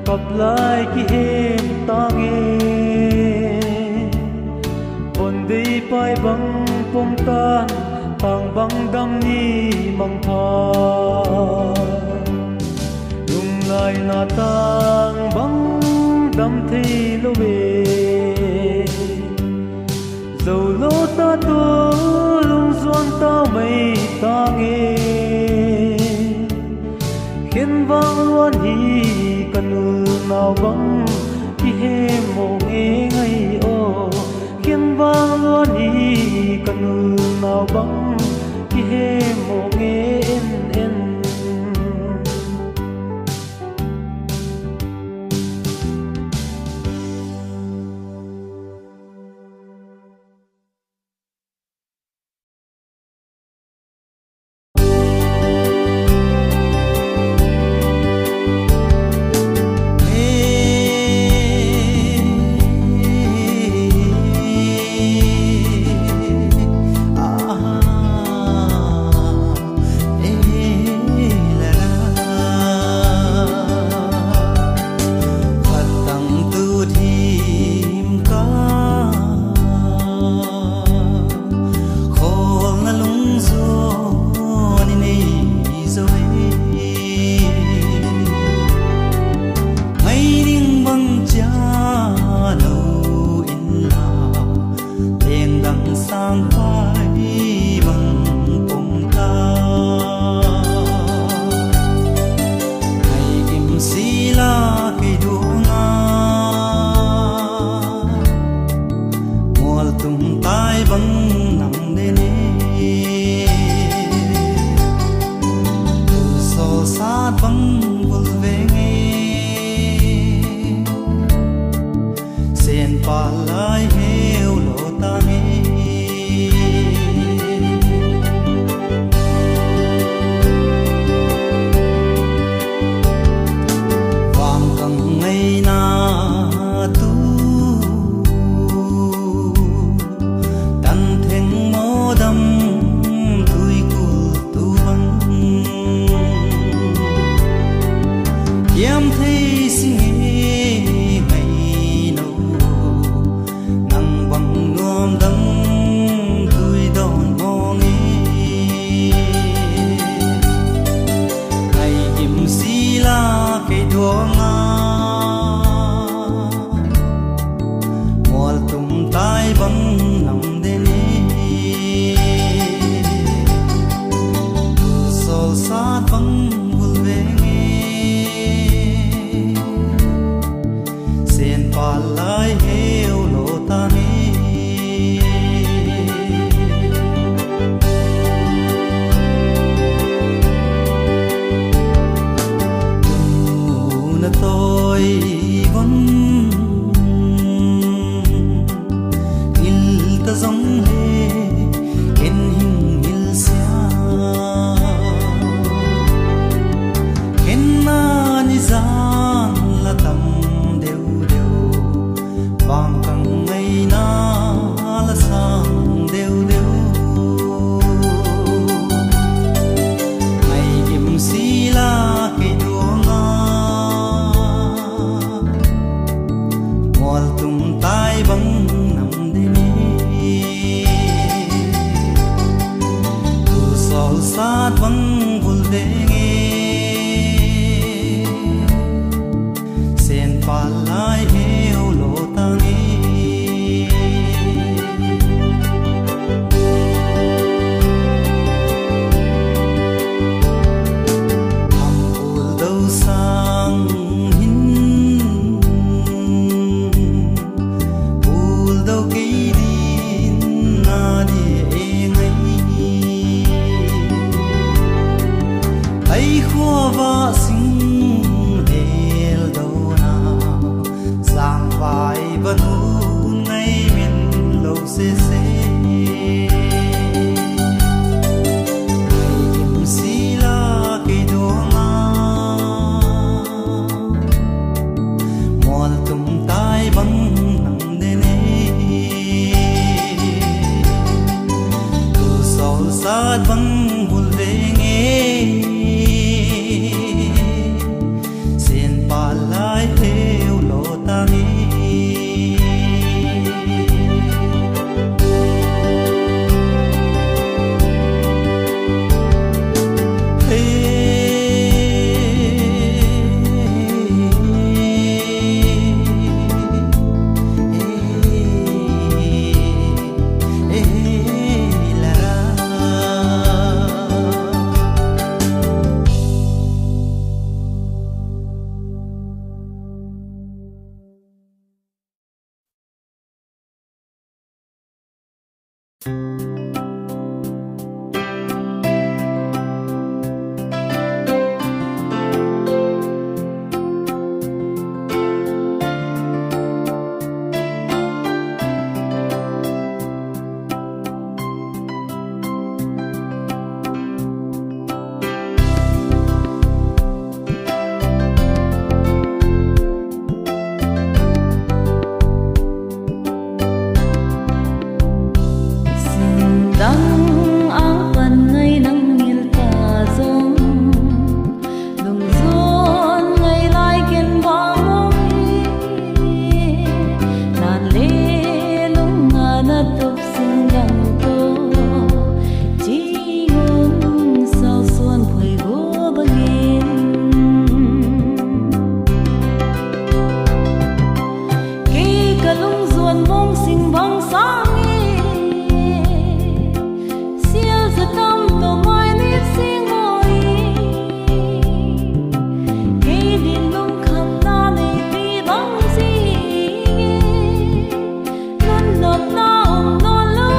[SPEAKER 8] cặp lại ki hem ta nghe bon đi pai bằng pom tan tang bang dam ni mang pha lung lai na tang bang dam thi lo ve dầu lô ta tu lung zuan ta mây ta nghe khiến vang loan hi cần nào băng ki he mo nghe ngay ô khiến vang loan hi cần nào băng ki he mo nghe en
[SPEAKER 2] Hãy subscribe cho kênh Ghiền Mì Gõ để không bỏ lỡ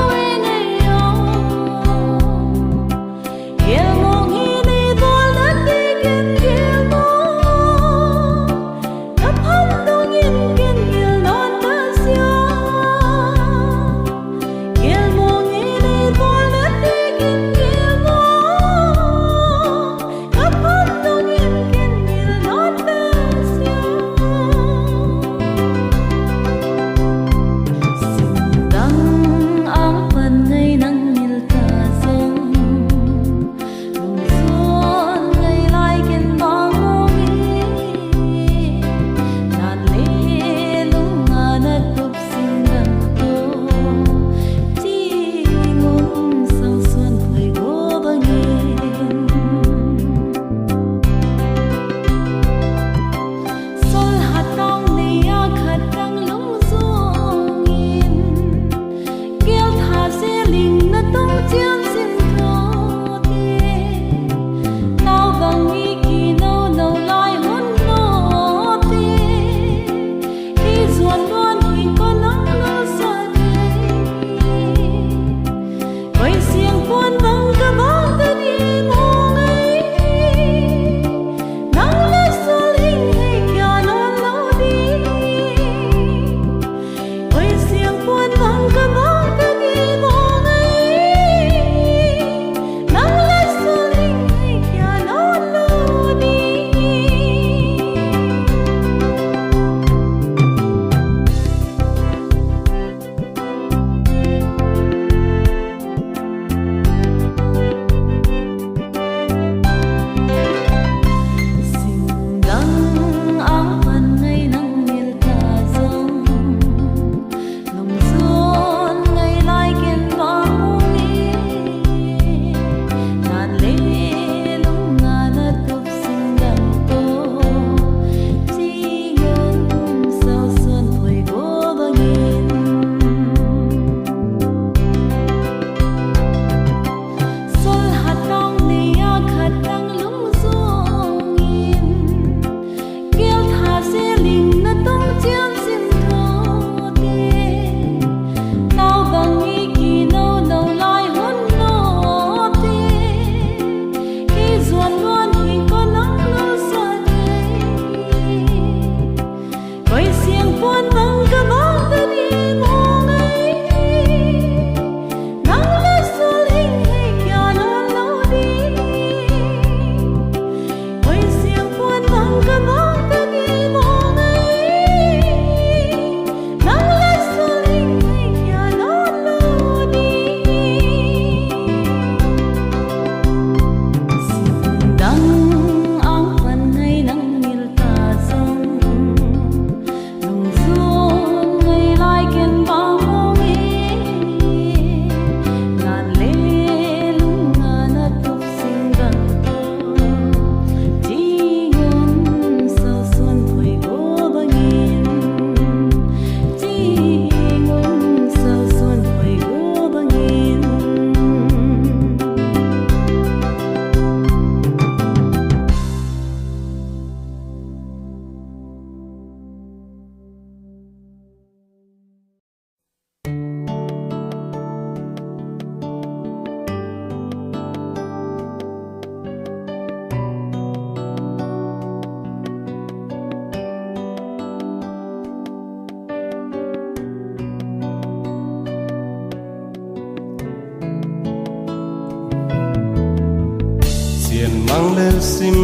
[SPEAKER 3] mang lel sim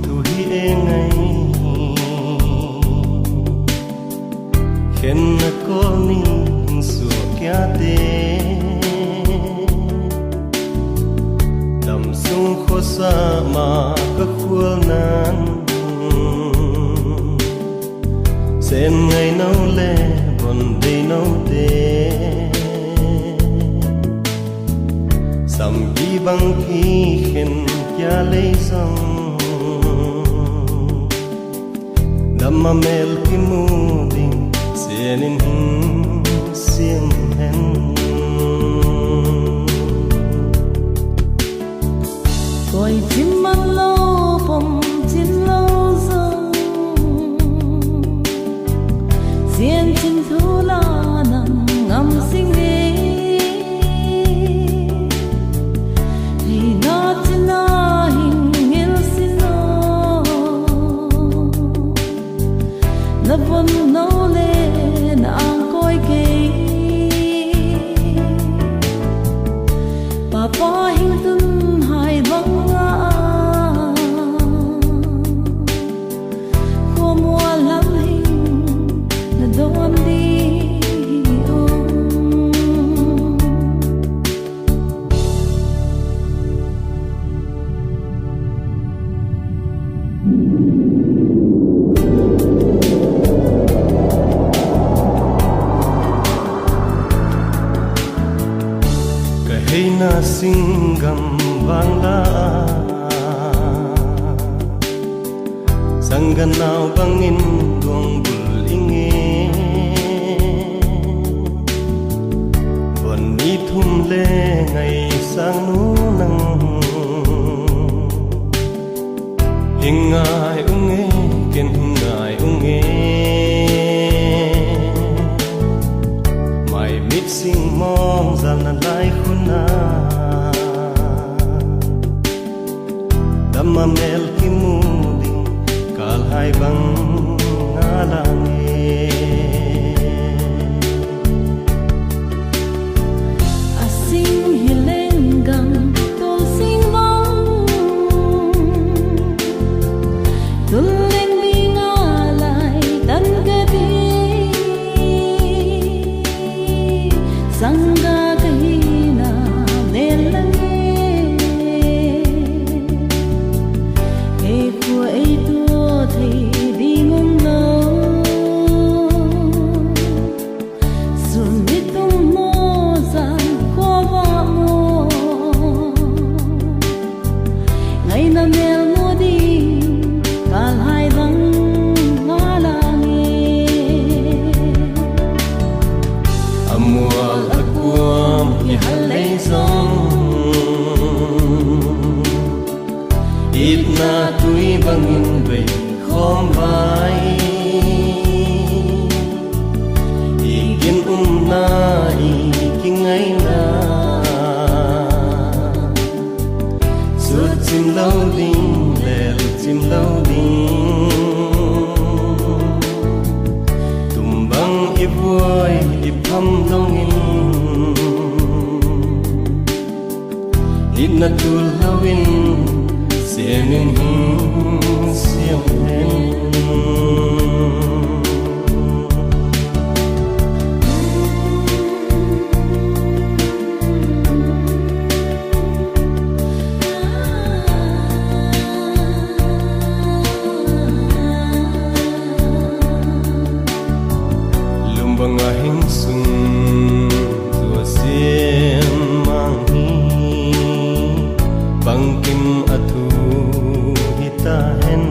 [SPEAKER 3] tu hi e ngai khen na ko ni su kya te dam sung kho sa ma ka khul nan sen ngai nau le bon de nau te sam gi bang khi khen kya le song dam ma mel ki mu ding sen in sim hen
[SPEAKER 2] coi chim mang lo pom chin lo sông xiên chim thu la nang ngam sing e hi na chin na hing ngel sin lo na bon no le na ang koi ke papa hing tum hai bang a ko mua lam hing na dom đi
[SPEAKER 3] hey na singam vang la sangan nau bangin duang bul inge bon ni thum le ngai sang nu nang hingai unge ken hingai unge mai mit sing mong zal na lai khuna damma mel ki mu ding kal hai bang alange
[SPEAKER 2] asing hilengam tol sing mong tuleng ding alai tan gadi sangga kahina nelange e pu e tu thei di ngom lo sumit tum mo san ko wa mo ngai na mel mo di kal hai bang ngalange
[SPEAKER 3] amual akwam hi halei song it na tui bangin bei khom vai igin na ikingai na su chim lâu ding lel chim lâu ding tum bang i voi i pham dongin in na tul hawin senin siam hen lumbanga hing sung tua siem mang hi bangkim athu hita hen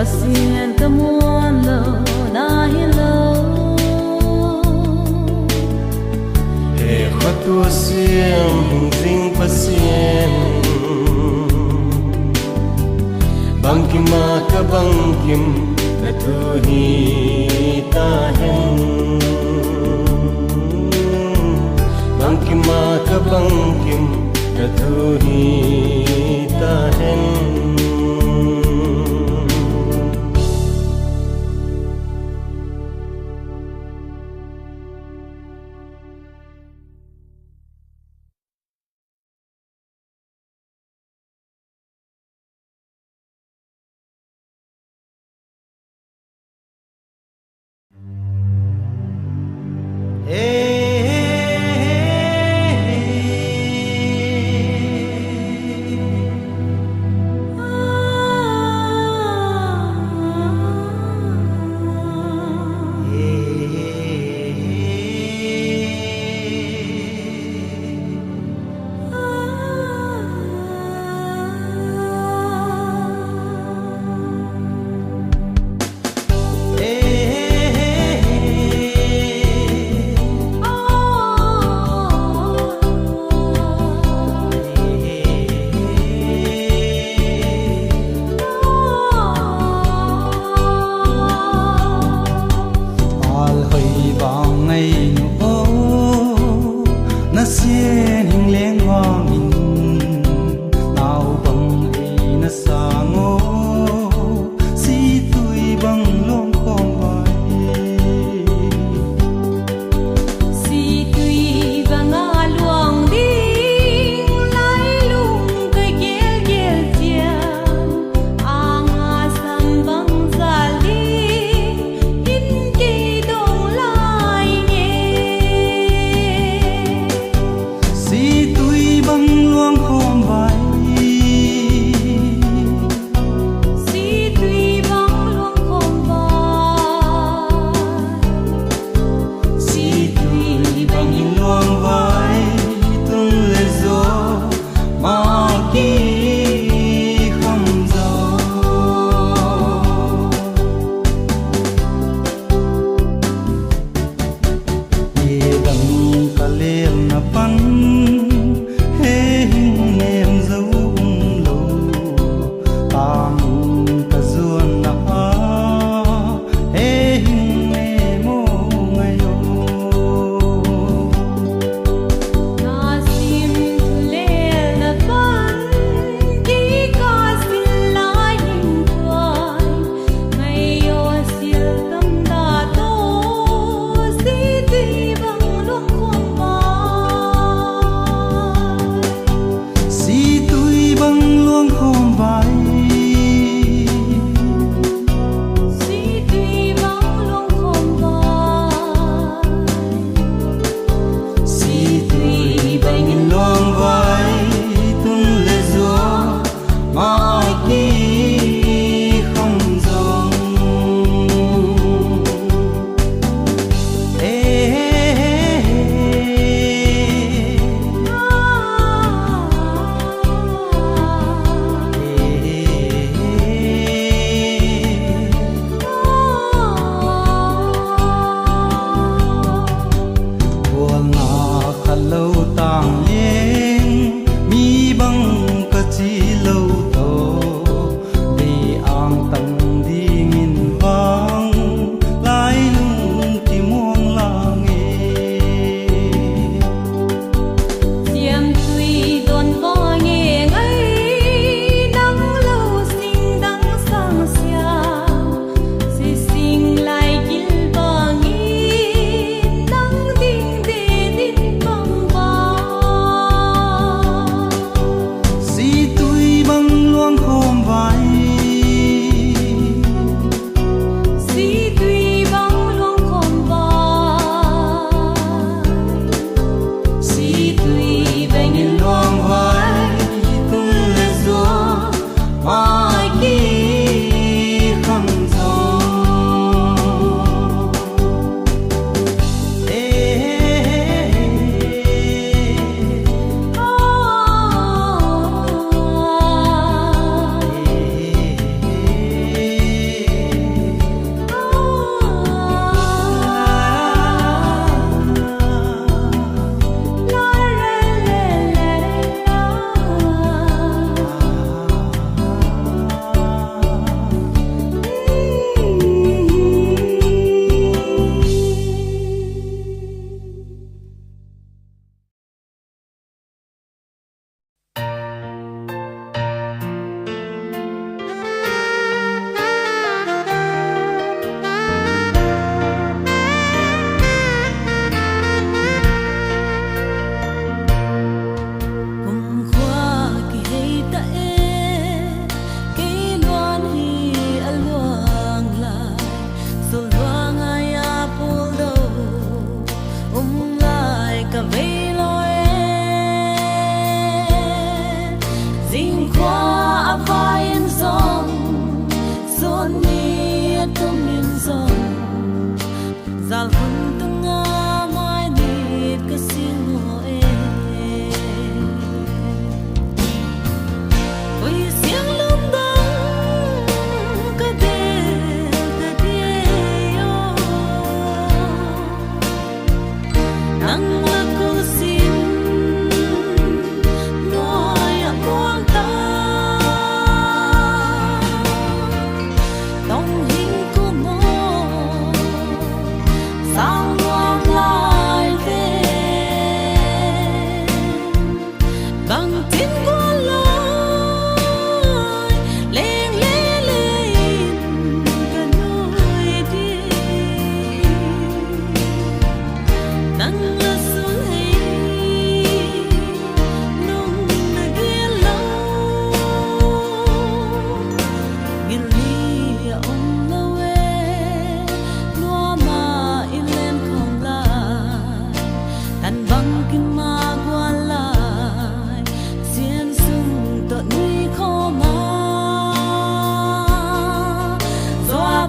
[SPEAKER 2] xiên ta muôn lo na hi lo
[SPEAKER 3] e khatua siam ding pasien bangkima ka bangkim na tu hi ta hen bangkima ka bangkim na tu hi ta hen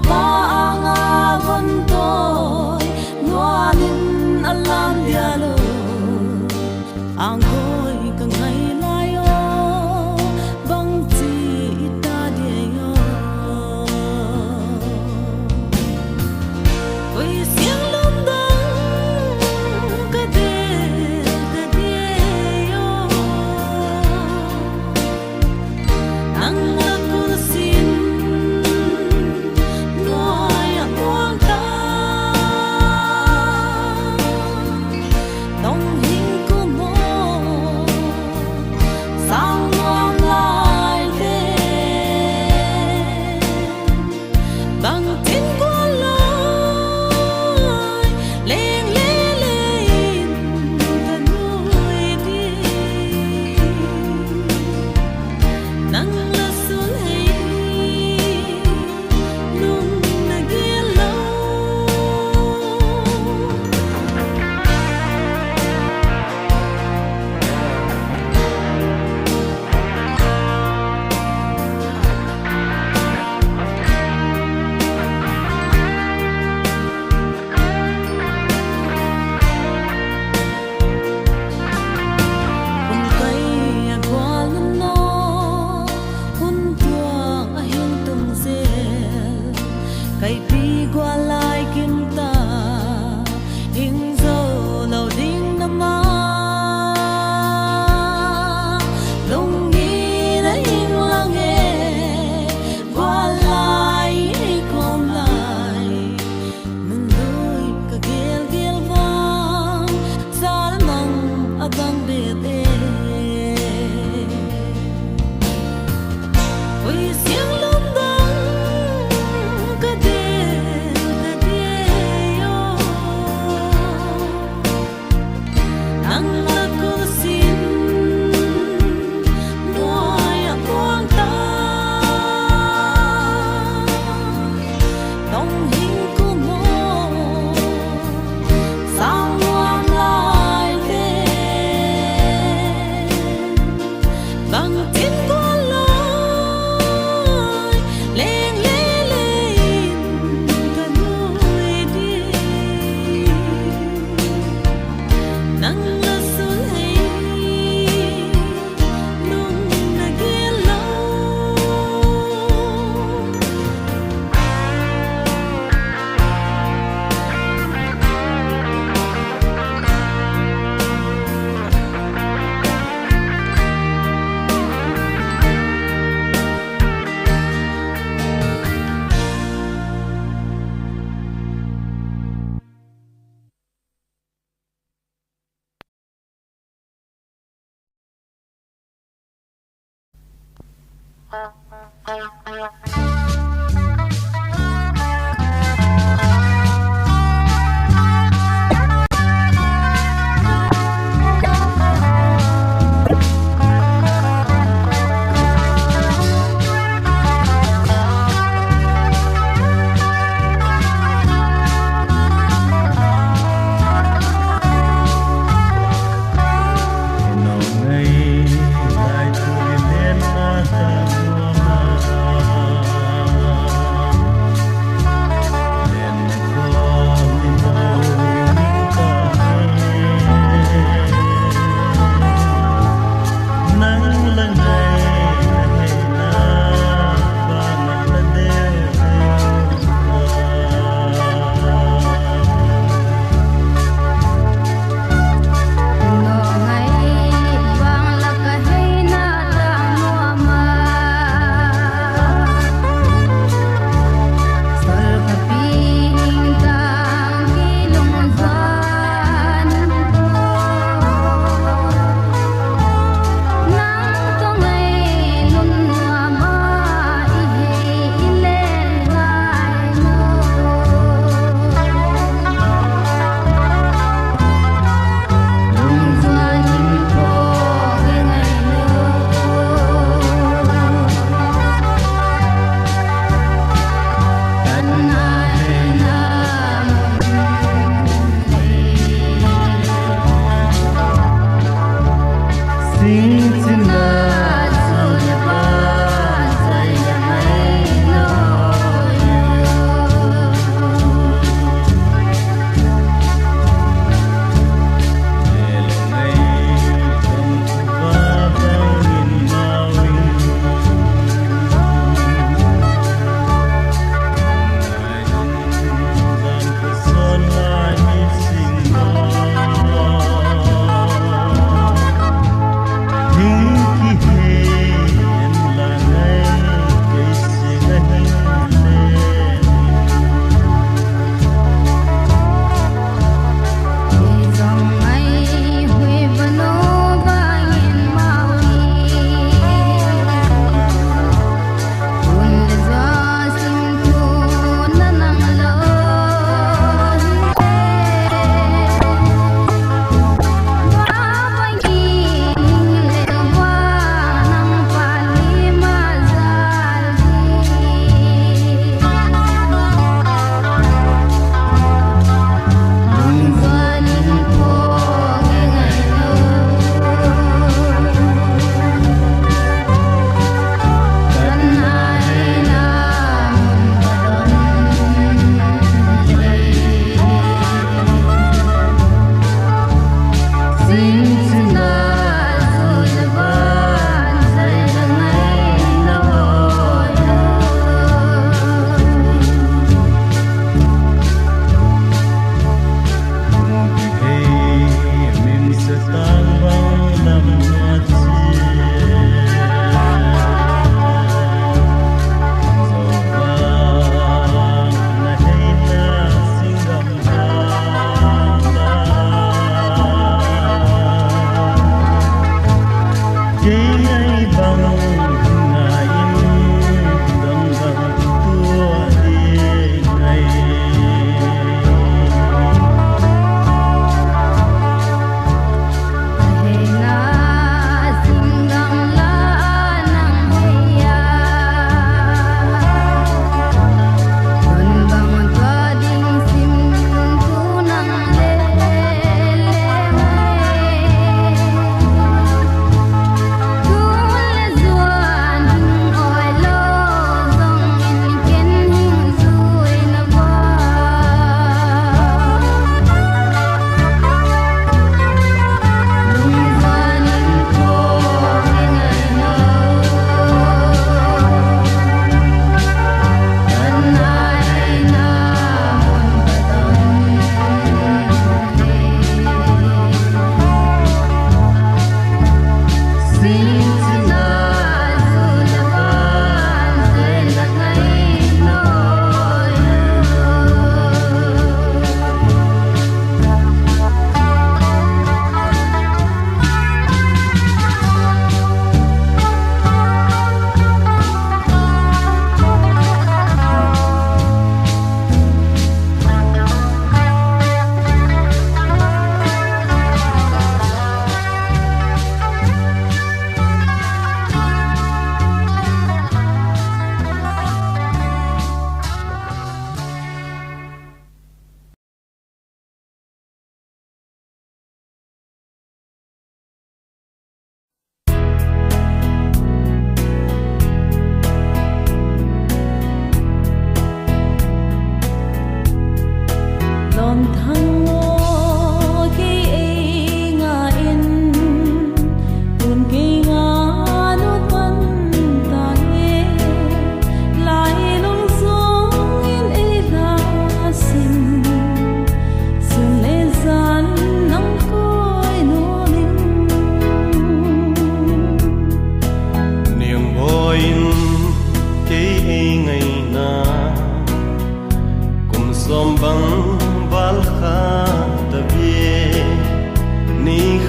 [SPEAKER 2] pa anga von tôi nuanin alam dialo ang ko'y kangay layo bang ti itadiyo ko'y siyang lumdang kadiyo ang lakusin nuay akwang ta tông hình của mô sang ngon lại lên bằng tin qua lời lên lên lên gần nuôi đi nắng là xuân hay nung là ghé lâu Kung kaya kwa no hun tuang ahing tungzel kay pi kwa lai kim ta hing zo lâu ding na ma lung gi na hing lang e kwa lai kom lai mun doi ka gel gel vang sal mang abang bet e ôi siang lumdang kadiyo ang lakusin nuay akwang ta tông hình của mô sang ngoan lại lên bằng tin qua lời lên lên lên gần nuôi đi nắng là xuân hay nung là ghé lâu
[SPEAKER 3] Nào ngày lại thôi đến na ta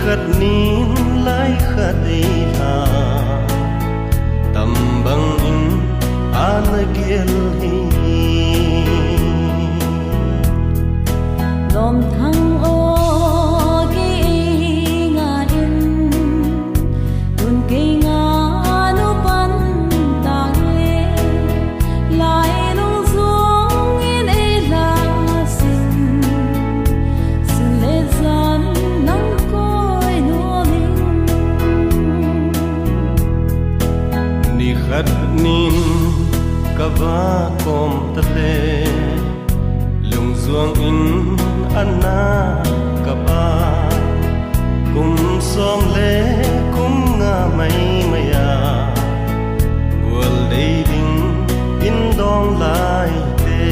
[SPEAKER 3] khát nín lái khát ấy là tầm bằng in an kiel hi
[SPEAKER 2] lom thang o ki nga in tun ki nga nu pan ta le lai lu zuong in e la sin le zan nang koi no ling
[SPEAKER 3] ni khát nín kava kom tate lung zuang in anna kapa kum som le kum nga mai maya bul dei ding in dong lai te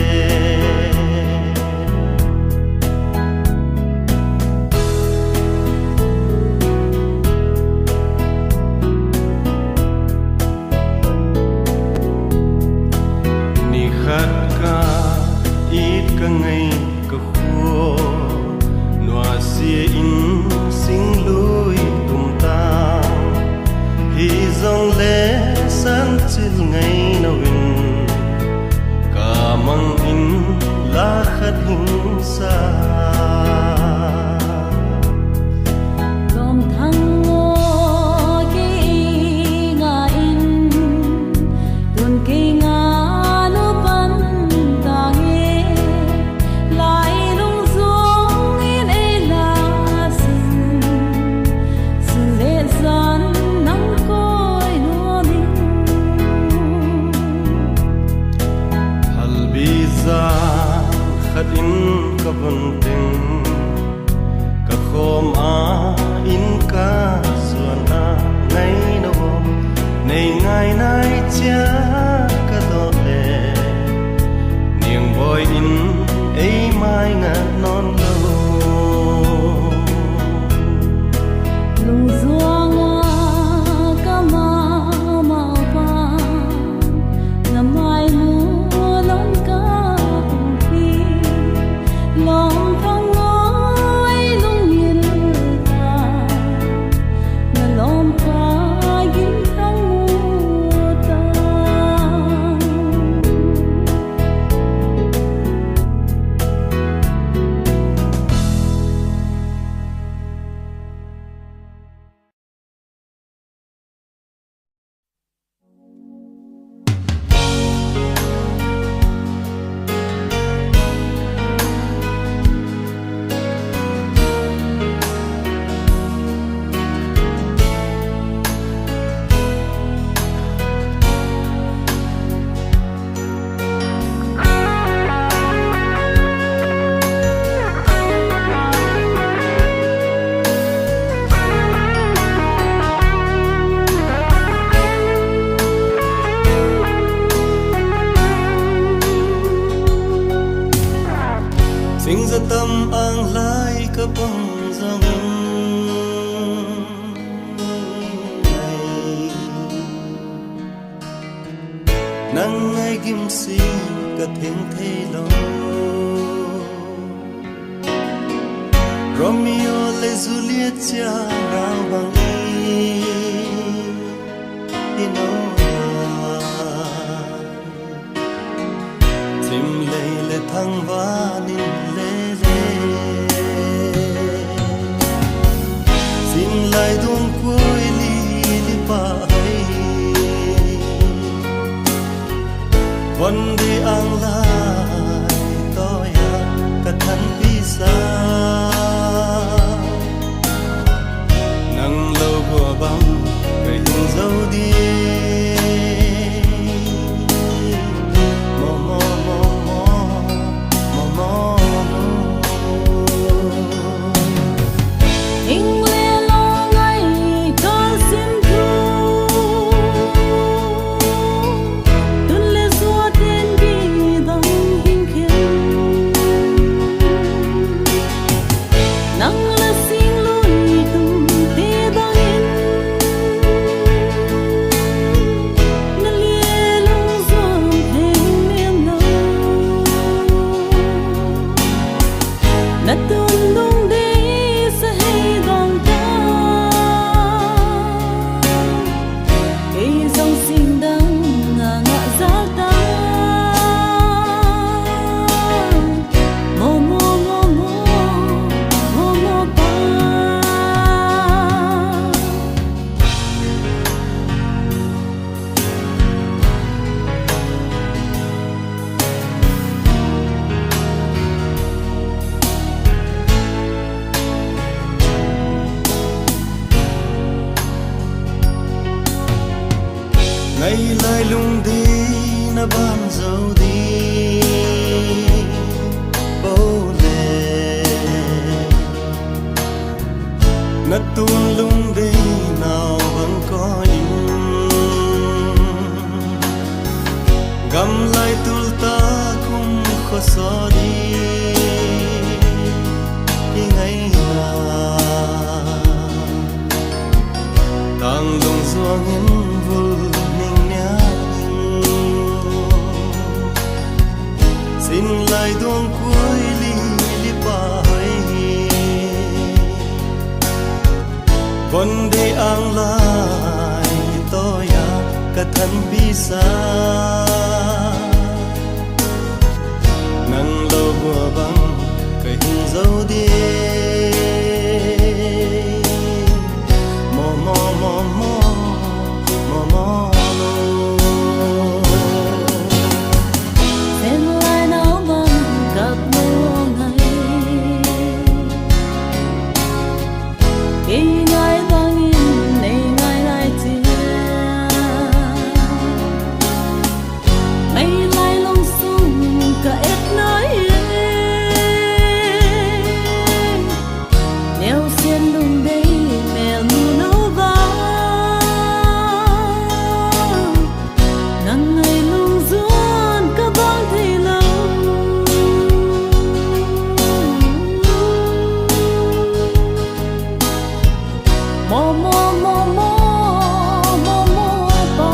[SPEAKER 3] ni khat ka ít ka ngày ka khua noa sia in sing lui tum ta hi zong le san chil ngày no win ka mang in la khat hin sa
[SPEAKER 2] lom thang o ki nga in tun ki nga nu pan ta nge lai lung zuong in e la sin le zan nang koi no ling
[SPEAKER 3] hal bi za khat in ka bun ting ka khom a in ka suan a ngày no nei ngai nai cha ka do le nieng boy in ei mai nga non lo
[SPEAKER 2] lung zuang a ka ma pa na mai nu lom ka phi lom thang ngoi lung yin ta na lom pa yin thang mu ta
[SPEAKER 3] sinh ra tâm ang lai ka bang zong nang ngay kim si ka theng the lo Romeo le Juliet cha rao bang i no tim le thang va nin le xin lại đuông cuối li pa hay vấn đi ang lai tôi cả thân visa nắng lâu của bóng người hình dấu đi
[SPEAKER 2] in le lo ngai con sim thu tun le zua ten gi dong hin khen
[SPEAKER 3] xóa đi khi ngày nào tang dong zuang in vul ning nya xin lại duang cuối li li pa hai vấn đề ang lại tôi cả thân bisa nang lâu bùa băng cái hình dấu đi mò mò mò mò mò mò
[SPEAKER 2] xem lại nào bằng gặp nhau ngày khi ngày vang in này ngày lại chia mây lại lông sung cả ít nói neo xiên đùng đây mẹ nu nấu vang nắng ngày lung ruôn cả bóng thì lâu mò mò mò mò mò mò ba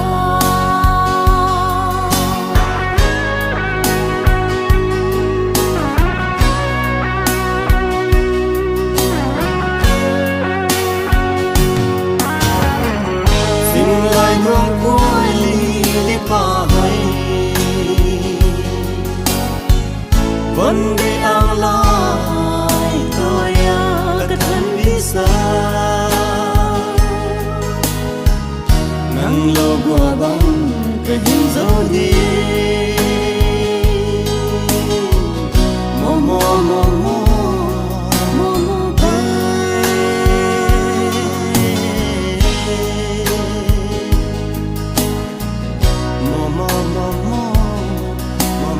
[SPEAKER 3] xin lại nuông cuối li li pa hai vấn đề ang lại tôi cả thân bisa nang lo bùa băng cái hình dấu đi mò mò mò mò
[SPEAKER 2] mò mò ba
[SPEAKER 3] mò mò mò mò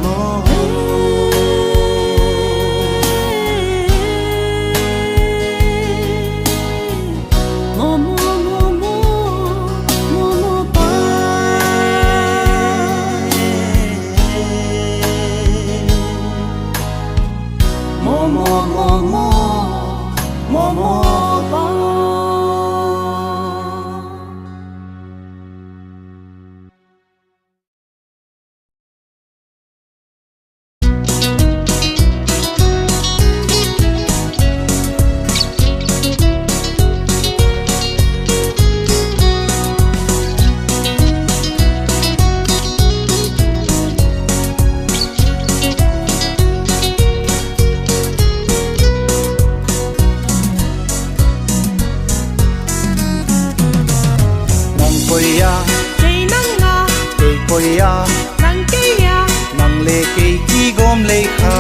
[SPEAKER 3] mò mò
[SPEAKER 2] mò mò mò mò mò ba
[SPEAKER 3] mò mò mò mò mò mò
[SPEAKER 2] ba
[SPEAKER 3] nang koya
[SPEAKER 2] cây nắng ngà
[SPEAKER 3] cây koya
[SPEAKER 2] nắng cây ya
[SPEAKER 3] nang le cây ki gom le kha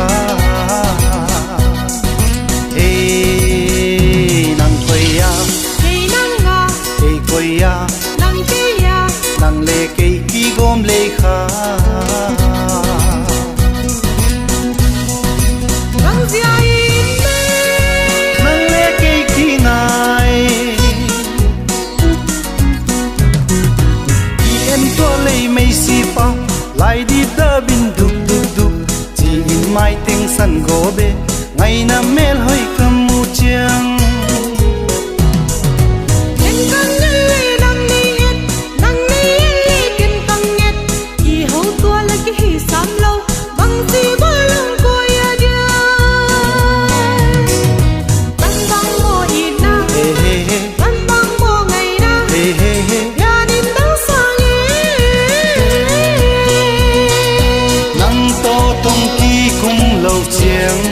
[SPEAKER 3] e nang koya
[SPEAKER 2] cây nắng ngà
[SPEAKER 3] cây koya
[SPEAKER 2] nắng cây ya
[SPEAKER 3] nang le cây ki gom le kha
[SPEAKER 2] nắng zia in
[SPEAKER 3] nang le cây ki ngai en to le mai si pa lai di da bin duk duk duk chỉ in mai tiếng san go be ngày na mel hoi kam mu chiang
[SPEAKER 2] em căng lên nắng ni hết nắng ni kinh căng hết y hậu tua là cái hi sam lâu bằng gì bơ lưng coi ya dia băng băng mò ít na
[SPEAKER 3] he he he
[SPEAKER 2] băng băng mò ngày na
[SPEAKER 3] he he he
[SPEAKER 2] ya din đang sang
[SPEAKER 3] nắng to tung ki cung lâu chiang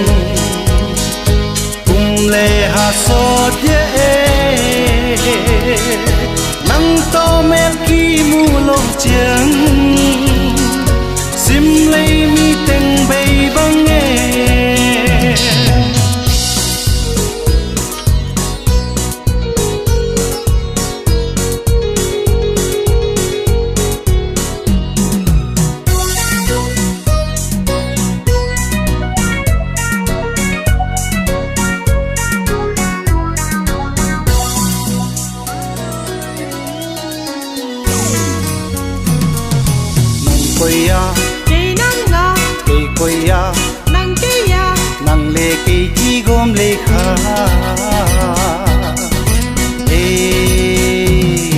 [SPEAKER 3] kha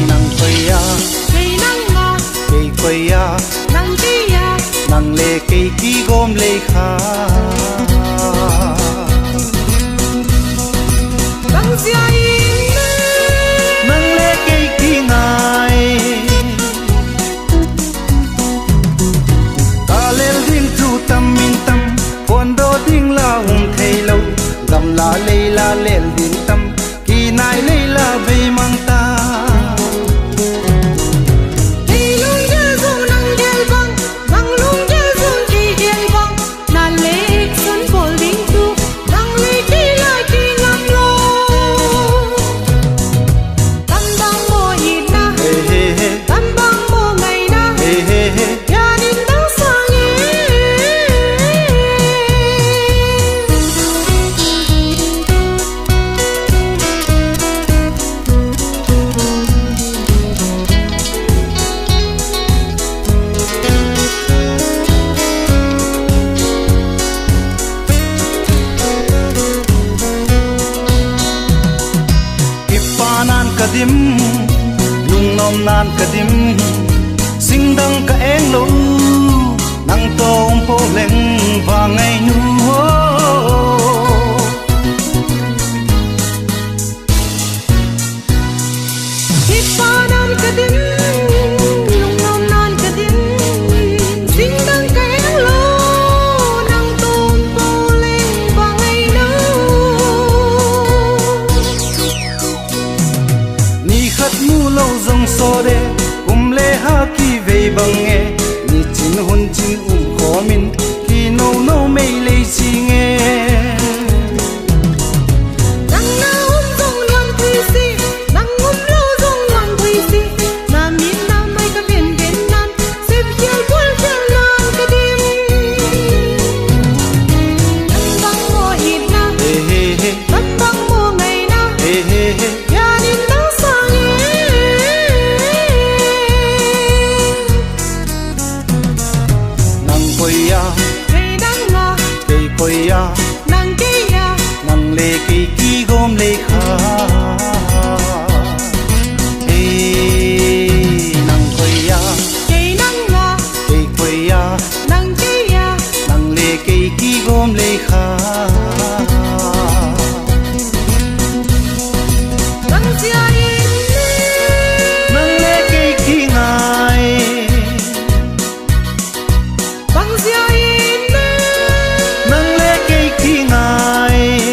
[SPEAKER 3] nang koya
[SPEAKER 2] cây nắng ngọt
[SPEAKER 3] cây koya
[SPEAKER 2] nắng kia
[SPEAKER 3] nang le cây ki gom le kha
[SPEAKER 2] băng xia in
[SPEAKER 3] nang le cây ki ngai ta lel ding tu tam min tam pon do ding la thei lo gam la lel ding tam ki nai le la ve mang ta kadim lung nom nan kadim sing dang ka eng lo nang tom po leng va ngai nu ho
[SPEAKER 2] ipa nan kadim lung nom nan kadim sing dang ka eng lo nang tom po leng va ngai nu
[SPEAKER 3] mu lo zong so de le ha ki ve bang e ni chin hun chin kho min ki no mei le chi nge
[SPEAKER 2] nang na zong lam pui si nang lo zong lam pui si na min na mai ka ben nan se phial bol phial nan ka dim nang bang mo hit na nang bang mo ngai na ya nin nang sang
[SPEAKER 3] koya
[SPEAKER 2] cây nắng ngọt
[SPEAKER 3] cây koya
[SPEAKER 2] nắng kia
[SPEAKER 3] nang le cây ki gom le kha nang koya
[SPEAKER 2] cây nắng ngọt
[SPEAKER 3] cây koya
[SPEAKER 2] nắng kia
[SPEAKER 3] nang le cây ki gom le kha
[SPEAKER 2] băng xia in
[SPEAKER 3] nang le cây ki ngai
[SPEAKER 2] băng xia in
[SPEAKER 3] nang le cây ki ngai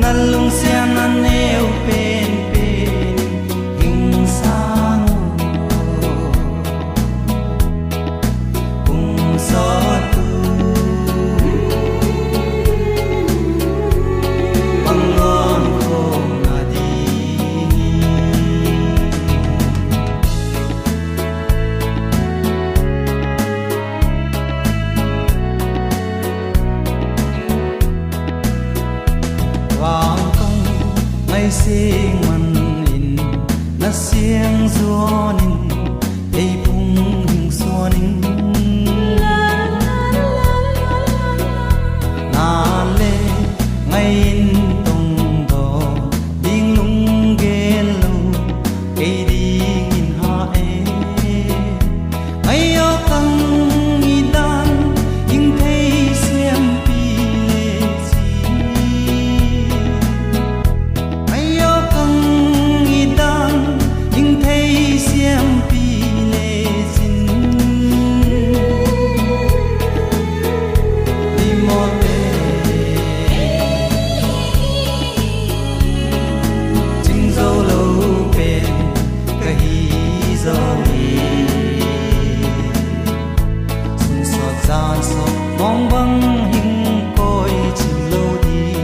[SPEAKER 3] nalung sian an neu pen hình xa ngày sinh man in na siang zo nin ei pung hing so nin na le ngày in tong do ding lung ge lo cây ding in ha e ngày yo kang i dan in thei siam pi le chi ngày yo kang i dan in thei siam pi le jin đi mo te chinh dâu lâu bên cái hi dâu sun sot gian sot mong băng hình coi chim lâu đi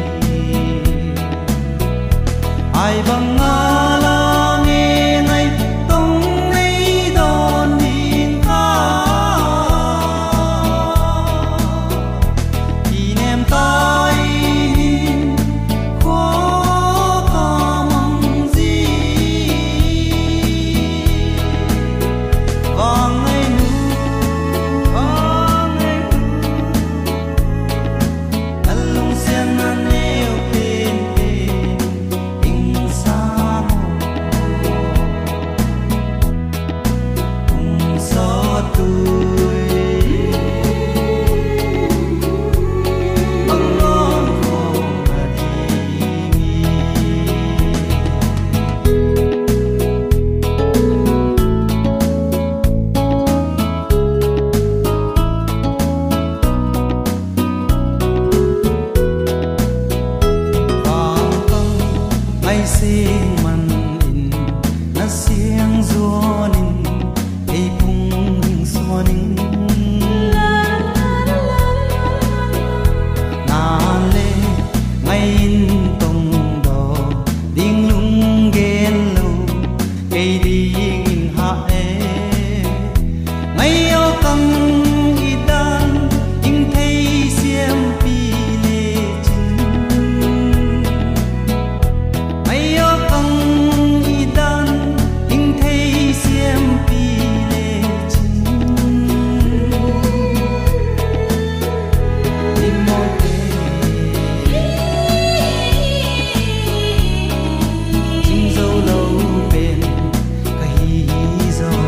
[SPEAKER 3] ai băng ngã la nghe ngay tông ngay đòn điên ca kỷ niệm tai khó ca mong gì vang ngày nu anh lung sen anh yêu bên bên tình xa cùng gió tuổi băng ngon không mà đi nghỉ. Vang vang ngày sinh man in na siang zo nin ei pung hing so nin na le ngày in tong do ding lung gen lo cây ding in ha e ngày yo kang i dan in thei siam pi le chin ngày yo kang i dan in thei siam pi le chin đi mo te chim dâu lâu bên cái hi dâu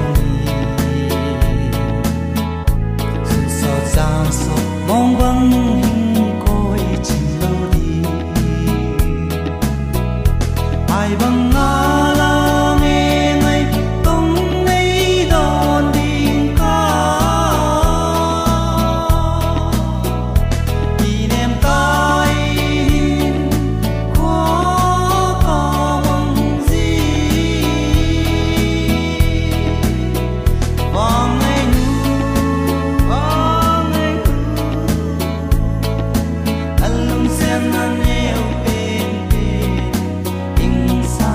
[SPEAKER 3] sun sot gian sot mong băng hình coi chim lâu đi ai băng ngã la nghe ngay tông ngay đòn điên ca kỷ niệm tai khó ca mong gì vang ngày nu anh lung sen anh yêu bên bên tình xa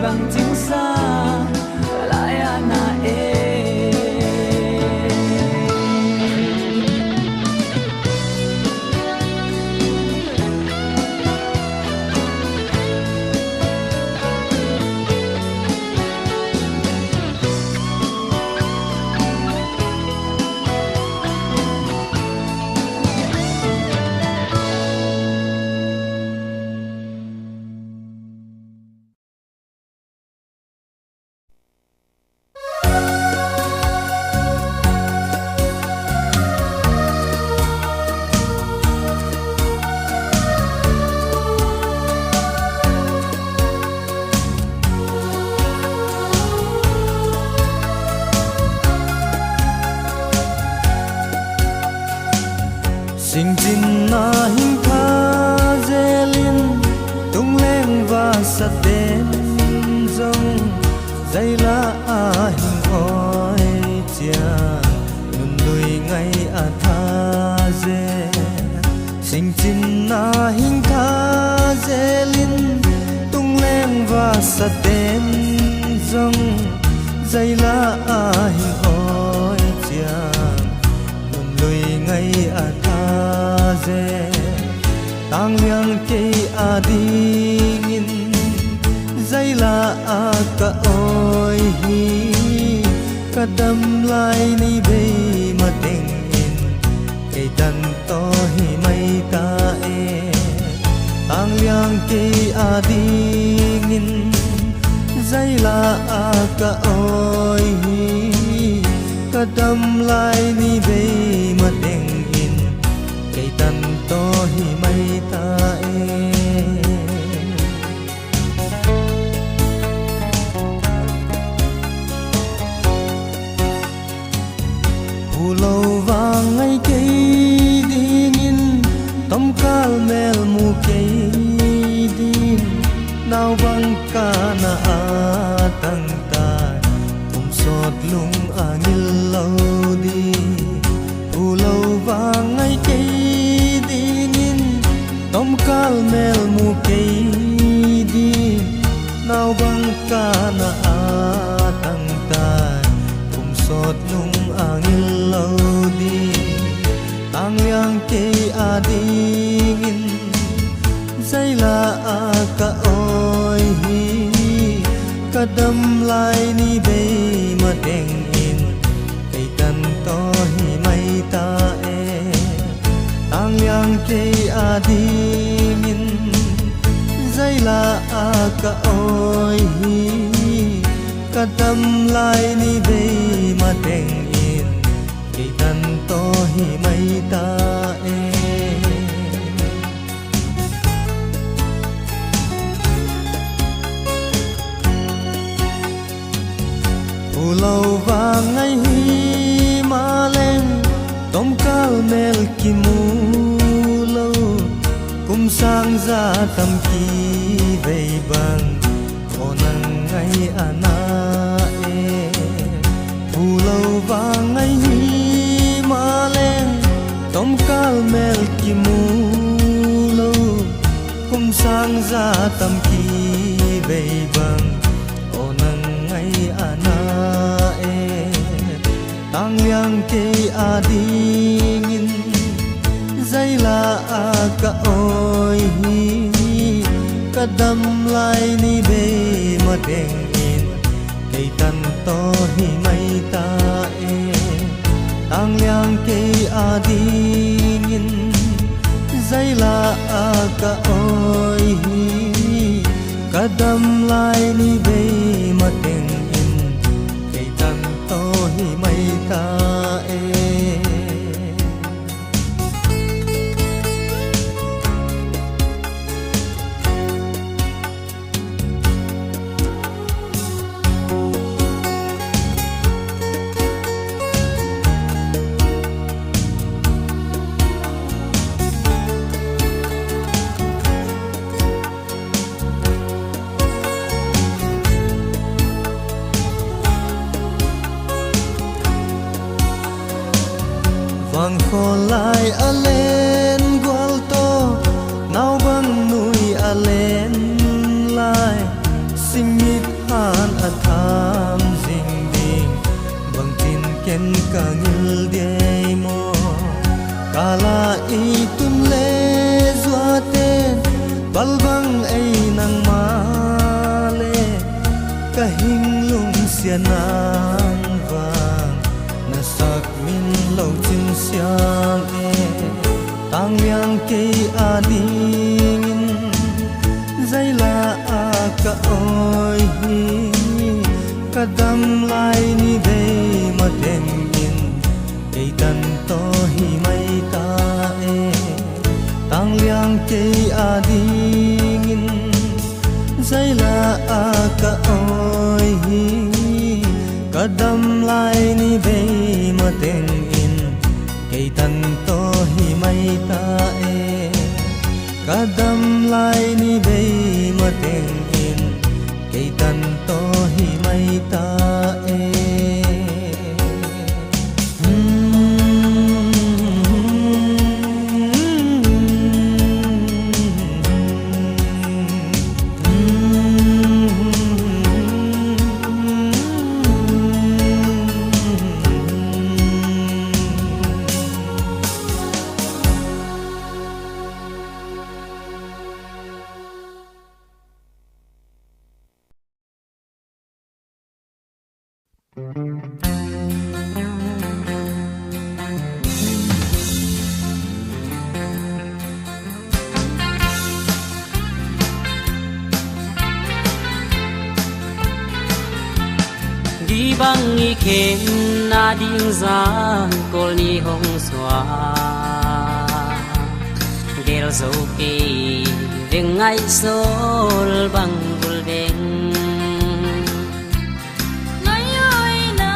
[SPEAKER 2] bằng tiếng xa lại na e
[SPEAKER 3] Sing tin na hing tha zelin tung lên và sát đến dòng dây la a hing oi chia nun lui ngay a tha ze sing tin na hing tha zelin tung lên và sát đến dòng dây la a hing oi chia nun lui ngay a ze tang liang ke adingin zaila a ka oi hi kadam lai ni be mateng in ke dan to hi mai ta e tang liang ke adingin zaila a ka oi hi kadam lai ni be mateng tan to hi mai ta e pulau vang ai kei dingin tom kal mel mu kei din nau bang kana a tang ta kum sot lung angil lo di pulau vang ai kei tom kal mel mu kei di nau bang kana a tang tai kum sot nung angil lo di tang yang kei a dingin zaila a ka oi hi kadam lai ni be mateng in kei tan to hi mai ta e tang yang kei adingin zaila a ka oi hi kadam lai ni be mateng in kei tan to hi mai ta e pulau vang ai hi ma lên tom kal mel ki mu lo kum sang ra tam ki vei bang onang ngai ana e pulau vang ai hi ma lên tom kal mel ki mu lo kum sang ra tam ki vei bang onang ngai ana e tang yang ke adingin zaila a ka oi hi kadam lai ni be mateng in kei tan to hi mai ta e tang yang ke adingin zaila a ka oi hi kadam lai ni be mateng in kei tan to hi mai ta e ka hing lung sia nan vang na sak min lo chin siang e tang liang ke ading zai la a ka oi hi kadam lai ni dei ma teng in ei tan to hi mai ta e tang liang ke ading zai la a ka oi hi kadam lai ni dei ma teng in ei tan to hi mai ta e kadam lai ni dei ma teng in ei tan to hi mai ta e
[SPEAKER 5] băng nghi khen na điên giang cô ni hồng xóa gel dấu kỳ đừng ngay sol băng bul đen
[SPEAKER 2] ngay ơi na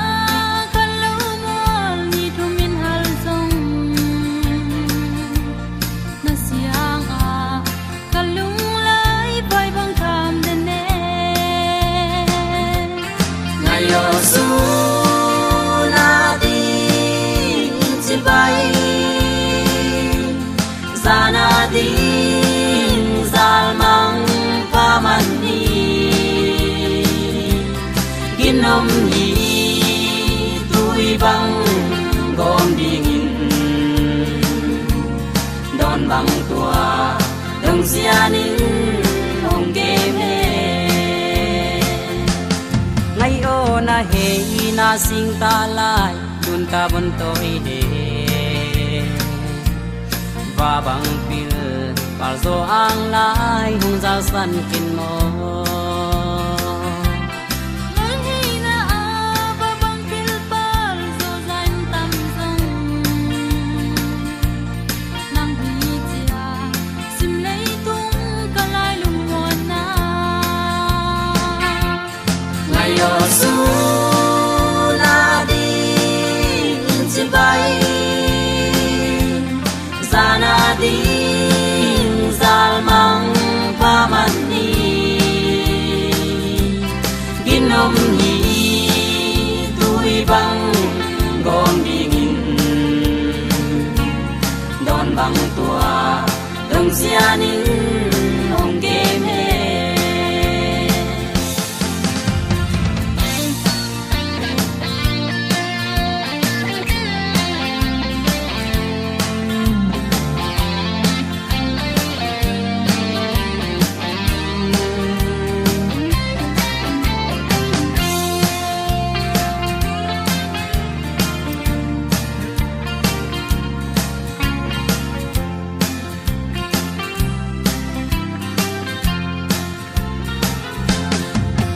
[SPEAKER 2] kan lâu mol ni thu min hal song na siang a kalung lai bai bang tham den ne
[SPEAKER 5] ngay yo su na đi chim bay ra na đi zal mang pa man đi ginom đi tui bang gom đi nghìn don bang tua dong sia nin hong ke me ngay ô na he na sing ta lai dun ta bon toi de và bằng pil pal zo ang lai hung za san kin mo
[SPEAKER 2] ngan hi na a ba bang pil pal zo zain tam zong nang hi chia sim nei tung ka lai lung won na
[SPEAKER 5] ngay yo su na đi chim bay ra na đi zal mang pa man ni ginom ni tui bang gom đi nghìn don bang tua dong sia nin hong ke me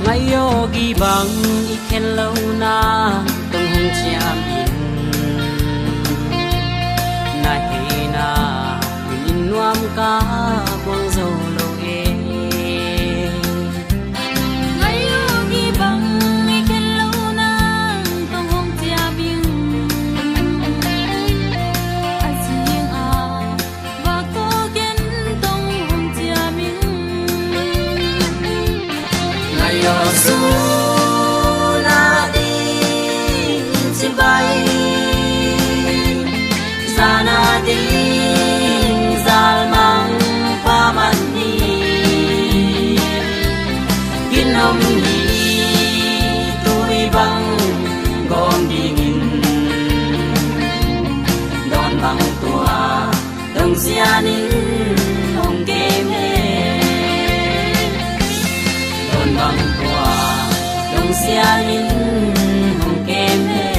[SPEAKER 5] ngay yogi bang iken lâu na tung hung chiam in na hi na in nuam ka quang dâu lâu e
[SPEAKER 2] ngay yogi bang iken lâu na tong hong chia bing a sing a va ko gen tong hong chia bing
[SPEAKER 5] ngay yo su na đi chim bay ra na đi zal mang pa man ni ginom ni tui bang gom đi nghìn don bang tua dong sia nin hong ke me don bang tua
[SPEAKER 9] xia linh hồng kem hè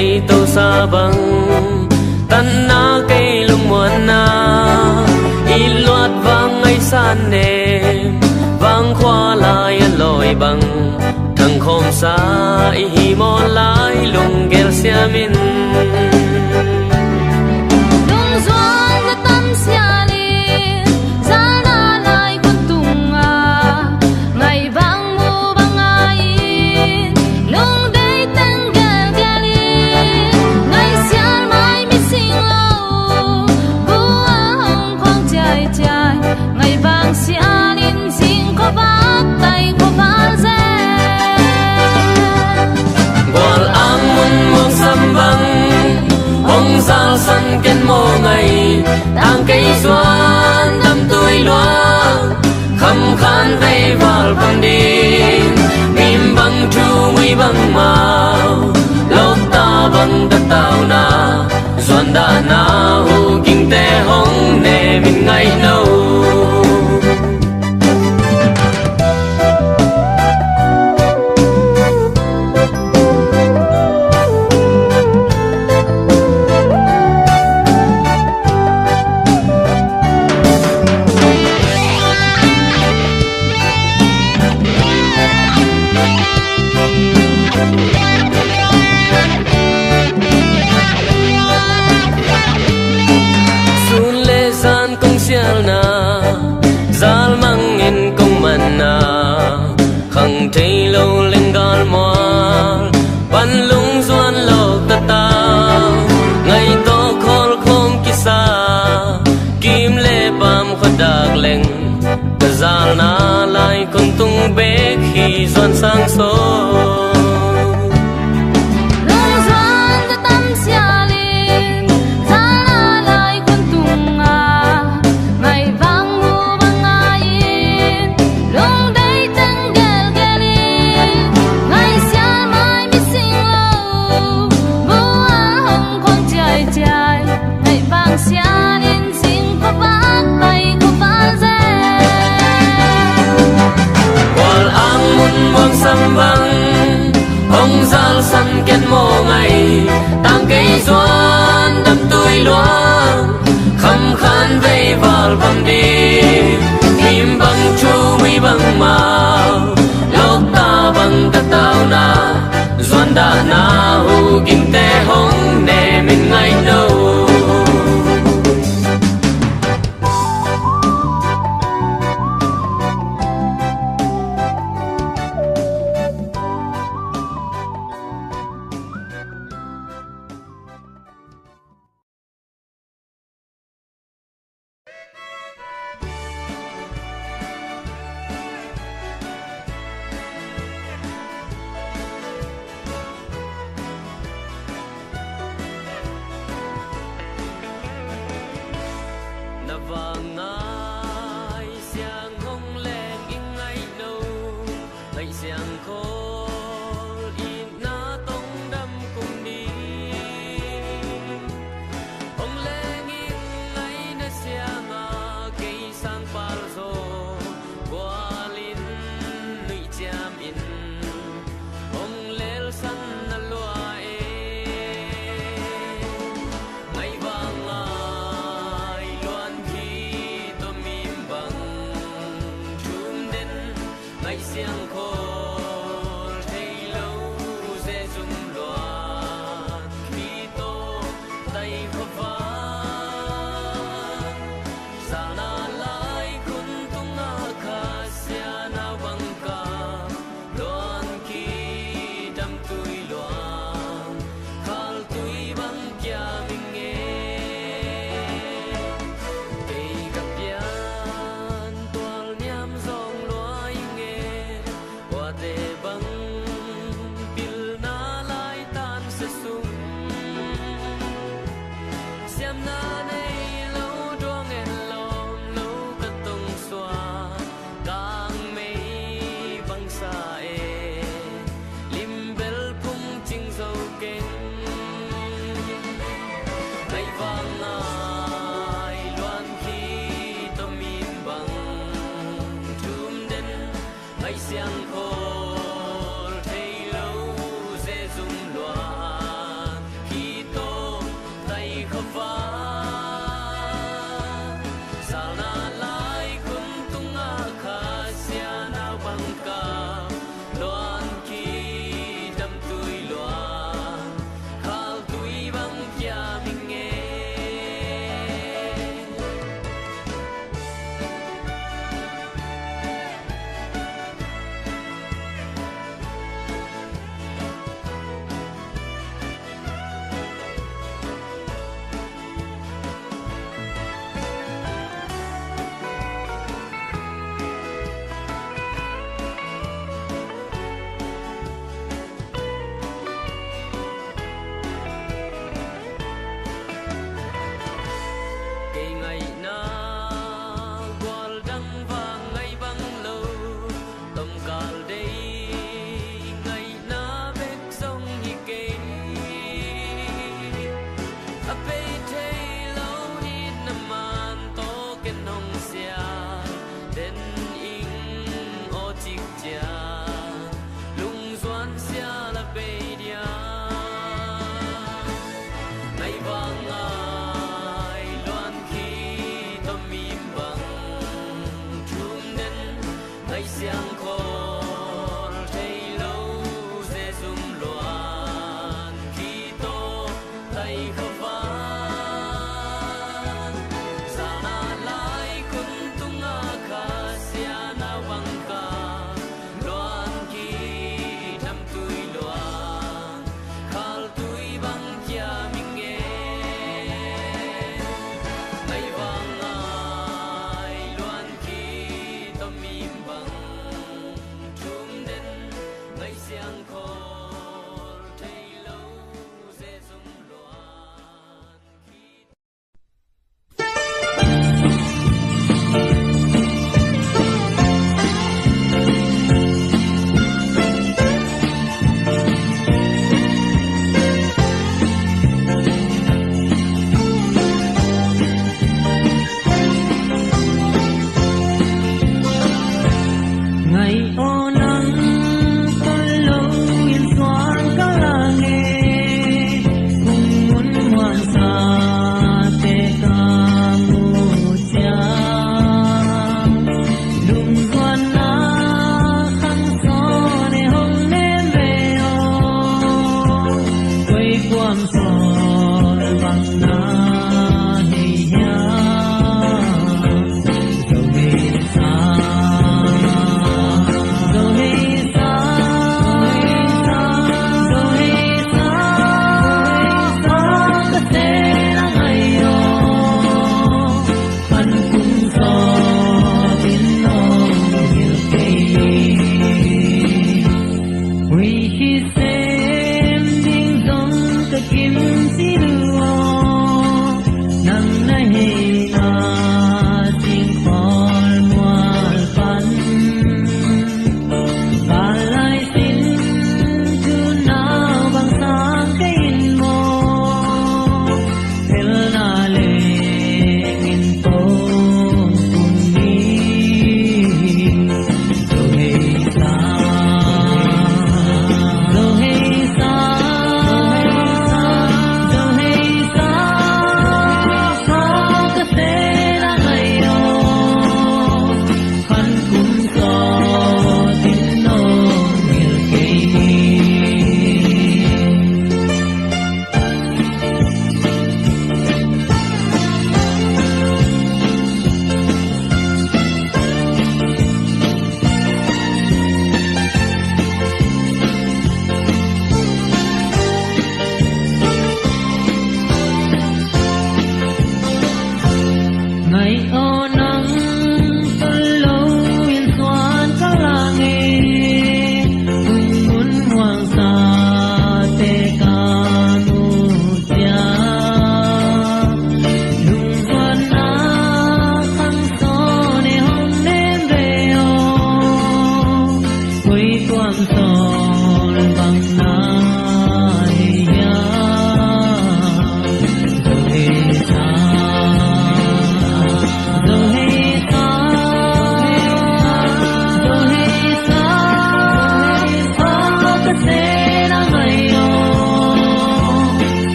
[SPEAKER 1] hay tàu xa băng tan na cây lùng muôn na y loạt vang ngay san nêm vang khoa lại lội bằng thằng khom xa y hi mon lại lùng gel xia min
[SPEAKER 2] lùng doan ra tâm xia li ra na lại quân tung à ngày vang mu băng ai lùng đây tăng gel gel ngày xia mai mi sinh lâu bùa hồng khoang chạy chạy ngày vang xia linh sinh có bát tay có bát dê
[SPEAKER 1] Wal amun mong sambang Hong zal san ken mo ngày Tang cây xuân đâm tuổi loa Khăm khan vây vào bằng đêm Mìm bằng chu nguy bằng màu Lốc ta bằng đất tàu na Doan đã na hù kinh tế hong nè mình ngày nâu Zal mang in công man na khang thấy lâu lên gal moal ban lung doan lo ta ta ngày to khol khom kisa kim le bam khodak leng ta zal na lai kon tung be khi doan sang so sambang hong zal san ken mo ngày tang cây doan đâm tuổi loang khăm khan vây vào bằng đêm im bằng chu mi bằng màu lốc ta bằng ta tao na doan đã na hù kinh tế hong nè mình ngày đâu Sana lai ngày xiang khổ thấy lâu dễ dùng loạn khi tô tay khóc vá sao na lại cũng tung khá xia nào bằng cả loạn khi đâm tuổi loạn khal tuổi bằng kia mình nghe lung doan xia là bê dia ngày vàng ai loan khi tâm im bằng chung nên ngày xiang khổ thấy lâu dễ dùng loạn khi tô tay khóc vá xa na lại cũng tung khá xia nào bằng cả ngày vàng ai loan khi tâm im bằng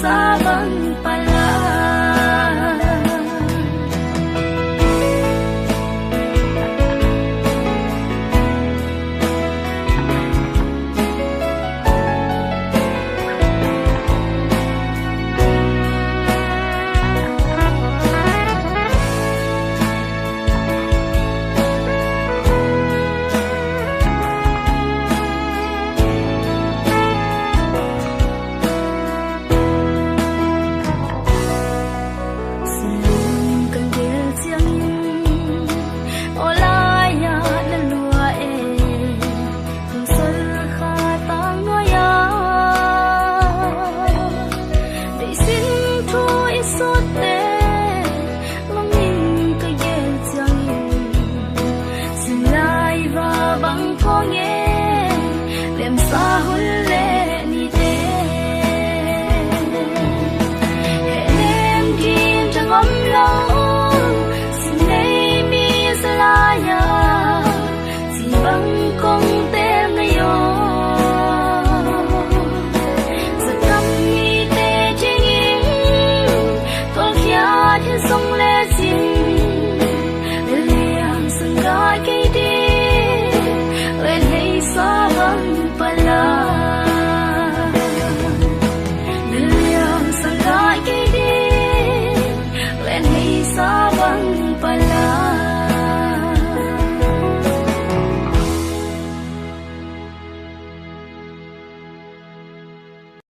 [SPEAKER 2] sa